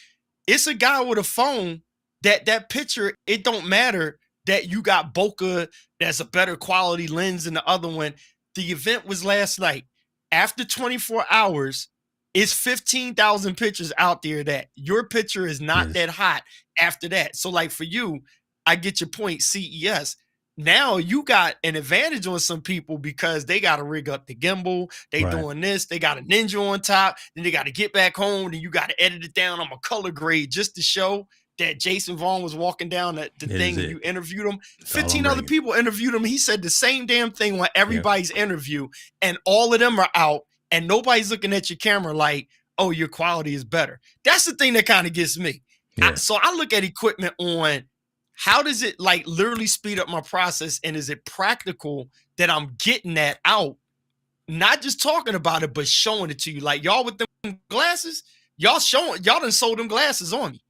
it's a guy with a phone that picture, it don't matter that you got bokeh that's a better quality lens than the other one. The event was last night. After 24 hours, it's 15,000 pictures out there that your picture is not that hot after that. So like for you, I get your point, CES. Now you got an advantage on some people because they got to rig up the gimbal. They doing this. They got a Ninja on top. Then they got to get back home. Then you got to edit it down on a color grade just to show that Jason Vaughn was walking down the thing and you interviewed him. 15 other people interviewed him. He said the same damn thing on everybody's interview, and all of them are out, and nobody's looking at your camera like, oh, your quality is better. That's the thing that kind of gets me. So I look at equipment on, how does it like literally speed up my process, and is it practical that I'm getting that out? Not just talking about it, but showing it to you. Like y'all with them glasses, y'all done sold them glasses on me.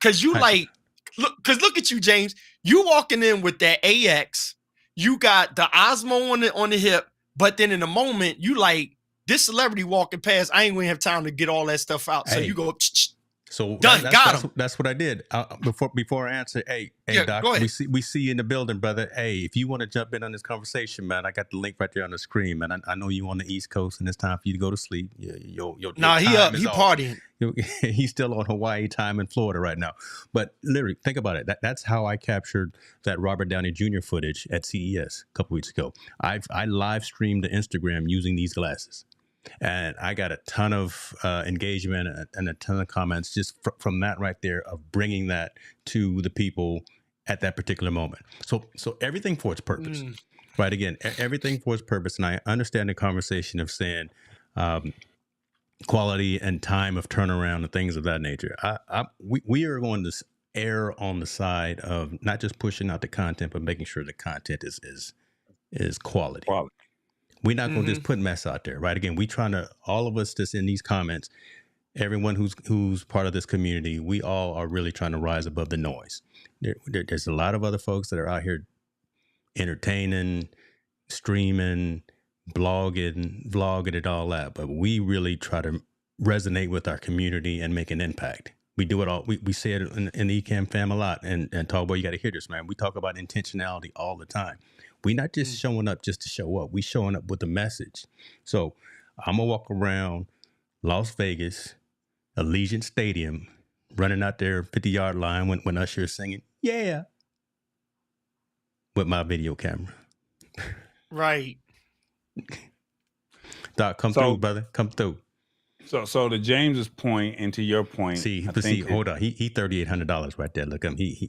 Cause you look at you, James. You walking in with that AX, you got the Osmo on the hip, but then in a moment you like this celebrity walking past. I ain't gonna have time to get all that stuff out. So you go. So done. Got him. That's what I did. Before I answer, hey, Doc, go ahead. we see you in the building, brother. Hey, if you want to jump in on this conversation, man, I got the link right there on the screen, man. I know you on the East Coast, and it's time for you to go to sleep. Your he up. He partying. He's still on Hawaii time in Florida right now. But literally, think about it. That's how I captured that Robert Downey Jr. footage at CES a couple weeks ago. I live streamed to Instagram using these glasses. And I got a ton of engagement and a ton of comments just from that right there of bringing that to the people at that particular moment. So everything for its purpose, right? Again, everything for its purpose. And I understand the conversation of saying quality and time of turnaround and things of that nature. We are going to err on the side of not just pushing out the content, but making sure the content is quality. We're not going to just put mess out there, right? Again, we trying to, all of us that's in these comments, everyone who's part of this community, we all are really trying to rise above the noise. There's a lot of other folks that are out here entertaining, streaming, vlogging and all that, but we really try to resonate with our community and make an impact. We do it all. We say it in the Ecamm fam a lot, and Tallboy, you got to hear this, man. We talk about intentionality all the time. We're not just showing up just to show up. We showing up with a message. So I'm gonna walk around Las Vegas, Allegiant Stadium, running out there 50-yard line when Usher is singing, yeah, with my video camera. Right. Doc, come through, brother. Come through. So to James's point and to your point, see, hold on. He $3,800 right there. Look at him.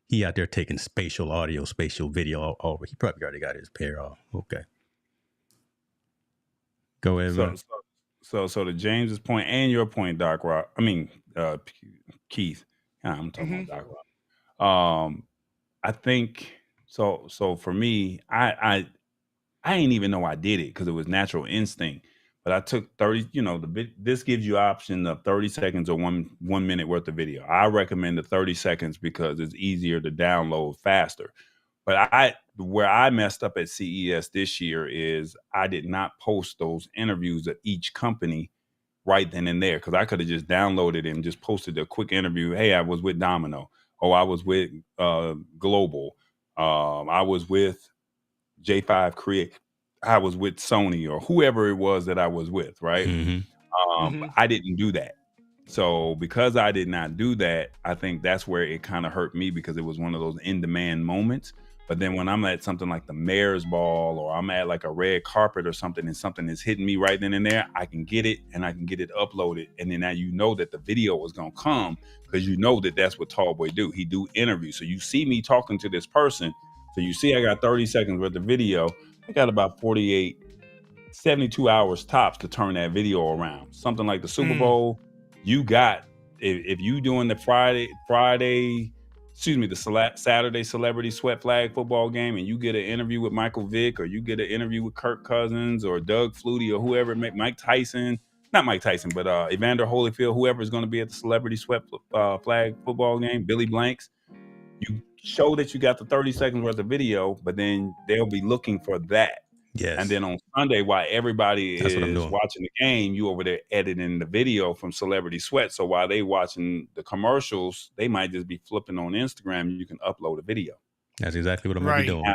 He out there taking spatial audio, spatial video over. He probably already got his pair off. Okay. Go ahead, man. So to James's point and your point, Doc Rock. I mean, Keith. I'm talking about Doc Rock. I think so. So for me, I didn't even know I did it because it was natural instinct. But I took 30, this gives you option of 30 seconds or one minute worth of video. I recommend the 30 seconds because it's easier to download faster. But where I messed up at CES this year is I did not post those interviews of each company right then and there, because I could have just downloaded and just posted a quick interview. Hey, I was with Domino. Oh, I was with Global. I was with J5 Create. I was with Sony or whoever it was that I was with, right? I didn't do that. So because I did not do that, I think that's where it kind of hurt me, because it was one of those in-demand moments. But then when I'm at something like the Mayor's Ball, or I'm at like a red carpet or something, and something is hitting me right then and there, I can get it and I can get it uploaded. And then now you know that the video is going to come, because you know that that's what Tallboy do. He do interviews. So you see me talking to this person. So you see I got 30 seconds worth of video. I got about 48, 72 hours tops to turn that video around. Something like the Super Bowl, you got, if you doing the Saturday Celebrity Sweat Flag football game, and you get an interview with Michael Vick, or you get an interview with Kirk Cousins or Doug Flutie or whoever, Mike Tyson, not Mike Tyson, but Evander Holyfield, whoever is going to be at the Celebrity Sweat Flag football game, Billy Blanks, you show that you got the 30 seconds worth of video, but then they'll be looking for that. Yes. And then on Sunday, while everybody is watching the game, you over there editing the video from Celebrity Sweat. So while they watching the commercials, they might just be flipping on Instagram. You can upload a video. That's exactly what I'm going to be doing.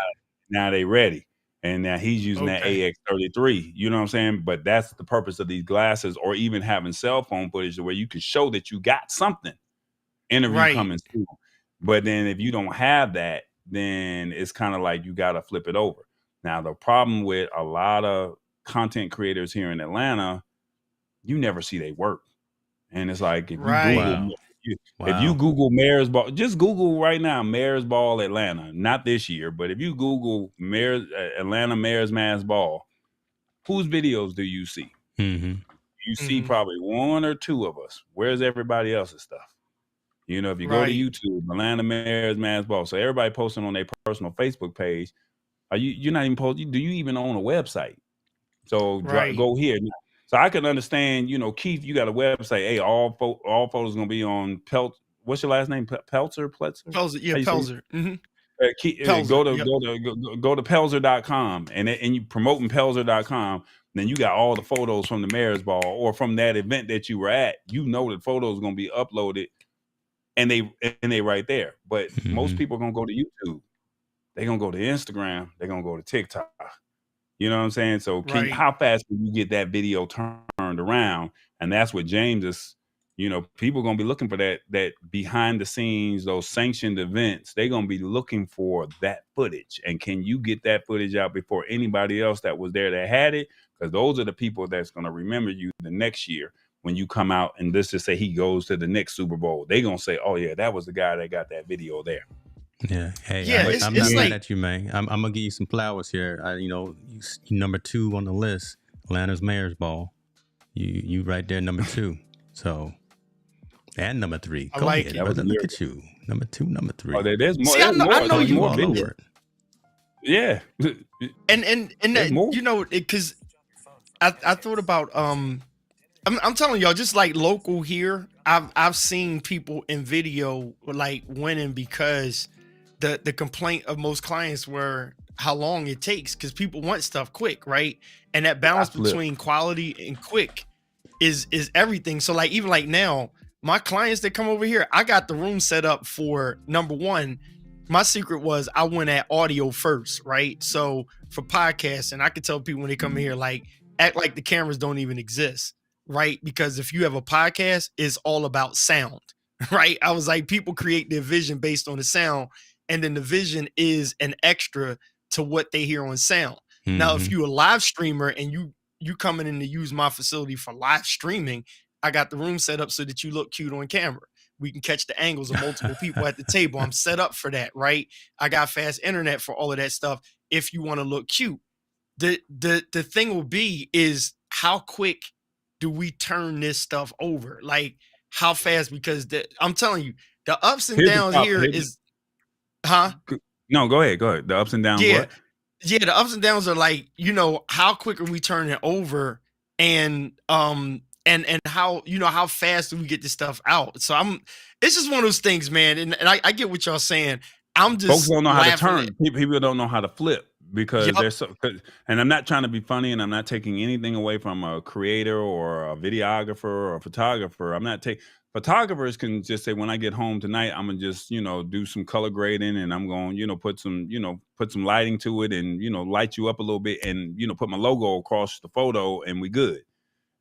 Now they ready. And now he's using that AX33. You know what I'm saying? But that's the purpose of these glasses, or even having cell phone footage where you can show that you got something. Interview coming soon. But then if you don't have that, then it's kind of like you got to flip it over. Now, the problem with a lot of content creators here in Atlanta, you never see their work. And it's like, if you Google Mayor's Ball, just Google right now, Mayor's Ball Atlanta, not this year, but if you Google Atlanta Mayor's Mass Ball, whose videos do you see? You see probably one or two of us. Where's everybody else's stuff? You know, if you go to YouTube, Atlanta Mayor's Mass Ball. So everybody posting on their personal Facebook page. You're not even posting. Do you even own a website? So go here. So I can understand, Keith, you got a website. Hey, all photos going to be on What's your last name? Pelzer? Pelzer, yeah, Pelzer. Pelzer, go to Pelzer.com and you promoting Pelzer.com. Then you got all the photos from the mayor's ball or from that event that you were at. You know the photos are gonna be uploaded, and they right there. But most people are gonna go to YouTube. They're gonna go to Instagram. They're gonna go to TikTok. You know what I'm saying? So how fast can you get that video turned around? And that's what James is. People are gonna be looking for that behind the scenes, those sanctioned events. They're gonna be looking for that footage. And can you get that footage out before anybody else that was there that had it? Because those are the people that's gonna remember you the next year when you come out and let's just say he goes to the next Super Bowl. They're gonna say, oh yeah, that was the guy that got that video there. Yeah. Hey, I'm not mad at you, man. I'm gonna give you some flowers here. You number 2 on the list, Atlanta's Mayor's Ball. You right there, number 2. So, and number 3. Go ahead, brother. Look at you, number 2, number 3. Oh, there's more. See, I know you more all over it. Yeah. And because I thought about I'm telling y'all, just like local here, I've seen people in video like winning because the complaint of most clients were how long it takes, because people want stuff quick, right? And that balance between quality and quick is everything. So like even like now, my clients that come over here, I got the room set up for number 1. My secret was I went at audio first, right? So for podcasts, and I could tell people when they come in here, like act like the cameras don't even exist, right? Because if you have a podcast, it's all about sound, right? I was like, people create their vision based on the sound, and then the vision is an extra to what they hear on sound. Now, if you're a live streamer and you coming in to use my facility for live streaming, I got the room set up so that you look cute on camera. We can catch the angles of multiple people at the table. I'm set up for that, right? I got fast internet for all of that stuff. If you want to look cute, the thing will be is how quick do we turn this stuff over? Like how fast? Because I'm telling you, the ups and downs here is, huh? No, go ahead. The ups and downs. Yeah. What? Yeah, the ups and downs are like, how quick are we turning it over, and how how fast do we get this stuff out? So it's just one of those things, man. And I get what y'all saying. I'm just folks don't know how to turn. People don't know how to flip because they're so. And I'm not trying to be funny, and I'm not taking anything away from a creator or a videographer or a photographer. I'm not taking. Photographers can just say, when I get home tonight, I'm gonna just, do some color grading, and I'm going, put some lighting to it, and light you up a little bit, and put my logo across the photo, and we good.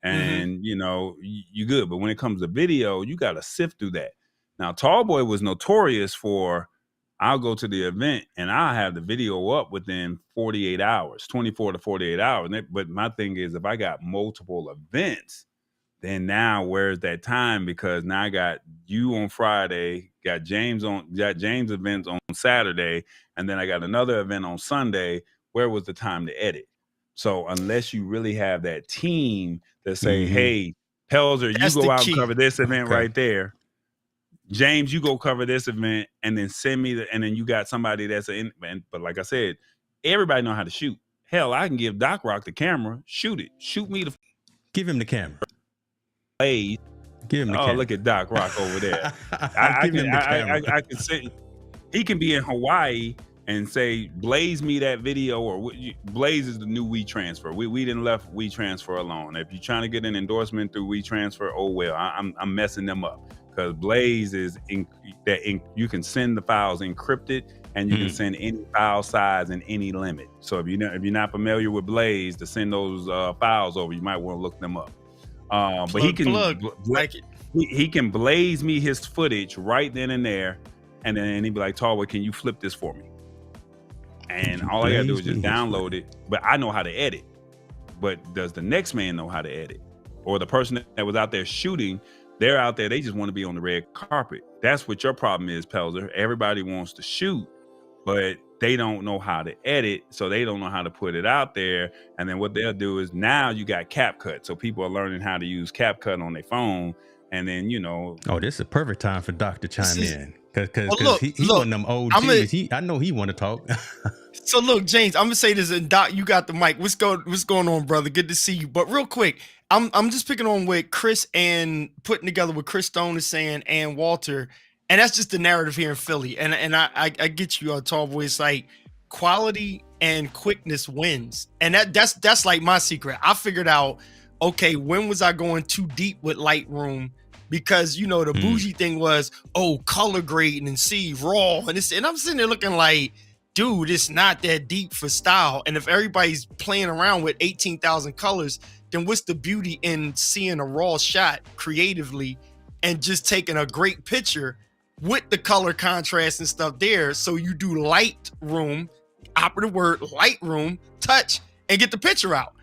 And you good. But when it comes to video, you got to sift through that. Now, Tallboy was notorious for, I'll go to the event and I'll have the video up within 48 hours, 24 to 48 hours. But my thing is, if I got multiple events, then now where's that time? Because now I got you on Friday, got James events on Saturday, and then I got another event on Sunday. Where was the time to edit? So unless you really have that team that say, hey, Pelzer, you go out and cover this event right there. James, you go cover this event, and then send me and then you got somebody that's but like I said, everybody know how to shoot. Hell, I can give Doc Rock the camera, shoot it. Shoot me give him the camera. Blaze. Give him the camera. Look at Doc Rock over there. I can say he can be in Hawaii and say, Blaze me that video, or Blaze is the new WeTransfer. We didn't left WeTransfer alone. If you're trying to get an endorsement through WeTransfer, oh well, I'm messing them up, because Blaze is you can send the files encrypted, and you can send any file size and any limit. So if you're not familiar with Blaze, to send those files over, you might want to look them up. But he can he can blaze me his footage right then and there, and then he'd be like, Tallboy, can you flip this for me? And all I gotta do is just download it. But I know how to edit. But does the next man know how to edit? Or the person that was out there shooting, they're out there, they just want to be on the red carpet. That's what your problem is, Pelzer. Everybody wants to shoot, but they don't know how to edit, so they don't know how to put it out there. And then what they'll do is, now you got CapCut. So people are learning how to use CapCut on their phone. And then, Oh, this is a perfect time for Doc to chime in. Because he one of them old G's. I know he want to talk. So look, James, I'm gonna say this, and Doc, you got the mic. What's going on, brother? Good to see you. But real quick, I'm just picking on what Chris and putting together what Chris Stone is saying and Walter. And that's just the narrative here in Philly. And I get you on Tall Boy. It's like quality and quickness wins. And that's like my secret. I figured out, okay, when was I going too deep with Lightroom? Because, you know, the bougie thing was, color grading and see raw. And I'm sitting there looking like, dude, it's not that deep for style. And if everybody's playing around with 18,000 colors, then what's the beauty in seeing a raw shot creatively and just taking a great picture with the color contrast and stuff there? So you do Lightroom, operative word, Lightroom, touch, and get the picture out.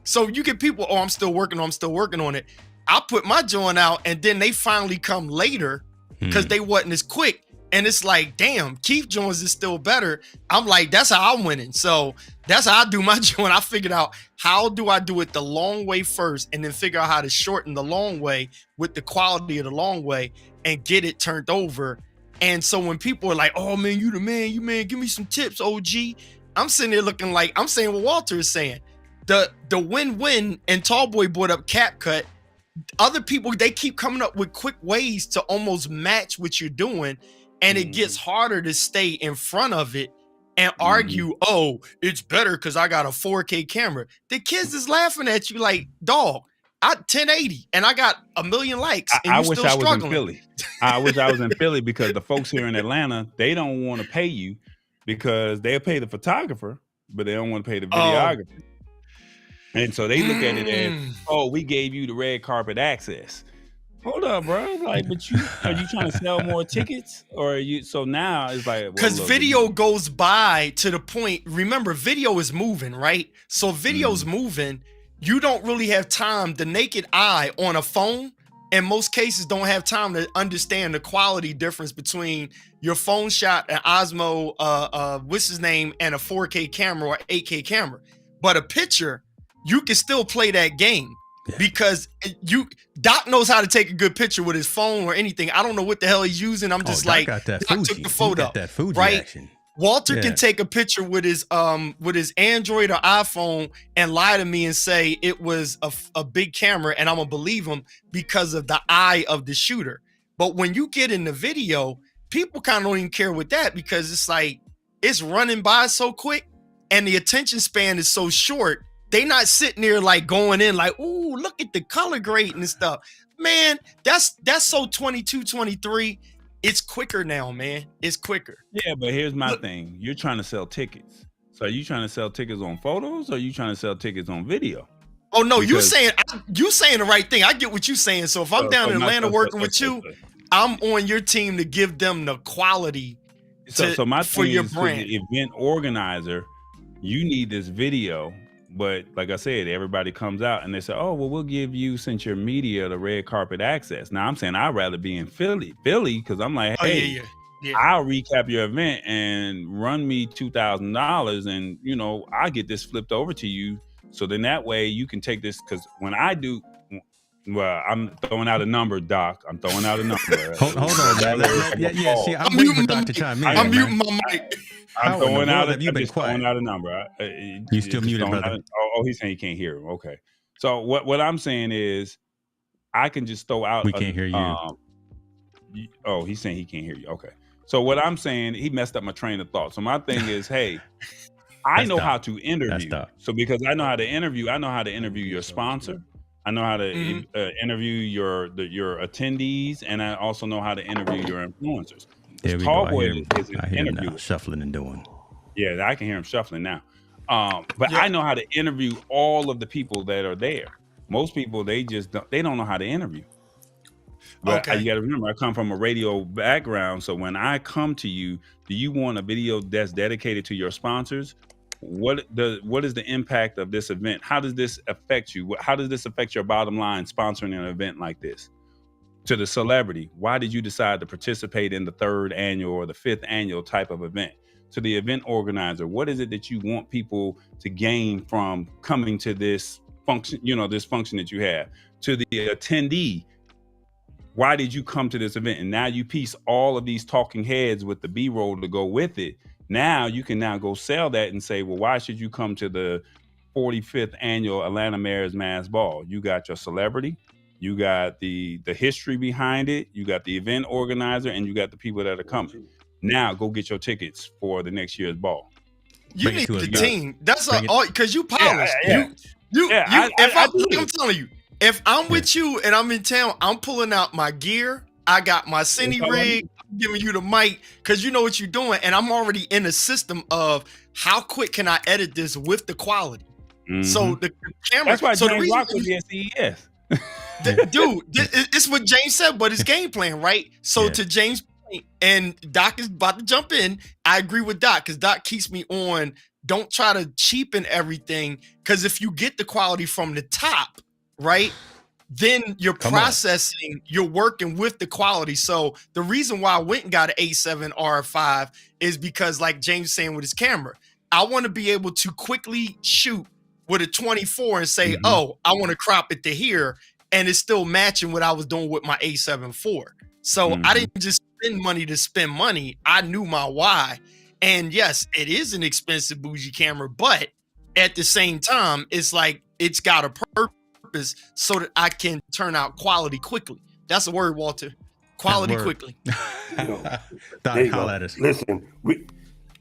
So you get people, I'm still working on it. I put my joint out, and then they finally come later because they wasn't as quick. And it's like, damn, Keith Jones is still better. I'm like, that's how I'm winning. So that's how I do my joint. I figured out, how do I do it the long way first, and then figure out how to shorten the long way with the quality of the long way and get it turned over. And so when people are like, oh man, you the man, give me some tips, OG. I'm sitting there looking like, I'm saying what Walter is saying. The win-win, and Tallboy brought up CapCut. Other people, they keep coming up with quick ways to almost match what you're doing, and it gets harder to stay in front of it and argue, it's better because I got a 4K camera. The kids is laughing at you like, dog, I 1080 and I got 1 million likes. And I wish I was in Philly. I wish I was in Philly, because the folks here in Atlanta, they don't want to pay you, because they'll pay the photographer, but they don't want to pay the videographer. And so they look at it as, we gave you the red carpet access. Hold up, bro. Like, but are you trying to sell more tickets? Or are you, so now it's like, because video goes by to the point, remember, video is moving, right? So video's moving, you don't really have time. The naked eye on a phone, in most cases, don't have time to understand the quality difference between your phone shot, an Osmo, what's his name, and a 4K camera or 8K camera. But a picture, you can still play that game, because Doc knows how to take a good picture with his phone or anything. I don't know what the hell he's using. I'm just like, Doc took the photo, got that Fuji action. Walter can take a picture with his Android or iPhone and lie to me and say it was a big camera, and I'm gonna believe him because of the eye of the shooter. But when you get in the video, people kind of don't even care with that, because it's like, it's running by so quick and the attention span is so short. They not sitting there like going in like, ooh, look at the color grading and stuff. Man, that's so 22, 23. It's quicker now, man. It's quicker. Yeah, but here's my thing. You're trying to sell tickets. So are you trying to sell tickets on photos, or are you trying to sell tickets on video? Oh no, you saying the right thing. I get what you're saying. So if I'm down in Atlanta working with you, I'm on your team to give them the quality so my for thing your is, brand. For the event organizer, you need this video. But like I said, everybody comes out and they say, oh, well, we'll give you, since you're media, the red carpet access. Now I'm saying I'd rather be in Philly, because I'm like, hey, I'll recap your event and run me $2,000, and I get this flipped over to you. So then that way you can take this, because when I do, well, I'm throwing out a number, Doc. I'm throwing out a number. Hold on, man. See, I'm waiting for Doc to chime in. I'm muting my mic. I'm throwing out a number. You still muted, brother? He's saying he can't hear him. Okay. So what I'm saying is, I can just throw out. We can't hear you. He's saying he can't hear you. Okay. So what I'm saying, he messed up my train of thought. So my thing is, hey, I know how to interview. So because I know how to interview, I know how to interview your sponsor. I know how to interview your attendees, and I also know how to interview your influencers. There we go. I hear him now, shuffling and doing. Yeah, I can hear him shuffling now. But I know how to interview all of the people that are there. Most people, they don't know how to interview. But you got to remember, I come from a radio background. So when I come to you, do you want a video that's dedicated to your sponsors? What is the impact of this event? How does this affect you? How does this affect your bottom line sponsoring an event like this? To the celebrity, why did you decide to participate in the 3rd annual or the 5th annual type of event? To the event organizer, what is it that you want people to gain from coming to this function, this function that you have? To the attendee, why did you come to this event? And now you piece all of these talking heads with the B-roll to go with it. Now you can go sell that and say, well, why should you come to the 45th annual Atlanta Mayor's Mass Ball? You got your celebrity, you got your attendee, and you got your you got the history behind it, you got the event organizer, and you got the people that are coming. Now go get your tickets for the next year's ball. You need the team. That's all because you polished. I'm telling you, if I'm with you and I'm in town, I'm pulling out my gear. I got my cine rig. I'm giving you the mic because you know what you're doing, and I'm already in the system of how quick can I edit this with the quality. So the camera. That's why James Rock would be at CES. Dude, it's what James said, but it's game plan, right? So to James' point, and Doc is about to jump in. I agree with Doc because Doc keeps me on. Don't try to cheapen everything because if you get the quality from the top, right, then you're processing, you're working with the quality. So the reason why I went and got an A7 R5 is because, like James saying with his camera, I want to be able to quickly shoot with a 24 and say, oh, I want to crop it to here, and it's still matching what I was doing with my A7 IV. So I didn't just spend money to spend money. I knew my why. And yes, it is an expensive bougie camera, but at the same time, it's like it's got a purpose so that I can turn out quality quickly. That's a word, Walter. Quality quickly. Doc, holla at us. Listen, we're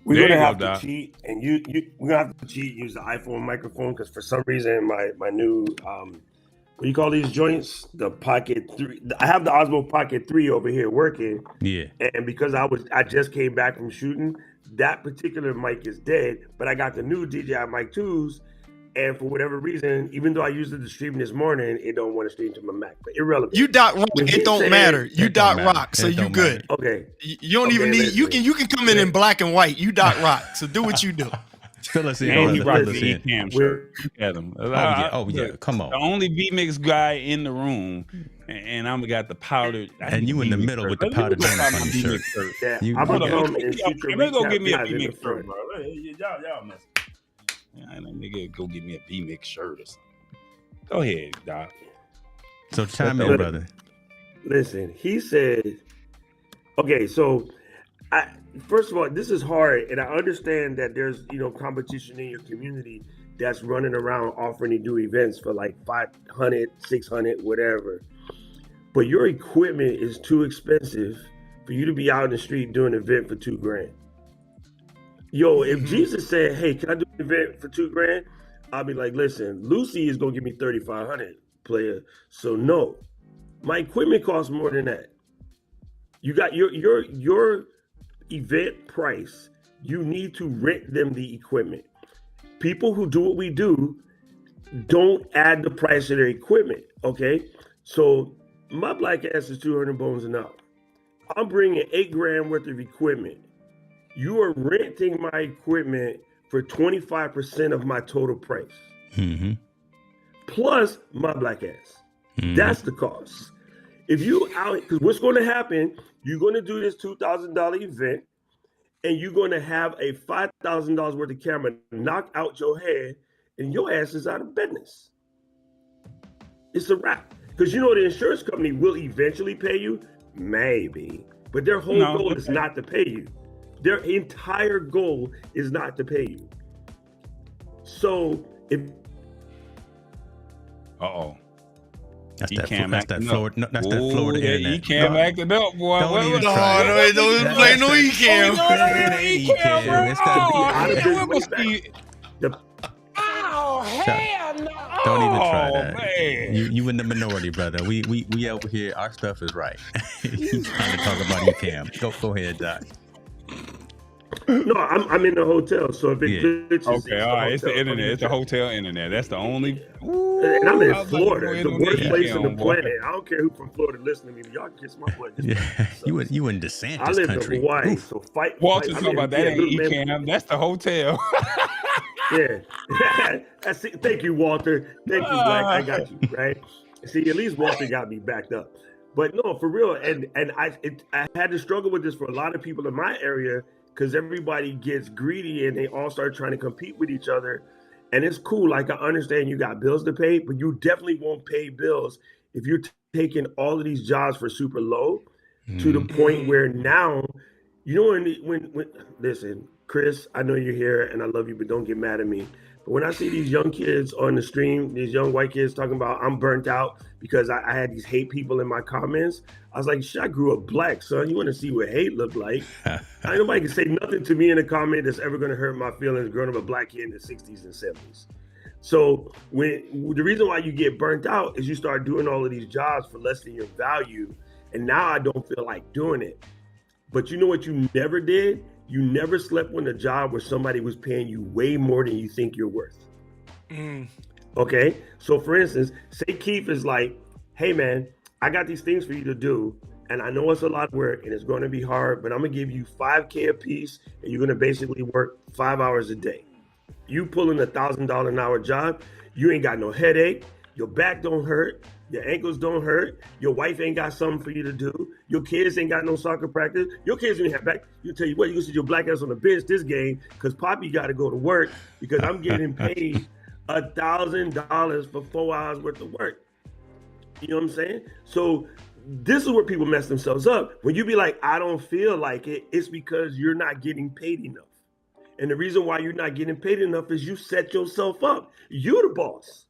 gonna have to cheat, and we're gonna have to cheat. Use the iPhone microphone because for some reason my new what do you call these joints? The Pocket 3. I have the Osmo Pocket 3 over here working. Yeah. And because I just came back from shooting, that particular mic is dead. But I got the new DJI Mic 2s, and for whatever reason, even though I used it to stream this morning, it don't want to stream to my Mac. But irrelevant. You Doc Rock, it don't matter. You Doc Rock, so you good. Okay. You don't even need. You can come in black and white. You Doc Rock, so do what you do. Fill us in. And he rocked the E-Cam shirt. Look at him. Oh yeah, come on. The only V-Mix guy in the room, and I'm got the powdered. And you in the middle with the powdered donuts on your shirt. Yeah, I'm gonna go get me a V-Mix shirt, bro. Y'all mess. That nigga go get me a V-Mix shirt or something. Go ahead, Doc. So chime in, brother. Listen, he said, okay, so first of all, this is hard, and I understand that there's competition in your community that's running around offering to do events for like 500, 600, whatever. But your equipment is too expensive for you to be out in the street doing an event for $2,000. Yo, if Jesus said, "Hey, can I do an event for $2,000?" I'll be like, "Listen, Lucy is gonna give me 3,500, player. So no, my equipment costs more than that. You got your event price. You need to rent them the equipment. People who do what we do don't add the price of their equipment. Okay, so my black ass is 200 bones and up. I'm bringing $8,000 worth of equipment. You are renting my equipment for 25% of my total price. Plus my black ass. That's the cost. If you out, because what's going to happen, you're going to do this $2,000 event, and you're going to have a $5,000 worth of camera knock out your head, and your ass is out of business. It's a wrap. Because the insurance company will eventually pay you, maybe, but their whole goal is not to pay you. Their entire goal is not to pay you. So if that's that Florida. That's that Florida internet. E-Cam acting up, boy. Don't even try that. Don't play no E-Cam. Oh hell no! Don't even try that. Man. You in the minority, brother. We over here. Our stuff is right. You trying to talk about E-Cam? Go ahead, Doc. No, I'm in the hotel, so if it glitches, okay, all right, it's the internet. It's the hotel internet. That's the only. And I'm in Florida, the worst place in the planet. I don't care who from Florida listening to me. Y'all kiss my butt. Yeah, you in DeSantis I live country. in Hawaii, so fight. Walter talking about that ain't E-Cam. That's the hotel. Yeah, thank you, Walter. Thank you, Black. I got you right. See, at least Walter got me backed up. But no, for real, and I had to struggle with this for a lot of people in my area. Because everybody gets greedy and they all start trying to compete with each other. And it's cool. Like, I understand you got bills to pay, but you definitely won't pay bills if you're taking all of these jobs for super low to the point where now, when listen, Chris, I know you're here and I love you, but don't get mad at me. But when I see these young kids on the stream, these young white kids talking about I'm burnt out because I had these hate people in my comments, I was like, shit, I grew up black, son. You want to see what hate looked like? Nobody can say nothing to me in a comment that's ever going to hurt my feelings growing up a black kid in the 60s and 70s. So the reason why you get burnt out is you start doing all of these jobs for less than your value. And now I don't feel like doing it. But you know what you never did? You never slept on a job where somebody was paying you way more than you think you're worth. Okay? So for instance, say Keith is like, hey man, I got these things for you to do. And I know it's a lot of work and it's going to be hard, but I'm going to give you $5,000 a piece and you're going to basically work 5 hours a day. You pulling $1,000 an hour job, you ain't got no headache, your back don't hurt, your ankles don't hurt, your wife ain't got something for you to do, your kids ain't got no soccer practice, your kids don't have back. You tell you what, you can sit your black ass on the bench this game because Poppy got to go to work because I'm getting paid $1,000 for 4 hours worth of work. You know what I'm saying? So this is where people mess themselves up. When you be like, I don't feel like it, it's because you're not getting paid enough. And the reason why you're not getting paid enough is you set yourself up. You're the boss.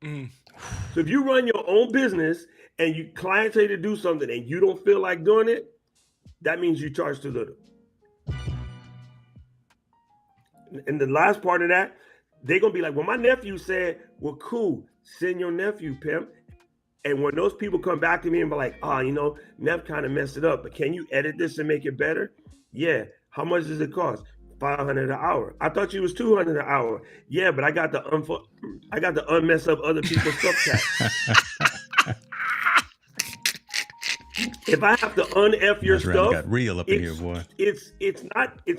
So if you run your own business and you client tell you to do something and you don't feel like doing it, that means you charge too little. And the last part of that, they're going to be like, well, my nephew said, well, cool, send your nephew, pimp. And when those people come back to me and be like, oh, you know, Neff kind of messed it up, but can you edit this and make it better? Yeah. How much does it cost? $500 an hour. I thought you was $200 an hour. Yeah, but I got to unmess up other people's stuff tax. If I have to un-F your stuff, got real up in here, boy. It's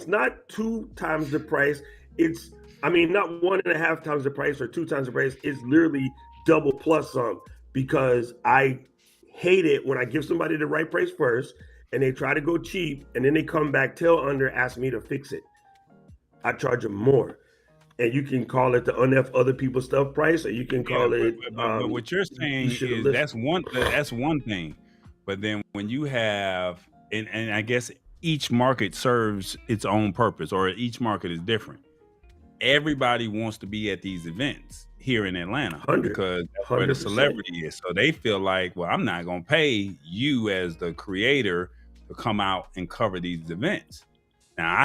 not 2 times the price. It's not 1.5 times the price or 2 times the price. It's literally double plus some because I hate it when I give somebody the right price first and they try to go cheap and then they come back tail under, ask me to fix it. I charge them more. And you can call it the un-F other people's stuff price, or you can call it. But what you're saying is that's one thing. But then when you have, and I guess each market serves its own purpose, or each market is different. Everybody wants to be at these events here in Atlanta because that's where the celebrity is. So they feel like, well, I'm not going to pay you as the creator to come out and cover these events. Now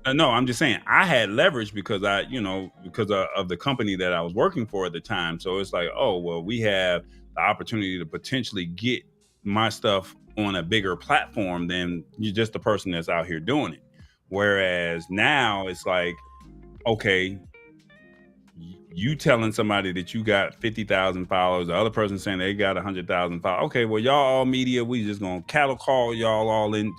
I'm just saying I had leverage because of the company that I was working for at the time. So it's like, oh, well, we have the opportunity to potentially get my stuff on a bigger platform than you're just the person that's out here doing it. Whereas now it's like, okay, you telling somebody that you got 50,000 followers, the other person saying they got 100,000 followers. Okay, well, y'all all media, we just gonna cattle call y'all all in,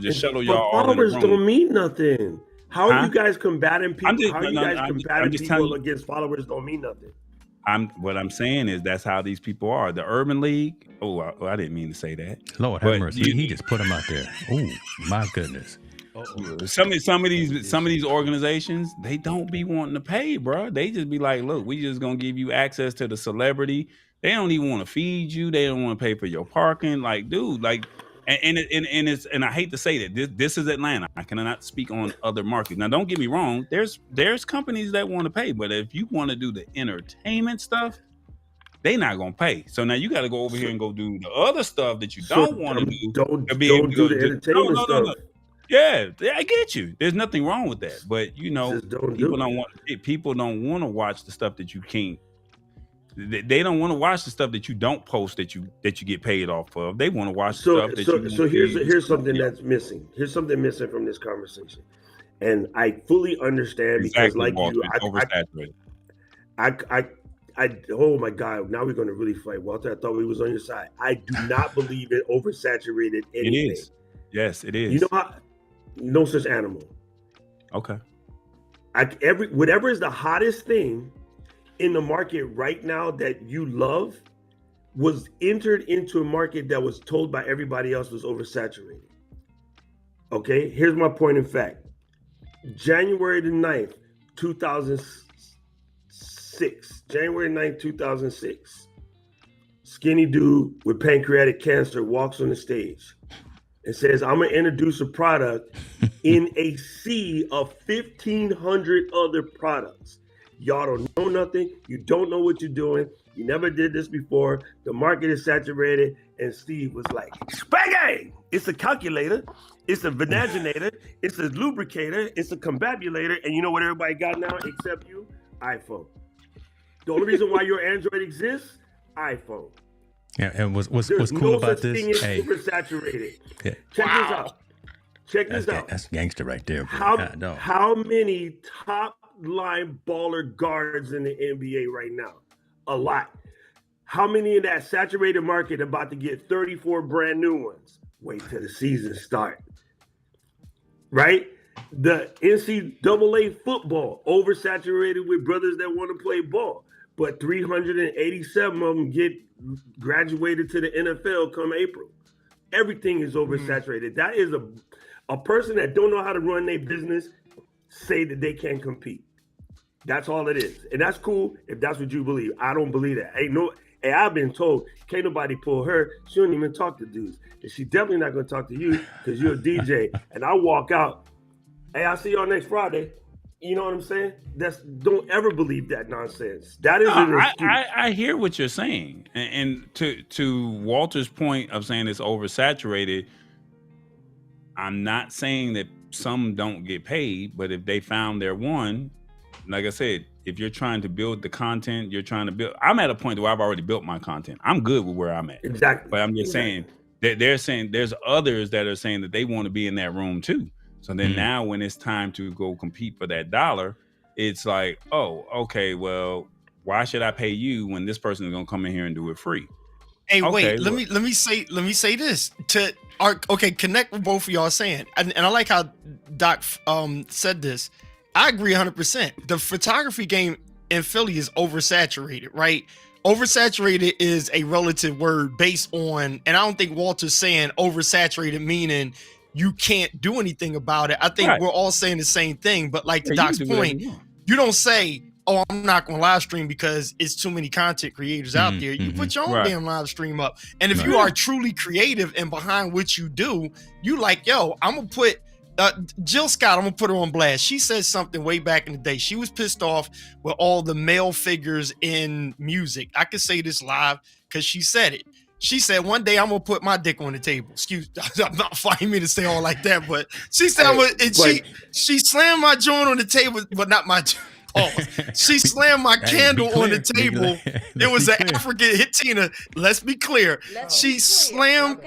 just shuttle y'all all in the room. Followers don't mean nothing. How are you guys combating people? People against followers don't mean nothing. What I'm saying is that's how these people are. The Urban League. Oh, I didn't mean to say that. Lord have mercy. He just put them out there. Oh my goodness. Some of these organizations, they don't be wanting to pay, bro. They just be like, look, we just gonna give you access to the celebrity. They don't even want to feed you. They don't want to pay for your parking. Like, dude, like, and I hate to say that this is Atlanta. I cannot speak on other markets. Now, don't get me wrong. There's companies that want to pay, but if you want to do the entertainment stuff, they not gonna pay. So now you got to go over here and go do the other stuff that you don't want to do. Don't do the entertainment stuff. No. Yeah, I get you. There's nothing wrong with that, but people don't want to watch the stuff that you can't. They don't want to watch the stuff that you don't post that you get paid off of. They want to watch the stuff that you. So here's something that's missing. Here's something missing from this conversation, and I fully understand because, like you, oh my God, now we're going to really fight, Walter. I thought we was on your side. I do not believe it oversaturated anything. It is. Yes, it is. You know how? No such animal. Okay. Whatever is the hottest thing in the market right now that you love was entered into a market that was told by everybody else was oversaturated. Okay, here's my point in fact. January the 9th, 2006. January 9th, 2006. Skinny dude with pancreatic cancer walks on the stage and says, I'm going to introduce a product in a sea of 1,500 other products. Y'all don't know nothing. You don't know what you're doing. You never did this before. The market is saturated. And Steve was like, Spaghetti! It's a calculator. It's a vanaginator. It's a lubricator. It's a combabulator. And you know what everybody got now except you? iPhone. The only reason why your Android exists, iPhone. Yeah, and what's cool about this? Hey, oversaturated. Yeah. Check this out. That's gangster right there, bro. How many top line baller guards in the NBA right now? A lot. How many in that saturated market about to get 34 brand new ones? Wait till the season start. Right? The NCAA football oversaturated with brothers that want to play ball, but 387 of them get graduated to the NFL come April. Everything is oversaturated. That is a person that don't know how to run their business say that they can't compete. That's all it is. And that's cool if that's what you believe. I don't believe that. Hey, I've been told can't nobody pull her. She don't even talk to dudes. And she definitely not going to talk to you because you're a DJ. And I walk out, hey, I'll see y'all next Friday. You know what I'm saying? Don't ever believe that nonsense. That is an excuse. I hear what you're saying. And to Walter's point of saying it's oversaturated, I'm not saying that some don't get paid, but if they found their one, like I said, if you're trying to build the content, I'm at a point where I've already built my content. I'm good with where I'm at. Exactly. But I'm just saying that they're saying there's others that are saying that they want to be in that room too. So then now when it's time to go compete for that dollar, it's like, oh, okay, well, why should I pay you when this person is going to come in here and do it free? Hey, wait, let me say this connect with both of y'all saying, and I like how Doc said this. I agree 100%. The photography game in Philly is oversaturated, right? Oversaturated is a relative word based on, and I don't think Walter's saying oversaturated meaning you can't do anything about it. I think we're all saying the same thing, but like to Doc's point, you don't say, oh, I'm not going to live stream because it's too many content creators out there. You put your own damn live stream up. And if you are truly creative and behind what you do, you like, yo, I'm going to put Jill Scott, I'm going to put her on blast. She said something way back in the day. She was pissed off with all the male figures in music. I could say this live because she said it. She said, one day I'm going to put my dick on the table. Excuse me, I'm not fighting me to say all like that, but she said, she slammed my joint on the table, but not my pause. She slammed my candle on the table. It was an African hit, Tina. Let's be clear. She slammed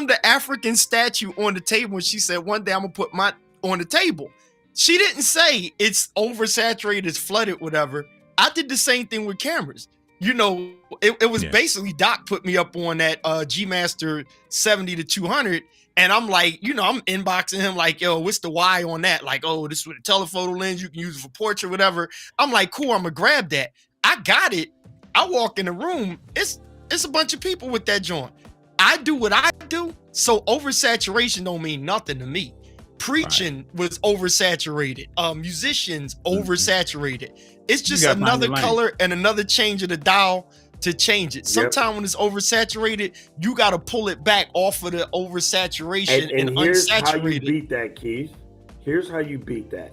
the African statue on the table. And she said, one day I'm going to put my on the table. She didn't say it's oversaturated, it's flooded, whatever. I did the same thing with cameras. You know, it was basically Doc put me up on that G Master 70 to 200. And I'm like, you know, I'm inboxing him like, yo, what's the why on that? Like, oh, this is with a telephoto lens. You can use it for portrait, whatever. I'm like, cool, I'm going to grab that. I got it. I walk in the room. It's a bunch of people with that joint. I do what I do. So oversaturation don't mean nothing to me. Preaching was oversaturated. Musicians oversaturated. It's just another color and another change of the dial to change it. Sometimes when it's oversaturated, you got to pull it back off of the oversaturation and here's unsaturated. How you beat that, Keith. Here's how you beat that.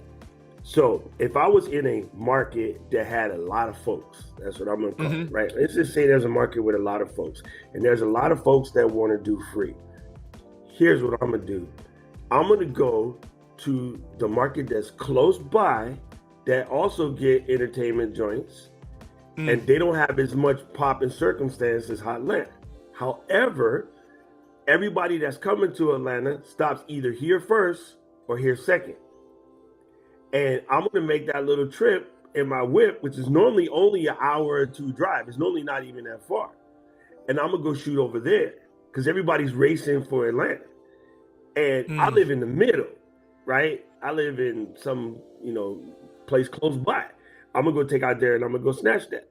So if I was in a market that had a lot of folks, that's what I'm going to call it, right? Let's just say there's a market with a lot of folks, and there's a lot of folks that want to do free. Here's what I'm going to do. I'm going to go to the market that's close by that also get entertainment joints, and they don't have as much pop and circumstance as Atlanta. However, everybody that's coming to Atlanta stops either here first or here second. And I'm going to make that little trip in my whip, which is normally only an hour or two drive. It's normally not even that far. And I'm going to go shoot over there because everybody's racing for Atlanta. And I live in the middle, right? I live in some, place close by. I'm going to go take out there and I'm going to go snatch that,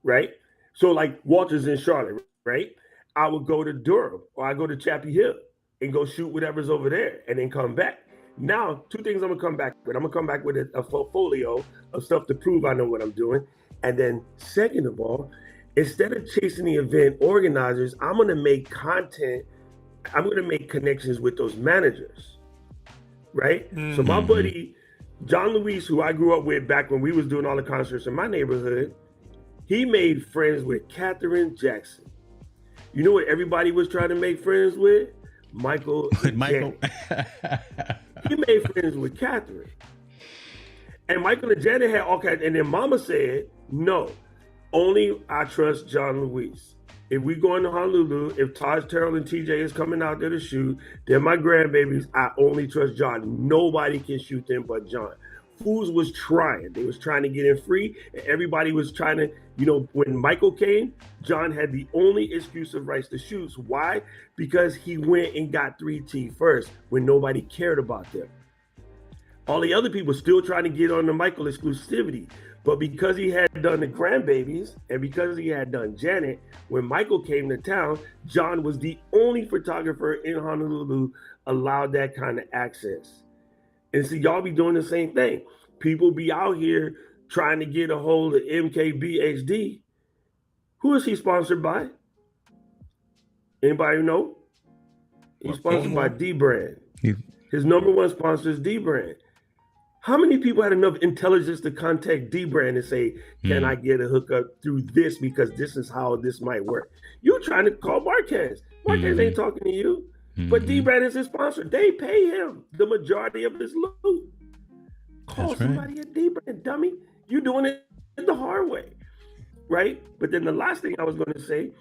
right? So like Walter's in Charlotte, right? I would go to Durham or I go to Chappie Hill and go shoot whatever's over there and then come back. Now, two things I'm going to come back with. I'm going to come back with a portfolio of stuff to prove I know what I'm doing. And then second of all, instead of chasing the event organizers, I'm going to make content I'm going to make connections with those managers, right? So my buddy, John Luis, who I grew up with back when we was doing all the concerts in my neighborhood, he made friends with Katherine Jackson. You know what everybody was trying to make friends with? Michael. Michael. He made friends with Katherine. And Michael and Janet had all kinds, and then Mama said, no, only I trust John Luis. If we go into Honolulu, if Taj Terrell and TJ is coming out there to shoot, they're my grandbabies. I only trust John. Nobody can shoot them but John. Fools was trying. They was trying to get in free, and everybody was trying to, when Michael came, John had the only exclusive rights to shoot. Why? Because he went and got 3T first when nobody cared about them. All the other people still trying to get on the Michael exclusivity. But because he had done the grandbabies and because he had done Janet, when Michael came to town, John was the only photographer in Honolulu allowed that kind of access. And so y'all be doing the same thing. People be out here trying to get a hold of MKBHD. Who is he sponsored by? Anybody know? He's sponsored by D-Brand. His number one sponsor is D-Brand. How many people had enough intelligence to contact D-Brand and say, can I get a hookup through this because this is how this might work? You're trying to call Marquez. Marquez ain't talking to you. But D-Brand is his sponsor. They pay him the majority of his loot. Call somebody at D-Brand, dummy. You're doing it the hard way, right? But then the last thing I was going to say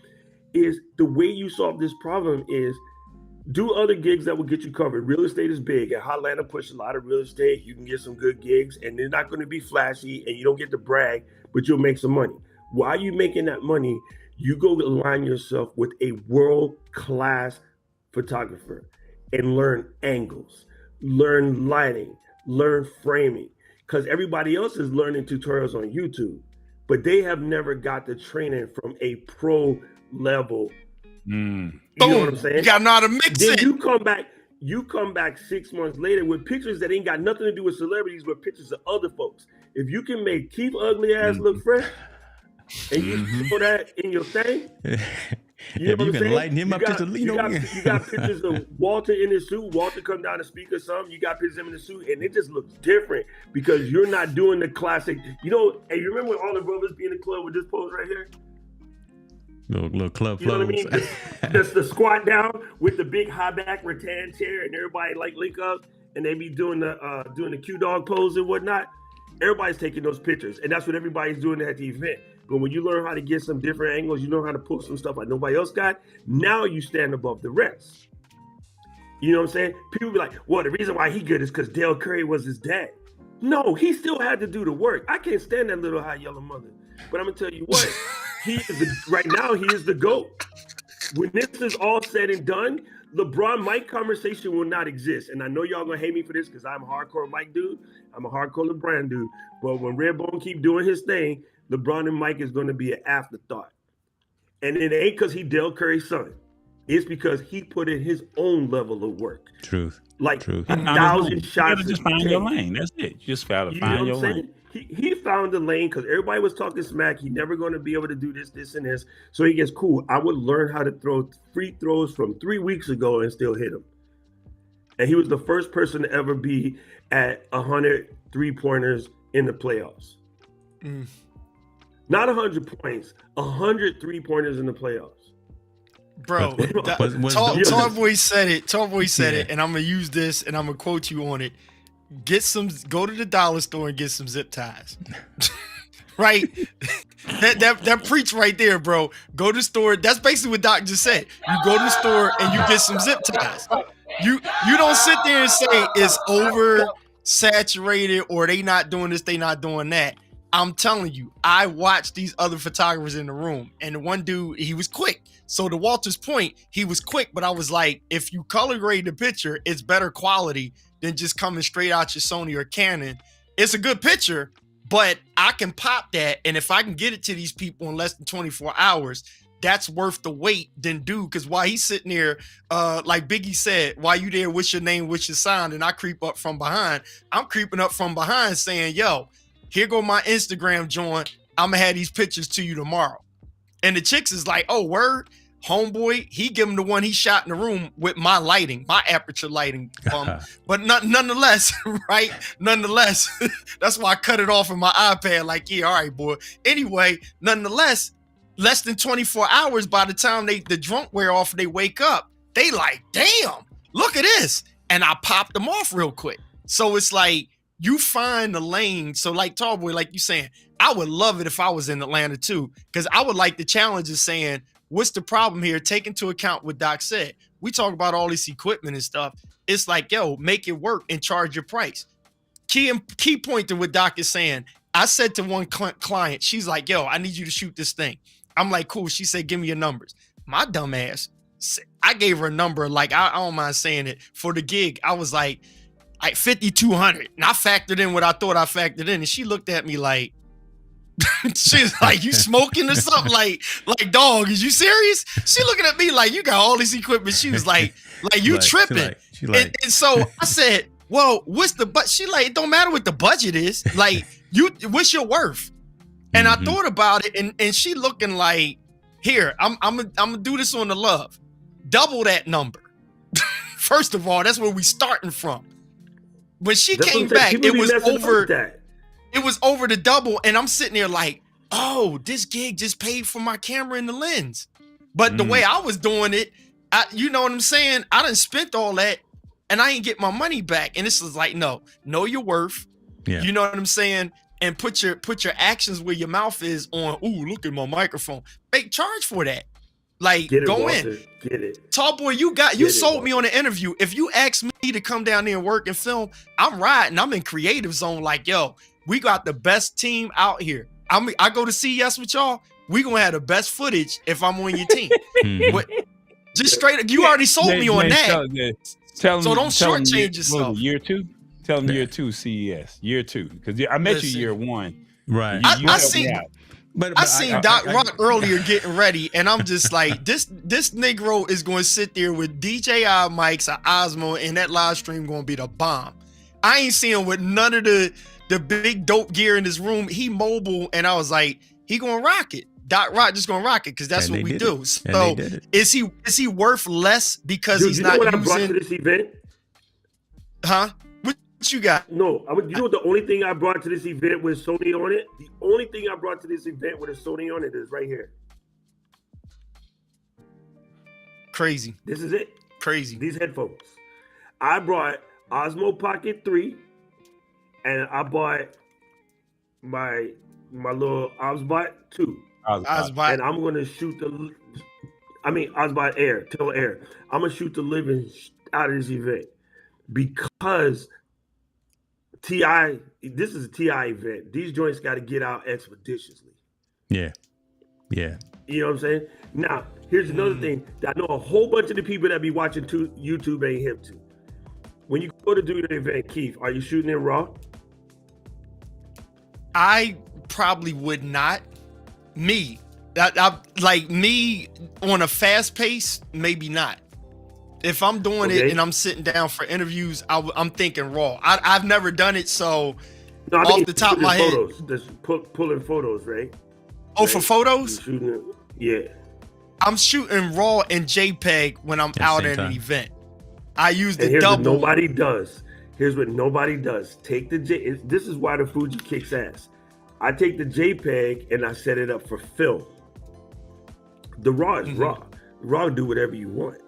is the way you solve this problem is do other gigs that will get you covered. Real estate is big. At Hotlanta push a lot of real estate. You can get some good gigs, and they're not going to be flashy, and you don't get to brag, but you'll make some money. While you're making that money, you go align yourself with a world-class photographer and learn angles, learn lighting, learn framing, because everybody else is learning tutorials on YouTube, but they have never got the training from a pro level. You know what I'm saying? You got to know how to mix then it. You come back 6 months later with pictures that ain't got nothing to do with celebrities, but pictures of other folks. If you can make Keith ugly ass look fresh, and you throw that in your thing, you can lighten him up just a little. You got pictures of Walter in his suit. Walter come down to speak or something. You got pictures of him in the suit, and it just looks different because you're not doing the classic. And you remember when all the brothers be in the club with this pose right here? Little club you know what I mean? Just the squat down with the big high back rattan chair, and everybody like link up, and they be doing the Q dog pose and whatnot. Everybody's taking those pictures, and that's what everybody's doing at the event. But when you learn how to get some different angles, you know how to pull some stuff like nobody else got. Now you stand above the rest. You know what I'm saying? People be like, well, the reason why he good is because Dale Curry was his dad. No, he still had to do the work. I can't stand that little high yellow mother. But I'm gonna tell you what, right now he is the GOAT. When this is all said and done, LeBron Mike conversation will not exist. And I know y'all gonna hate me for this because I'm a hardcore Mike dude. I'm a hardcore LeBron dude. But when Redbone keep doing his thing, LeBron and Mike is gonna be an afterthought. And it ain't because he Dale Curry's son. It's because he put in his own level of work. Truth. Like Truth. 1,000 shots. You just find your lane. That's it. You just gotta find your lane. He found the lane because everybody was talking smack. He's never going to be able to do this, and this. So he gets cool. I would learn how to throw free throws from 3 weeks ago and still hit them. And he was the first person to ever be at 100 3-pointers in the playoffs. Not 100 points, 100 3-pointers in the playoffs. Bro, Tall Boy said it, and I'm gonna use this and I'm gonna quote you on it. Go to the dollar store and get some zip ties. Right? that preach right there, bro. Go to the store. That's basically what Doc just said. You go to the store and you get some zip ties. You don't sit there and say it's over saturated or they not doing this, they not doing that. I'm telling you, I watched these other photographers in the room, and the one dude, he was quick. So to Walter's point, he was quick, but I was like, if you color grade the picture, it's better quality than just coming straight out your Sony or Canon. It's a good picture, but I can pop that, and if I can get it to these people in less than 24 hours, that's worth the wait than do, because while he's sitting there, like Biggie said, while you there, what's your name, what's your sign, and I creep up from behind, I'm creeping up from behind saying, yo, here go my Instagram joint. I'm gonna have these pictures to you tomorrow. And the chicks is like, oh, word? Homeboy, he give him the one he shot in the room with my lighting, my aperture lighting. But nonetheless, right? Nonetheless, that's why I cut it off of my iPad. Like, yeah, all right, boy. Anyway, nonetheless, less than 24 hours by the time the drunk wear off, they wake up, they like, damn, look at this. And I popped them off real quick. So it's like, you find the lane. So like Tallboy, like you saying, I would love it if I was in Atlanta too, because I would like the challenge of saying, what's the problem here? Take into account what Doc said. We talk about all this equipment and stuff. It's like, yo, make it work and charge your price. Key point to what Doc is saying. I said to one client, she's like, yo, I need you to shoot this thing. I'm like, cool. She said, give me your numbers. My dumb ass, I gave her a number. Like, I don't mind saying it. For the gig, I was like 5,200. And I factored in what I thought I factored in. And she looked at me like, she's like, you smoking or something? Like, dog, is you serious? She looking at me like, you got all this equipment. She was like you tripping. And so I said, well, what's the but? She like, it don't matter what the budget is. Like, what's your worth? And I thought about it, and she looking like, here, I'm gonna do this on the love. Double that number. First of all, that's where we starting from. When she came back, it was over. It was over the double, and I'm sitting there like, oh, this gig just paid for my camera and the lens. But the way I was doing it, you know what I'm saying? I done spent all that, and I ain't get my money back. And this is like, no, know your worth. Yeah. You know what I'm saying? And put your actions where your mouth is on. Ooh, look at my microphone. Make charge for that. Like, go in. Get it. Tallboy, you sold me on the interview. If you ask me to come down there and work and film, I'm riding. I'm in creative zone. Like, yo, we got the best team out here. I go to CES with y'all. We gonna have the best footage if I'm on your team. But just straight up, you already sold me on that. So don't shortchange yourself. Year 2? Tell them year 2 CES. Year 2. Because I met you year 1. Right. I seen Doc Rock earlier getting ready, and I'm just like, this Negro is going to sit there with DJI mics, an Osmo, and that live stream going to be the bomb. I ain't seeing with none of the big dope gear in his room. He mobile, and I was like, he gonna rock it. Doc Rock just gonna rock it because that's what we do. So is he worth less because he's not using? I brought to this event? Huh? What you got? No, you know what the only thing I brought to this event with Sony on it? The only thing I brought to this event with a Sony on it is right here. Crazy. This is it. Crazy. These headphones. I brought Osmo Pocket 3. And I bought my little Osbot 2. Osbot. And I'm going to shoot Osbot Air, Tell Air. I'm going to shoot the living out of this event because TI, this is a TI event. These joints got to get out expeditiously. Yeah. Yeah. You know what I'm saying? Now, here's another thing that I know a whole bunch of the people that be watching YouTube ain't hip to. When you go to do your event, Keith, are you shooting in RAW? I probably would not. Me, like me on a fast pace, maybe not. If I'm doing it and I'm sitting down for interviews, I'm thinking raw. I've never done it, so off the top of my head, just pulling photos, right? Oh, right? For photos? Yeah. I'm shooting raw and JPEG when I'm out at an event. I use the here's double. What nobody does. Here's what nobody does. Take the this is why the Fuji kicks ass. I take the JPEG and I set it up for film. The RAW is RAW. RAW do whatever you want.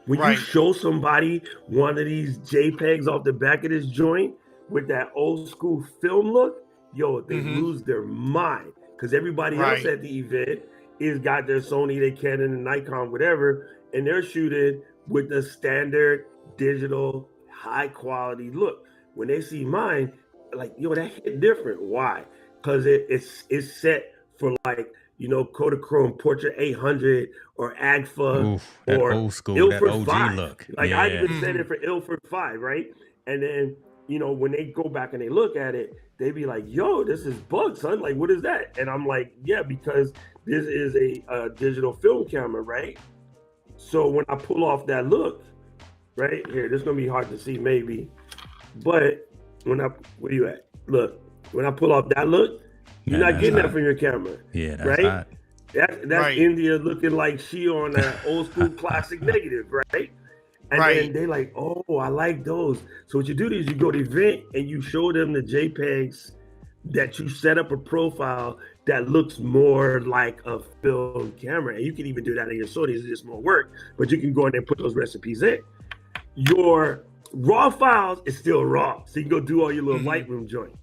When you show somebody one of these JPEGs off the back of this joint with that old school film look, yo, they lose their mind because everybody else at the event is got their Sony, their Canon, and Nikon, whatever, and they're shooting with the standard digital high quality look. When they see mine, like, yo, that hit different. Why? Because it's set for like, you know, Kodachrome Portrait 800 or Agfa or old school, Ilford that OG 5. look. Like I even set it for Ilford 5, right? And then, you know, when they go back and they look at it, they be like, yo, this is bug, son. Like, what is that? And I'm like, yeah, because this is a digital film camera, right? So when I pull off that look, right here, this is gonna be hard to see maybe, but where you at? Look, when I pull off that look, you're not getting that from your camera. Yeah, that's right? hot. That's India looking like she on an old school classic negative, right? And then they like, oh, I like those. So what you do is you go to the event and you show them the JPEGs that you set up a profile that looks more like a film camera. And you can even do that in your Sony. It's just more work, but you can go in there and put those recipes in. Your raw files is still raw. So you can go do all your little Lightroom joint.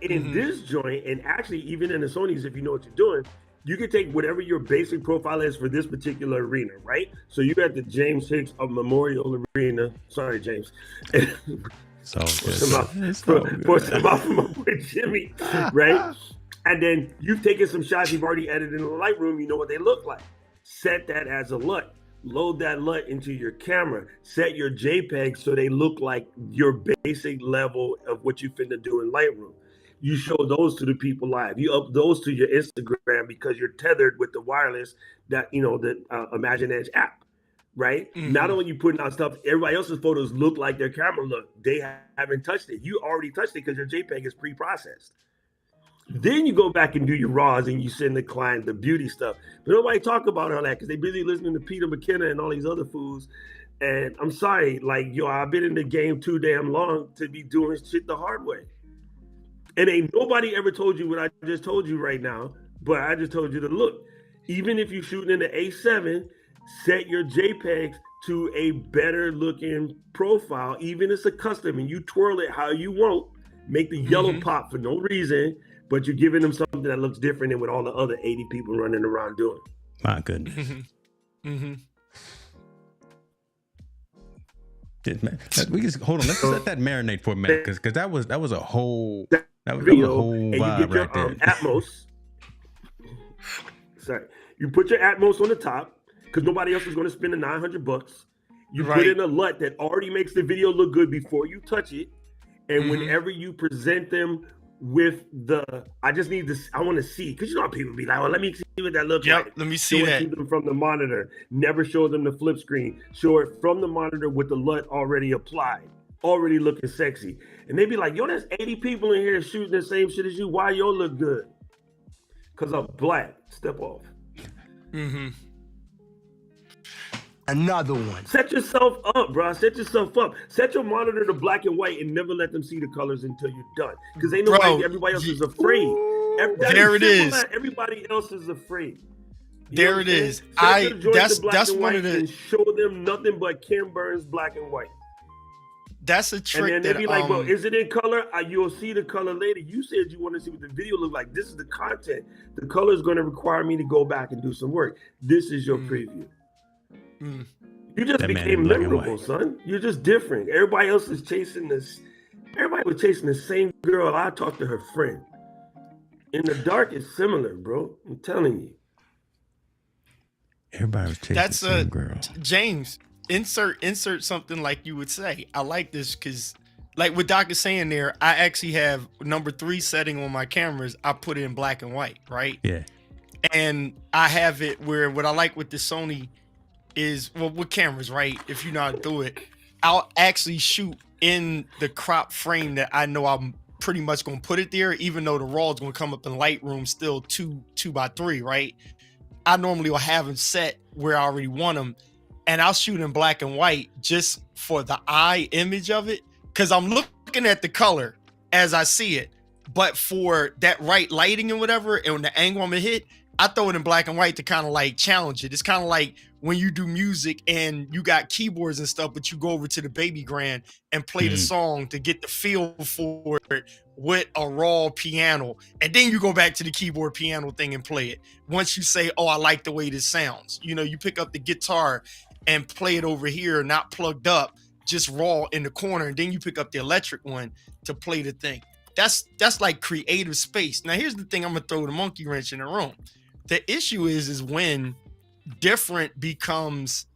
In this joint, and actually even in the Sonys, if you know what you're doing, you can take whatever your basic profile is for this particular arena, right? So you got the James Hicks of Memorial Arena. Sorry, James. Push him out from my boy Jimmy, right? And then you've taken some shots you've already edited in the Lightroom. You know what they look like. Set that as a LUT. Load that LUT into your camera. Set your JPEG so they look like your basic level of what you finna do in Lightroom. You show those to the people live. You up those to your Instagram because you're tethered with the wireless that, the Imagine Edge app, right? Not only you putting out stuff, everybody else's photos look like their camera look. They haven't touched it. You already touched it because your JPEG is pre-processed. Then you go back and do your RAWs and you send the client the beauty stuff. But nobody talk about all that because they busy listening to Peter McKenna and all these other fools. And I'm sorry, I've been in the game too damn long to be doing shit the hard way. And ain't nobody ever told you what I just told you right now, but I just told you to look. Even if you're shooting in the A7, set your JPEGs to a better looking profile, even if it's a custom, and you twirl it how you want. Make the yellow pop for no reason, but you're giving them something that looks different than what all the other 80 people running around doing. My goodness. We just hold on. Let's let that marinate for a minute, because that was a whole vibe right there. Atmos. Sorry, you put your Atmos on the top because nobody else is going to spend the $900. You put in a LUT that already makes the video look good before you touch it, and whenever you present them with I want to see, because how people be like, well, let me see what that looks like. Let me see that. Them from the monitor. Never show them the flip screen. Show it from the monitor with the LUT already applied, already looking sexy. And they be like, yo, there's 80 people in here shooting the same shit as you. Why yo look good? Because I'm black. Step off. Another one. Set yourself up, bro. Set yourself up. Set your monitor to black and white and never let them see the colors until you're done. Because they know everybody else is afraid. There it is. Everybody else is afraid. There it is. That's one of the. And show them nothing but Ken Burns black and white. That's a trick. And then they be like, well, is it in color? You'll see the color later. You said you want to see what the video look like. This is the content. The color is going to require me to go back and do some work. This is your preview. You just became memorable, son. You're just different. Everybody else is chasing this. Everybody was chasing the same girl. I talked to her friend. In the dark is similar, bro. I'm telling you. Everybody was chasing the same girl. James, insert something like you would say. I like this because, like what Doc is saying there, I actually have number 3 setting on my cameras. I put it in black and white, right? Yeah. And I have it where what I like with the Sony is, well, with cameras, right? If you know how to do it, I'll actually shoot in the crop frame that I know I'm pretty much going to put it there, even though the raw is going to come up in Lightroom still 2x3, right? I normally will have them set where I already want them, and I'll shoot in black and white just for the eye image of it, because I'm looking at the color as I see it. But for that right lighting and whatever, and the angle I'm gonna hit, I throw it in black and white to kind of like challenge it. It's kind of like when you do music and you got keyboards and stuff, but you go over to the baby grand and play the song to get the feel for it with a raw piano. And then you go back to the keyboard piano thing and play it. Once you say, oh, I like the way this sounds. You know, you pick up the guitar and play it over here, not plugged up, just raw in the corner. And then you pick up the electric one to play the thing. That's like creative space. Now, here's the thing. I'm going to throw the monkey wrench in the room. The issue is when different becomes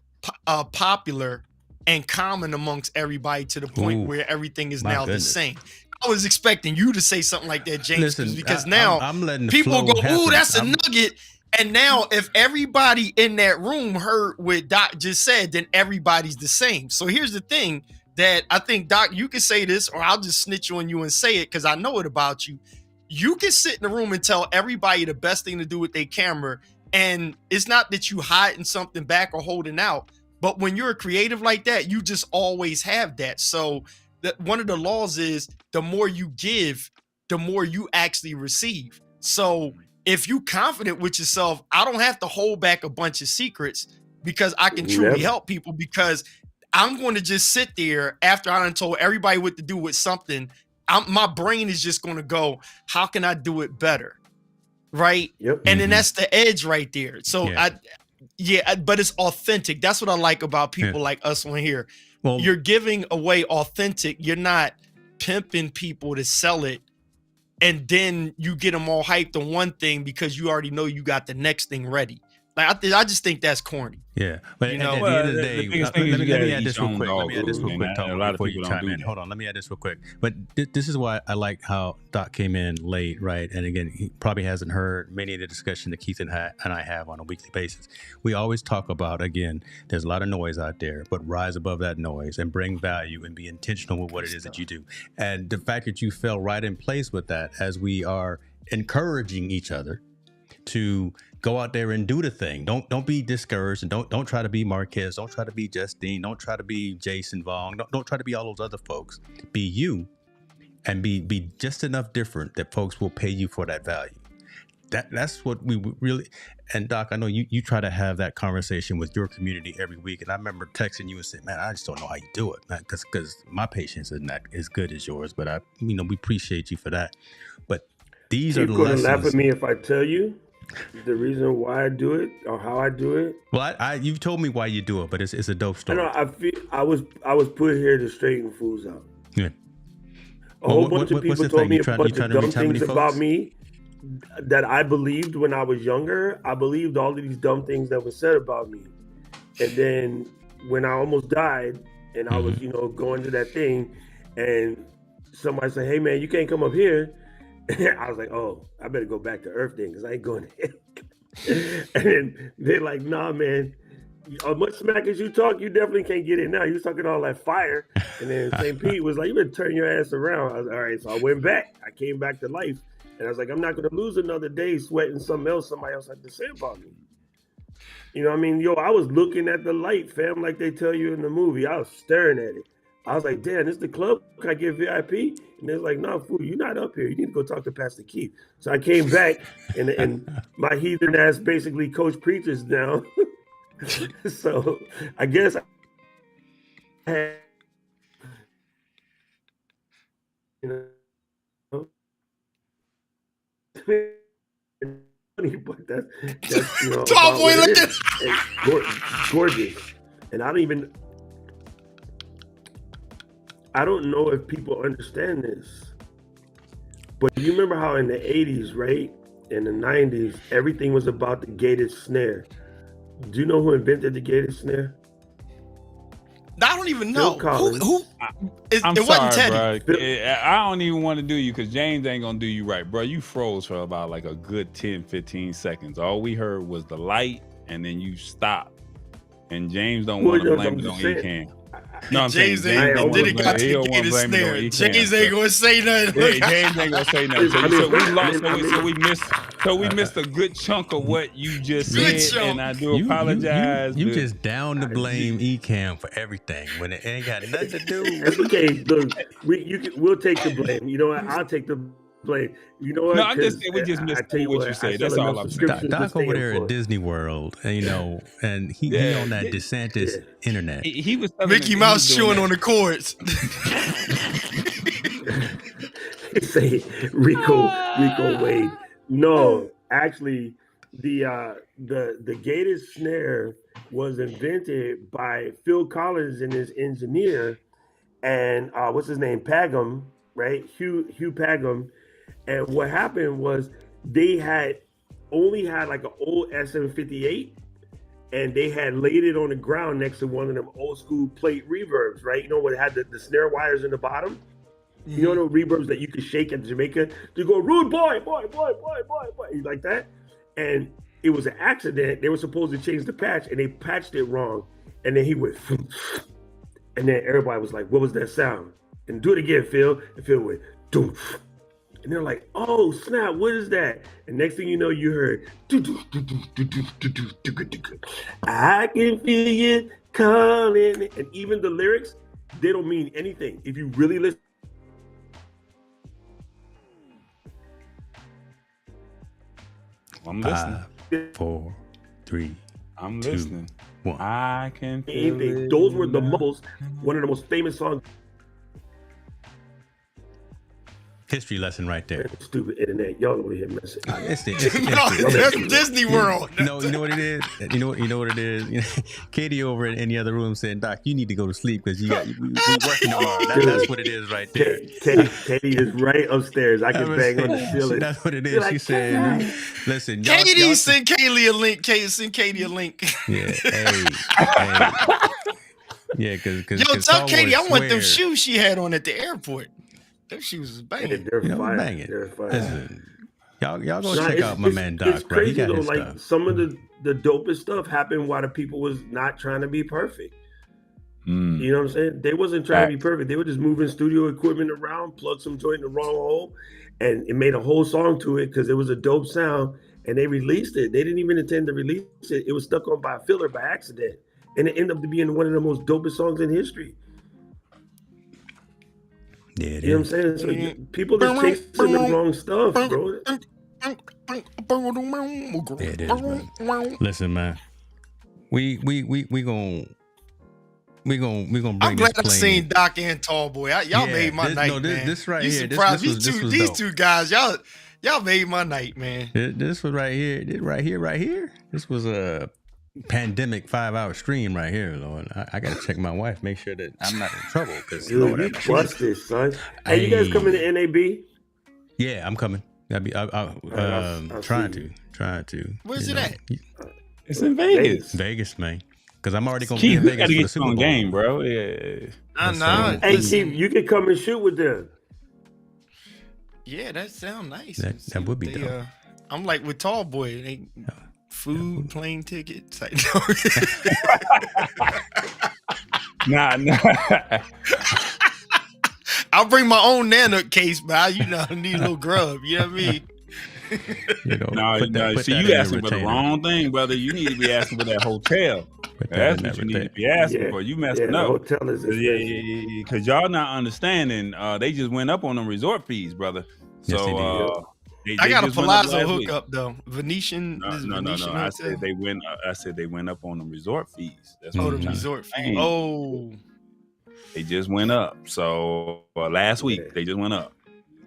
popular and common amongst everybody to the point where everything is now the same. I was expecting you to say something like that, James, because now I'm letting people go, "Ooh, that's a nugget." And now, if everybody in that room heard what Doc just said, then everybody's the same. So here's the thing that I think, Doc, you can say this, or I'll just snitch on you and say it because I know it about you. you can sit in the room and tell everybody the best thing to do with their camera. And it's not that you hiding something back or holding out, but when you're a creative like that, you just always have that. So one of the laws is the more you give, the more you actually receive. So if you confident with yourself, I don't have to hold back a bunch of secrets because I can truly help people, because I'm going to just sit there after I done told everybody what to do with something. My brain is just going to go, how can I do it better? Right. Yep. And then that's the edge right there. So but it's authentic. That's what I like about people like us on here. Well, you're giving away authentic. You're not pimping people to sell it. And then you get them all hyped on one thing because you already know you got the next thing ready. Like I just think that's corny. Yeah, but at the end of the day, let me add this real quick. Let me add this real quick, Tom, before you chime in. Hold on, let me add this real quick. But this is why I like how Doc came in late, right? And again, he probably hasn't heard many of the discussion that Keith and I have on a weekly basis. We always talk about, again, there's a lot of noise out there, but rise above that noise and bring value and be intentional with what it is that you do. And the fact that you fell right in place with that, as we are encouraging each other to go out there and do the thing. Don't be discouraged, and don't try to be Marquez. Don't try to be Justine. Don't try to be Jason Vaughn. Don't try to be all those other folks. Be you, and be just enough different that folks will pay you for that value. That's what we really. And Doc, I know you try to have that conversation with your community every week. And I remember texting you and saying, "Man, I just don't know how you do it, man, because my patience isn't that as good as yours." But we appreciate you for that. But these are the lessons. You're gonna laugh at me if I tell you the reason why I do it or how I do it. Well, you've told me why you do it, but it's a dope story. I was put here to straighten fools out. Yeah. A whole bunch of people told me a bunch of dumb things about me that I believed when I was younger. I believed all of these dumb things that were said about me. And then when I almost died and I was, going to that thing, and somebody said, "Hey man, you can't come up here." I was like, "Oh, I better go back to Earth then, because I ain't going there." And then they're like, "Nah, man, as much smack as you talk, you definitely can't get in now. You was talking all that fire." And then St. Pete was like, "You better turn your ass around." I was like, all right, so I went back. I came back to life. And I was like, I'm not going to lose another day sweating something else somebody else had to say about me. You know what I mean? Yo, I was looking at the light, fam, like they tell you in the movie. I was staring at it. I was like, damn, this is the club? Can I get VIP? And they're like, no, fool, you're not up here. You need to go talk to Pastor Keith. So I came back, and my heathen ass basically coach preachers now. So I guess I had, but that's Tom boy, look at gorgeous. And I don't know if people understand this, but you remember how in the 80s, right? In the 90s, everything was about the gated snare. Do you know who invented the gated snare? I don't even know. Who? It sorry, wasn't Teddy. Bro. I don't even want to do you, because James ain't going to do you right. Bro, you froze for about like a good 10, 15 seconds. All we heard was the light, and then you stopped. And James don't want to blame it on E-Cam. No, I'm James saying ain't did it got to get a snare. James ain't gonna say nothing. Yeah, James ain't gonna say nothing. So we missed a good chunk of what you just said, and I do apologize. You just down to blame E-Cam for everything when it ain't got nothing to do. That's okay. Look, we'll take the blame. You know what? I'll take the blame. You know what? No, I'm just saying we just missed what you said. That's all I'm saying. Doc over there at Disney World, and and he on that DeSantis internet. He was Mickey Mouse chewing on the cords. Say Rico Wade. No, actually, the gated snare was invented by Phil Collins and his engineer, and what's his name, Pagum, right? Hugh Pagum. And what happened was they only had like an old SM58, and they had laid it on the ground next to one of them old school plate reverbs, right? You know, what had the snare wires in the bottom? You know the reverbs that you could shake at Jamaica? They go, rude boy, like that. And it was an accident. They were supposed to change the patch, and they patched it wrong. And then he went, and then everybody was like, what was that sound? And do it again, Phil. And Phil went, doof. And they're like, oh, snap, what is that? And next thing you know, you heard, I can feel you calling. And even the lyrics, they don't mean anything. If you really listen. I'm listening. 4, 3. I'm 2, listening. 1. I can feel Anything. it. Those were the mumbles. One of the most famous songs. History lesson right there. Stupid internet, y'all over here messing. It's That's Disney World. No, you know what it is. You know what it is. Katie over in the other room saying, "Doc, you need to go to sleep because we working hard." That's what it is right there. Katie is right upstairs. I can bang on the ceiling. That's what it is. She said, "Listen, Katie, send Kaylee a link. Send Katie a link. Yeah, hey. Yeah, because yo, tell Katie I want them shoes she had on at the airport. Those shoes is banging. They're fire. Banging. They're fire. Listen, y'all go check out my man Doc. It's crazy he got though. his Like stuff. some of the dopest stuff happened while the people was not trying to be perfect. You know what I'm saying? They wasn't trying to be perfect. They were just moving studio equipment around, plug some joint in the wrong hole, and it made a whole song to it because it was a dope sound. And they released it. They didn't even intend to release it. It was stuck on by a filler by accident, and it ended up being one of the most dopest songs in history. Yeah, you know what I'm saying? So people just chasing the wrong stuff, bro. Yeah, it is, man. Listen, man. We gonna bring. I'm glad I this seen Doc and Tall Boy. Y'all made my night, man. This right you here. Surprised This was these dope. two guys. Y'all made my night, man. This was right here. This was a pandemic 5-hour stream right here, Lord. I gotta check my wife, make sure that I'm not in trouble. Because you busted, son. Hey, you guys coming to NAB? Yeah, I'm coming. I'll be trying to. Where's it at? It's in Vegas. Vegas, man. Because I'm already gonna be in Vegas for the Super Bowl game, bro. Yeah. Hey, Chief, you can come and shoot with them. Yeah, that sounds nice. That would be dope. I'm like with Tall Boy. They food, plane tickets. Nah. I'll bring my own Nanook case, but I need a little grub. You know what I mean? See, you asking for the wrong thing, brother. You need to be asking for that hotel. That's what you need to be asking for. You messing up. The hotel is because y'all not understanding. They just went up on them resort fees, brother. So I got a Palazzo hookup though. Venetian. No. I said they went up on the resort fees. That's the resort fee. Oh, they just went up. So last week they just went up.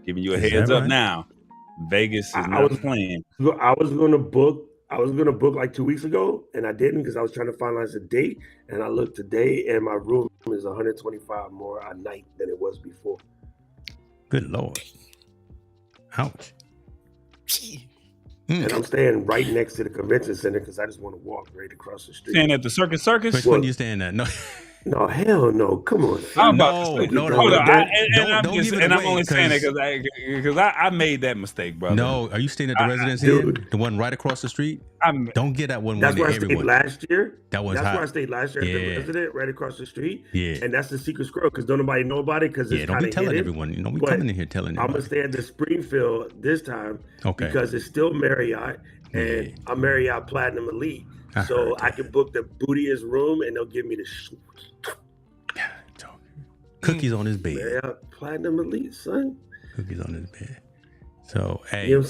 Giving you a heads up now. Vegas is not playing. I was gonna book like 2 weeks ago, and I didn't because I was trying to finalize a date. And I looked today, and my room is $125 more a night than it was before. Good Lord. Ouch. And I'm staying right next to the convention center because I just want to walk right across the street. Staying at the Circus? Which one you staying at? No, hell no. Come on. I'm only saying that because I made that mistake, brother. No, are you staying at the Residence Inn? The one right across the street? Don't get that one. That's where I stayed last year. That's where I stayed last year at the Resident, right across the street. Yeah. And that's the secret squirrel because don't nobody know about it because it's don't be telling hidden. everyone. We coming in here telling everyone. I'm going to stay at the Springfield this time because it's still Marriott and I'm Marriott Platinum Elite. So I can book the bootiest room and they'll give me the cookies on his bed. Marriott Platinum Elite, son. Cookies on his bed. So don't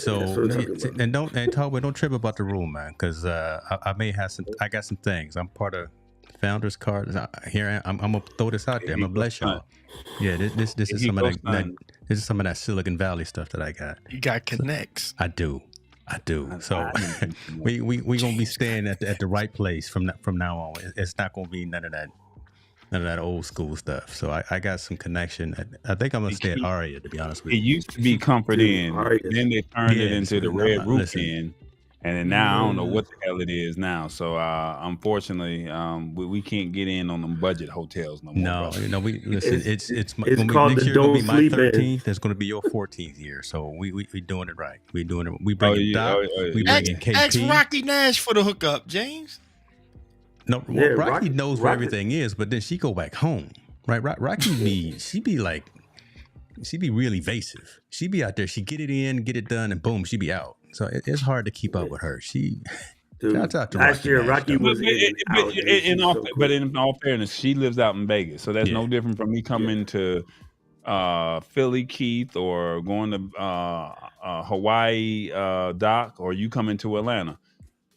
trip about the room, man, because I may have some. I got some things. I'm part of Founders Card. Here I'm gonna throw this out there. I'm gonna bless y'all. Yeah, this is some of that. This is some of that Silicon Valley stuff that I got. You got connects. I do. So we gonna be staying at the right place from now on. It's not gonna be none of that old school stuff. So I got some connection. I think I'm gonna stay at Aria, to be honest with you. It used to be Comfort Inn, then they turned it into the Red Roof Inn, and then now I don't know what the hell it is now. So unfortunately, we can't get in on them budget hotels no more. No, we listen. It's called next the year gonna be my Don't Sleep 13th. It's gonna be your 14th year. So we doing it right. We doing it. We bringing Doc. We bringing KP. Ask Rocky Nash for the hookup, James. No, Rocky knows where everything is, but then she go back home, right? Rocky she be like she be real evasive. She be out there. She get it in, get it done, and boom, she be out. So it's hard to keep up with her. Shouts out to last year, Rocky was in all fairness, she lives out in Vegas, so that's no different from me coming to Philly, Keith, or going to Hawaii, Doc, or you coming to Atlanta.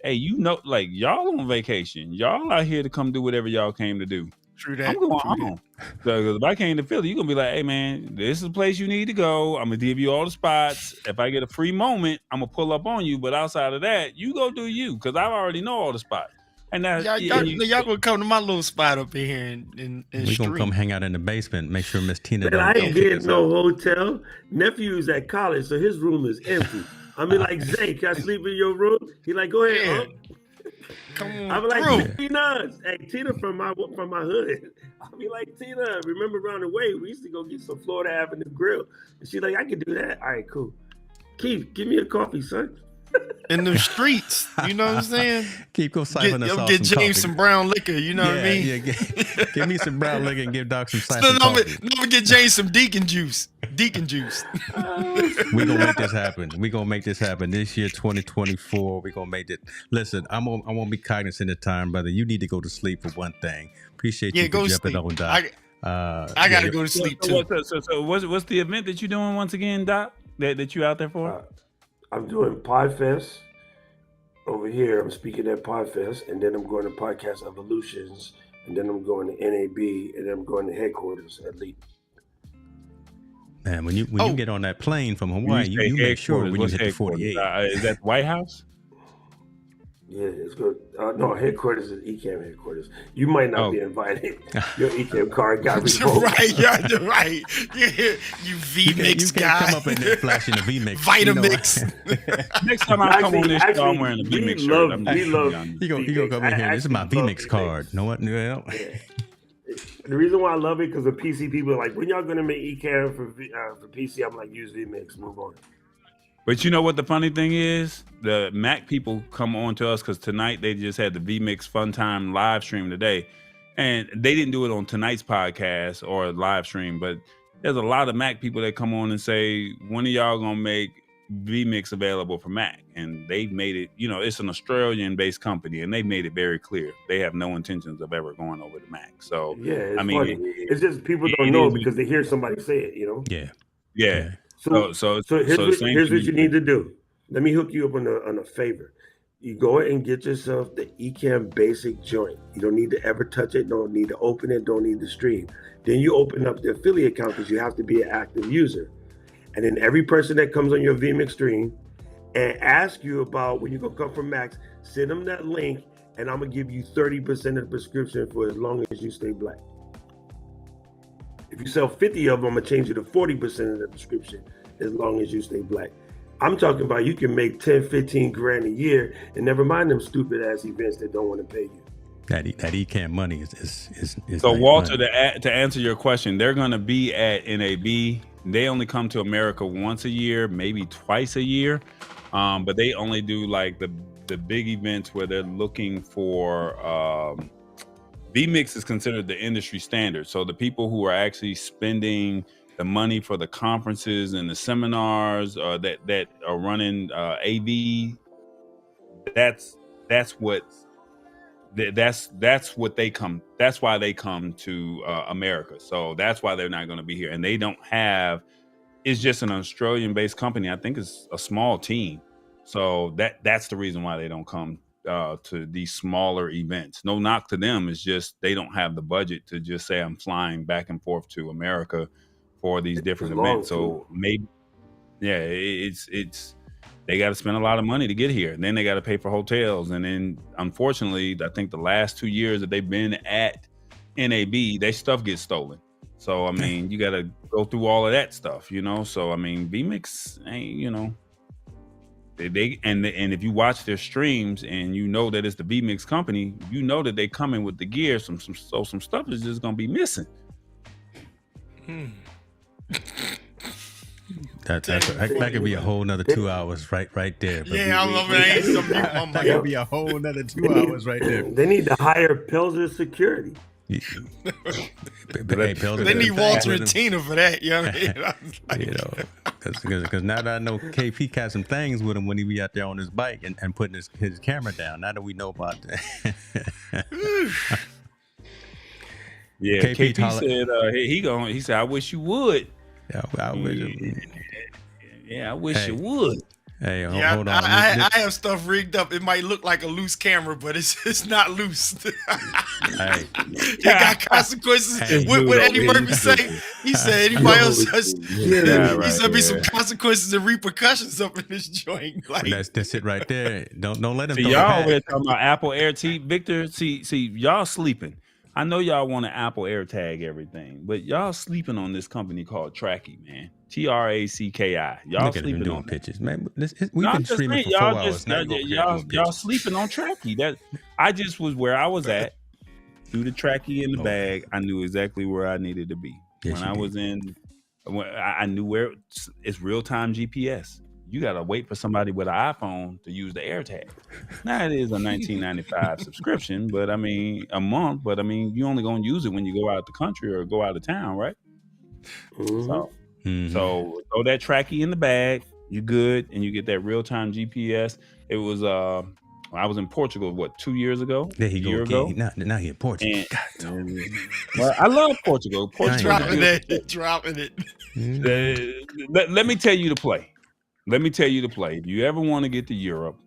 Hey, like y'all on vacation. Y'all out here to come do whatever y'all came to do. True that. I'm going home. Because if I came to Philly, you're going to be like, hey, man, this is the place you need to go. I'm going to give you all the spots. If I get a free moment, I'm going to pull up on you. But outside of that, you go do you, because I already know all the spots. And now, y'all going to come to my little spot up in here and we're going to come hang out in the basement, make sure Miss Tina don't. I ain't getting no hotel. Nephew's at college, so his room is empty. I mean, like, Zay, can I sleep in your room? He like, go ahead, Come on, I'm like, Tina. Hey, Tina from my hood. I'll be like, Tina, remember around the way, we used to go get some Florida Avenue grill. And she's like, I can do that. All right, cool. Keith, give me a coffee, son. In the streets, you know what I'm saying? Keep go siphon us off get some James coffee. some brown liquor, you know what I mean? Yeah, give me some brown liquor and give Doc some siphon coffee. I'm gonna get James some Deacon juice. Deacon juice. We're gonna make this happen. We're gonna make this happen this year, 2024. We're gonna make it. Listen, I won't be cognizant of time, brother. You need to go to sleep for one thing. Appreciate you for jumping on, Doc. I gotta go to sleep too. So what's the event that you're doing once again, Doc? That you out there for? I'm doing PodFest over here. I'm speaking at PodFest, and then I'm going to Podcast Evolutions, and then I'm going to NAB, and then I'm going to headquarters at Leap. Man, when you get on that plane from Hawaii, you make sure when you hit the 48. Is that White House? Yeah, it's good. No, headquarters is ECAM headquarters. You might not be invited. Your ECAM card got revoked. You're right. You VMix guy. You can't come up in there flashing the VMix. Vitamix. Next time I come on this show, I'm wearing a VMix shirt. You gonna come in here. This is my VMix card. Know what? Well, the reason why I love it because the PC people are like, when y'all gonna make ECAM for PC? I'm like, use VMix. Move on. But you know what the funny thing is? The Mac people come on to us because tonight they just had the VMix Fun Time live stream today. And they didn't do it on tonight's podcast or live stream, but there's a lot of Mac people that come on and say, when are y'all going to make VMix available for Mac? And they've made it, it's an Australian-based company, and they've made it very clear. They have no intentions of ever going over to Mac. So, yeah, it's just people don't know because they hear somebody say it, Yeah. So here's what you need to do. Let me hook you up on a favor. You go and get yourself the Ecamm basic joint. You don't need to ever touch it. Don't need to open it. Don't need to stream. Then you open up the affiliate account because you have to be an active user. And then every person that comes on your VMix stream and ask you about when you're going to come from Max, send them that link, and I'm going to give you 30% of the prescription for as long as you stay black. If you sell 50 of them, I'm going to change it to 40% of the prescription as long as you stay black. I'm talking about you can make 10, 15 grand a year, and never mind them stupid ass events that don't want to pay you. That Ecamm money is so Walter, to answer your question, they're going to be at NAB. They only come to America once a year, maybe twice a year, but they only do like the big events where they're looking for. VMix is considered the industry standard, so the people who are actually spending the money for the conferences and the seminars that are running AV, that's what they come. That's why they come to America. So that's why they're not going to be here, and they don't have. It's just an Australian-based company. I think it's a small team, so that's the reason why they don't come to these smaller events. No knock to them. It's just they don't have the budget to just say I'm flying back and forth to America for these different events. So maybe, it's they got to spend a lot of money to get here, and then they got to pay for hotels. And then, unfortunately, I think the last 2 years that they've been at NAB, their stuff gets stolen. So I mean, you got to go through all of that stuff, So I mean, VMix ain't, They and if you watch their streams and you know that it's the VMix company, you know that they come in with the gear. Some stuff is just gonna be missing. That could be a whole nother 2 hours right there. Yeah, I love it. That could be a whole nother 2 hours right there. They need to hire Pelzer security. Hey, Pelzer, they need Walter and Tina for that. You know what I mean? Because now that I know KP got some things with him when he be out there on his bike and putting his camera down. Now that we know about that. Yeah, KP said he said, I wish you would. Yeah, I wish. I wish you would. Hey, hold on. I have stuff rigged up. It might look like a loose camera, but it's not loose. It got consequences. What Eddie Murphy say? He said anybody else says he said be some consequences and repercussions up in this joint. Like that's it right there. Don't let him. See, y'all over talking about Apple AirT. Victor, see, y'all sleeping. I know y'all want to Apple AirTag everything, but y'all sleeping on this company called Tracky, man. TRACKI. Y'all sleeping doing on pictures, man. We've been streaming for 4 hours. Y'all sleeping on Tracky. That I just was where I was at. Threw the Tracky in the bag. I knew exactly where I needed to be. Yes, when I knew where it's real-time GPS. You gotta wait for somebody with an iPhone to use the AirTag. Now it is a $19.95 subscription, but I mean a month. But I mean you only gonna use it when you go out the country or go out of town, right? Mm-hmm. So throw that Tracky in the bag. You good, and you get that real-time GPS. It was I was in Portugal 2 years ago. There he go again. Now he in Portugal. Well, I love Portugal. Dropping it. Let me tell you to play. If you ever want to get to Europe,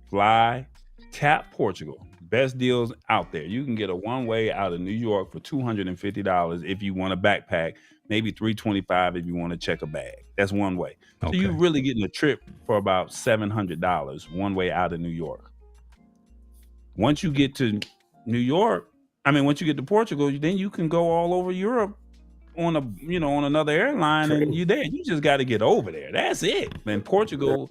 fly, tap Portugal. Best deals out there. You can get a one-way out of New York for $250 if you want a backpack, maybe $325 if you want to check a bag. That's one way. So you're really getting a trip for about $700 one way out of New York. Once you get to once you get to Portugal, then you can go all over Europe on another airline, and you there. You just got to get over there. That's it. And Portugal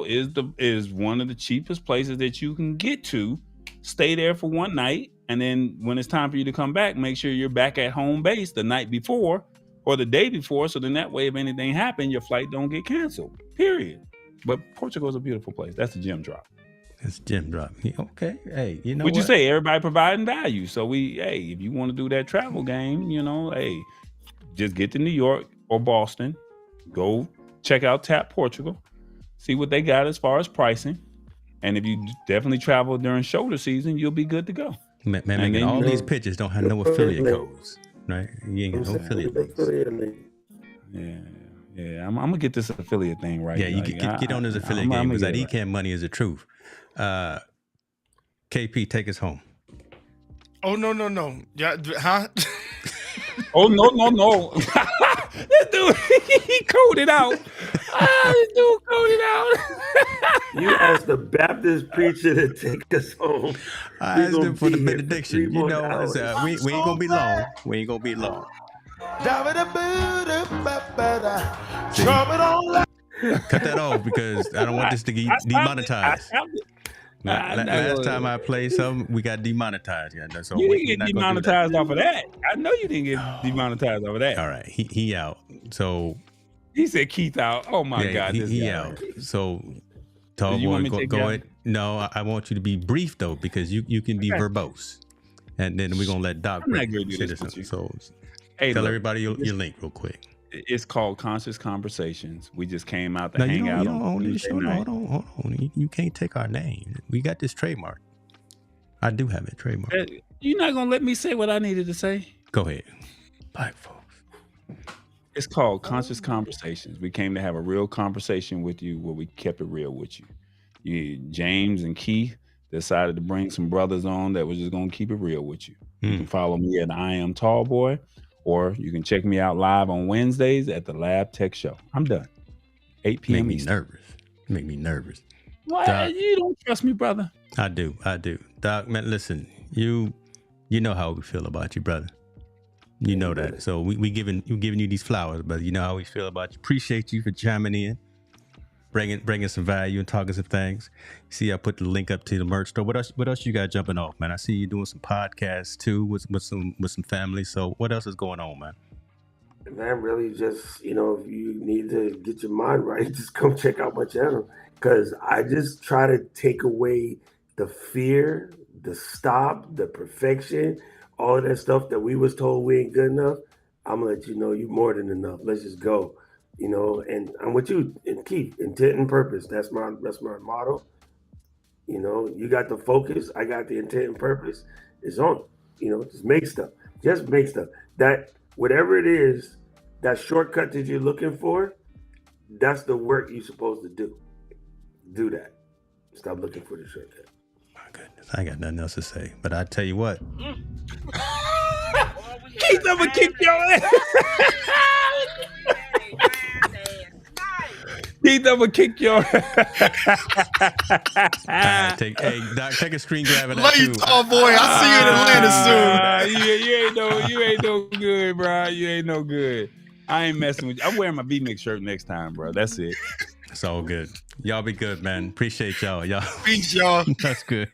is one of the cheapest places that you can get to. Stay there for one night, and then when it's time for you to come back, make sure you're back at home base the night before or the day before. So then that way, if anything happened, your flight don't get canceled. Period. But Portugal is a beautiful place. That's a gem drop. It's gem drop. Okay. Hey, you know what you say? Everybody providing value. So if you want to do that travel game, just get to New York or Boston, go check out Tap Portugal, see what they got as far as pricing, and if you definitely travel during shoulder season, you'll be good to go. Man, all these pictures don't have no affiliate codes, right? You ain't got no affiliate links. Yeah. I'm gonna get this affiliate thing right. Yeah, you get on this affiliate game because that ECAM money is the truth. KP, take us home. Oh no. Yeah, huh? Oh no. This dude, he coded out. This dude coded out. You asked the Baptist preacher to take us home. I asked him for the benediction. We ain't gonna be long. We ain't gonna be long. Cut that off because I don't want this to get demonetized. Last time I played something, we got demonetized. So you didn't get demonetized off of that. I know you didn't get demonetized off of that. All right, he out. So he said Keith out. Oh my God, he out. So tall boy, go ahead. No, I want you to be brief though because you can be verbose, and then we're gonna let Doc. I'm not gonna do this with you. So tell everybody your link real quick. It's called Conscious Conversations. We just came out to hang out. Hold on. You can't take our name. We got this trademark. I do have it trademarked. You're not gonna let me say what I needed to say? Go ahead. Black folks. It's called Conscious Conversations. We came to have a real conversation with you where we kept it real with you. James and Keith decided to bring some brothers on that was just gonna keep it real with you. You can follow me at I Am Tall Boy. Or you can check me out live on Wednesdays at the Lab Tech Show. I'm done. 8 p.m. Make me nervous. Why? You don't trust me, brother? I do. Doc, man, listen, you know how we feel about you, brother. You know that. So we giving you these flowers, brother. You know how we feel about you. Appreciate you for chiming in, bringing some value and talking some things. See, I put the link up to the merch store. What else you got jumping off, man? I see you doing some podcasts too with some family. So what else is going on, man? Man, really just, if you need to get your mind right, just come check out my channel. Because I just try to take away the fear the stop, the perfection, all of that stuff that we was told we ain't good enough, I'm gonna let you know you more than enough. Let's just go. And I'm with you, and Keith, intent and purpose. That's my motto. You got the focus, I got the intent and purpose. It's on. Just make stuff. Just make stuff. That whatever it is, that shortcut that you're looking for, that's the work you're supposed to do. Do that. Stop looking for the shortcut. My goodness, I got nothing else to say. But I tell you what. Keith never kick your ass. He never kick your ass. Hey, Doc, take a screen grab of that Love you, tall boy. I'll see you in Atlanta soon. You ain't no good, bro. You ain't no good. I ain't messing with you. I'm wearing my B-Mix shirt next time, bro. That's it. It's all good. Y'all be good, man. Appreciate y'all. Peace, y'all. That's good.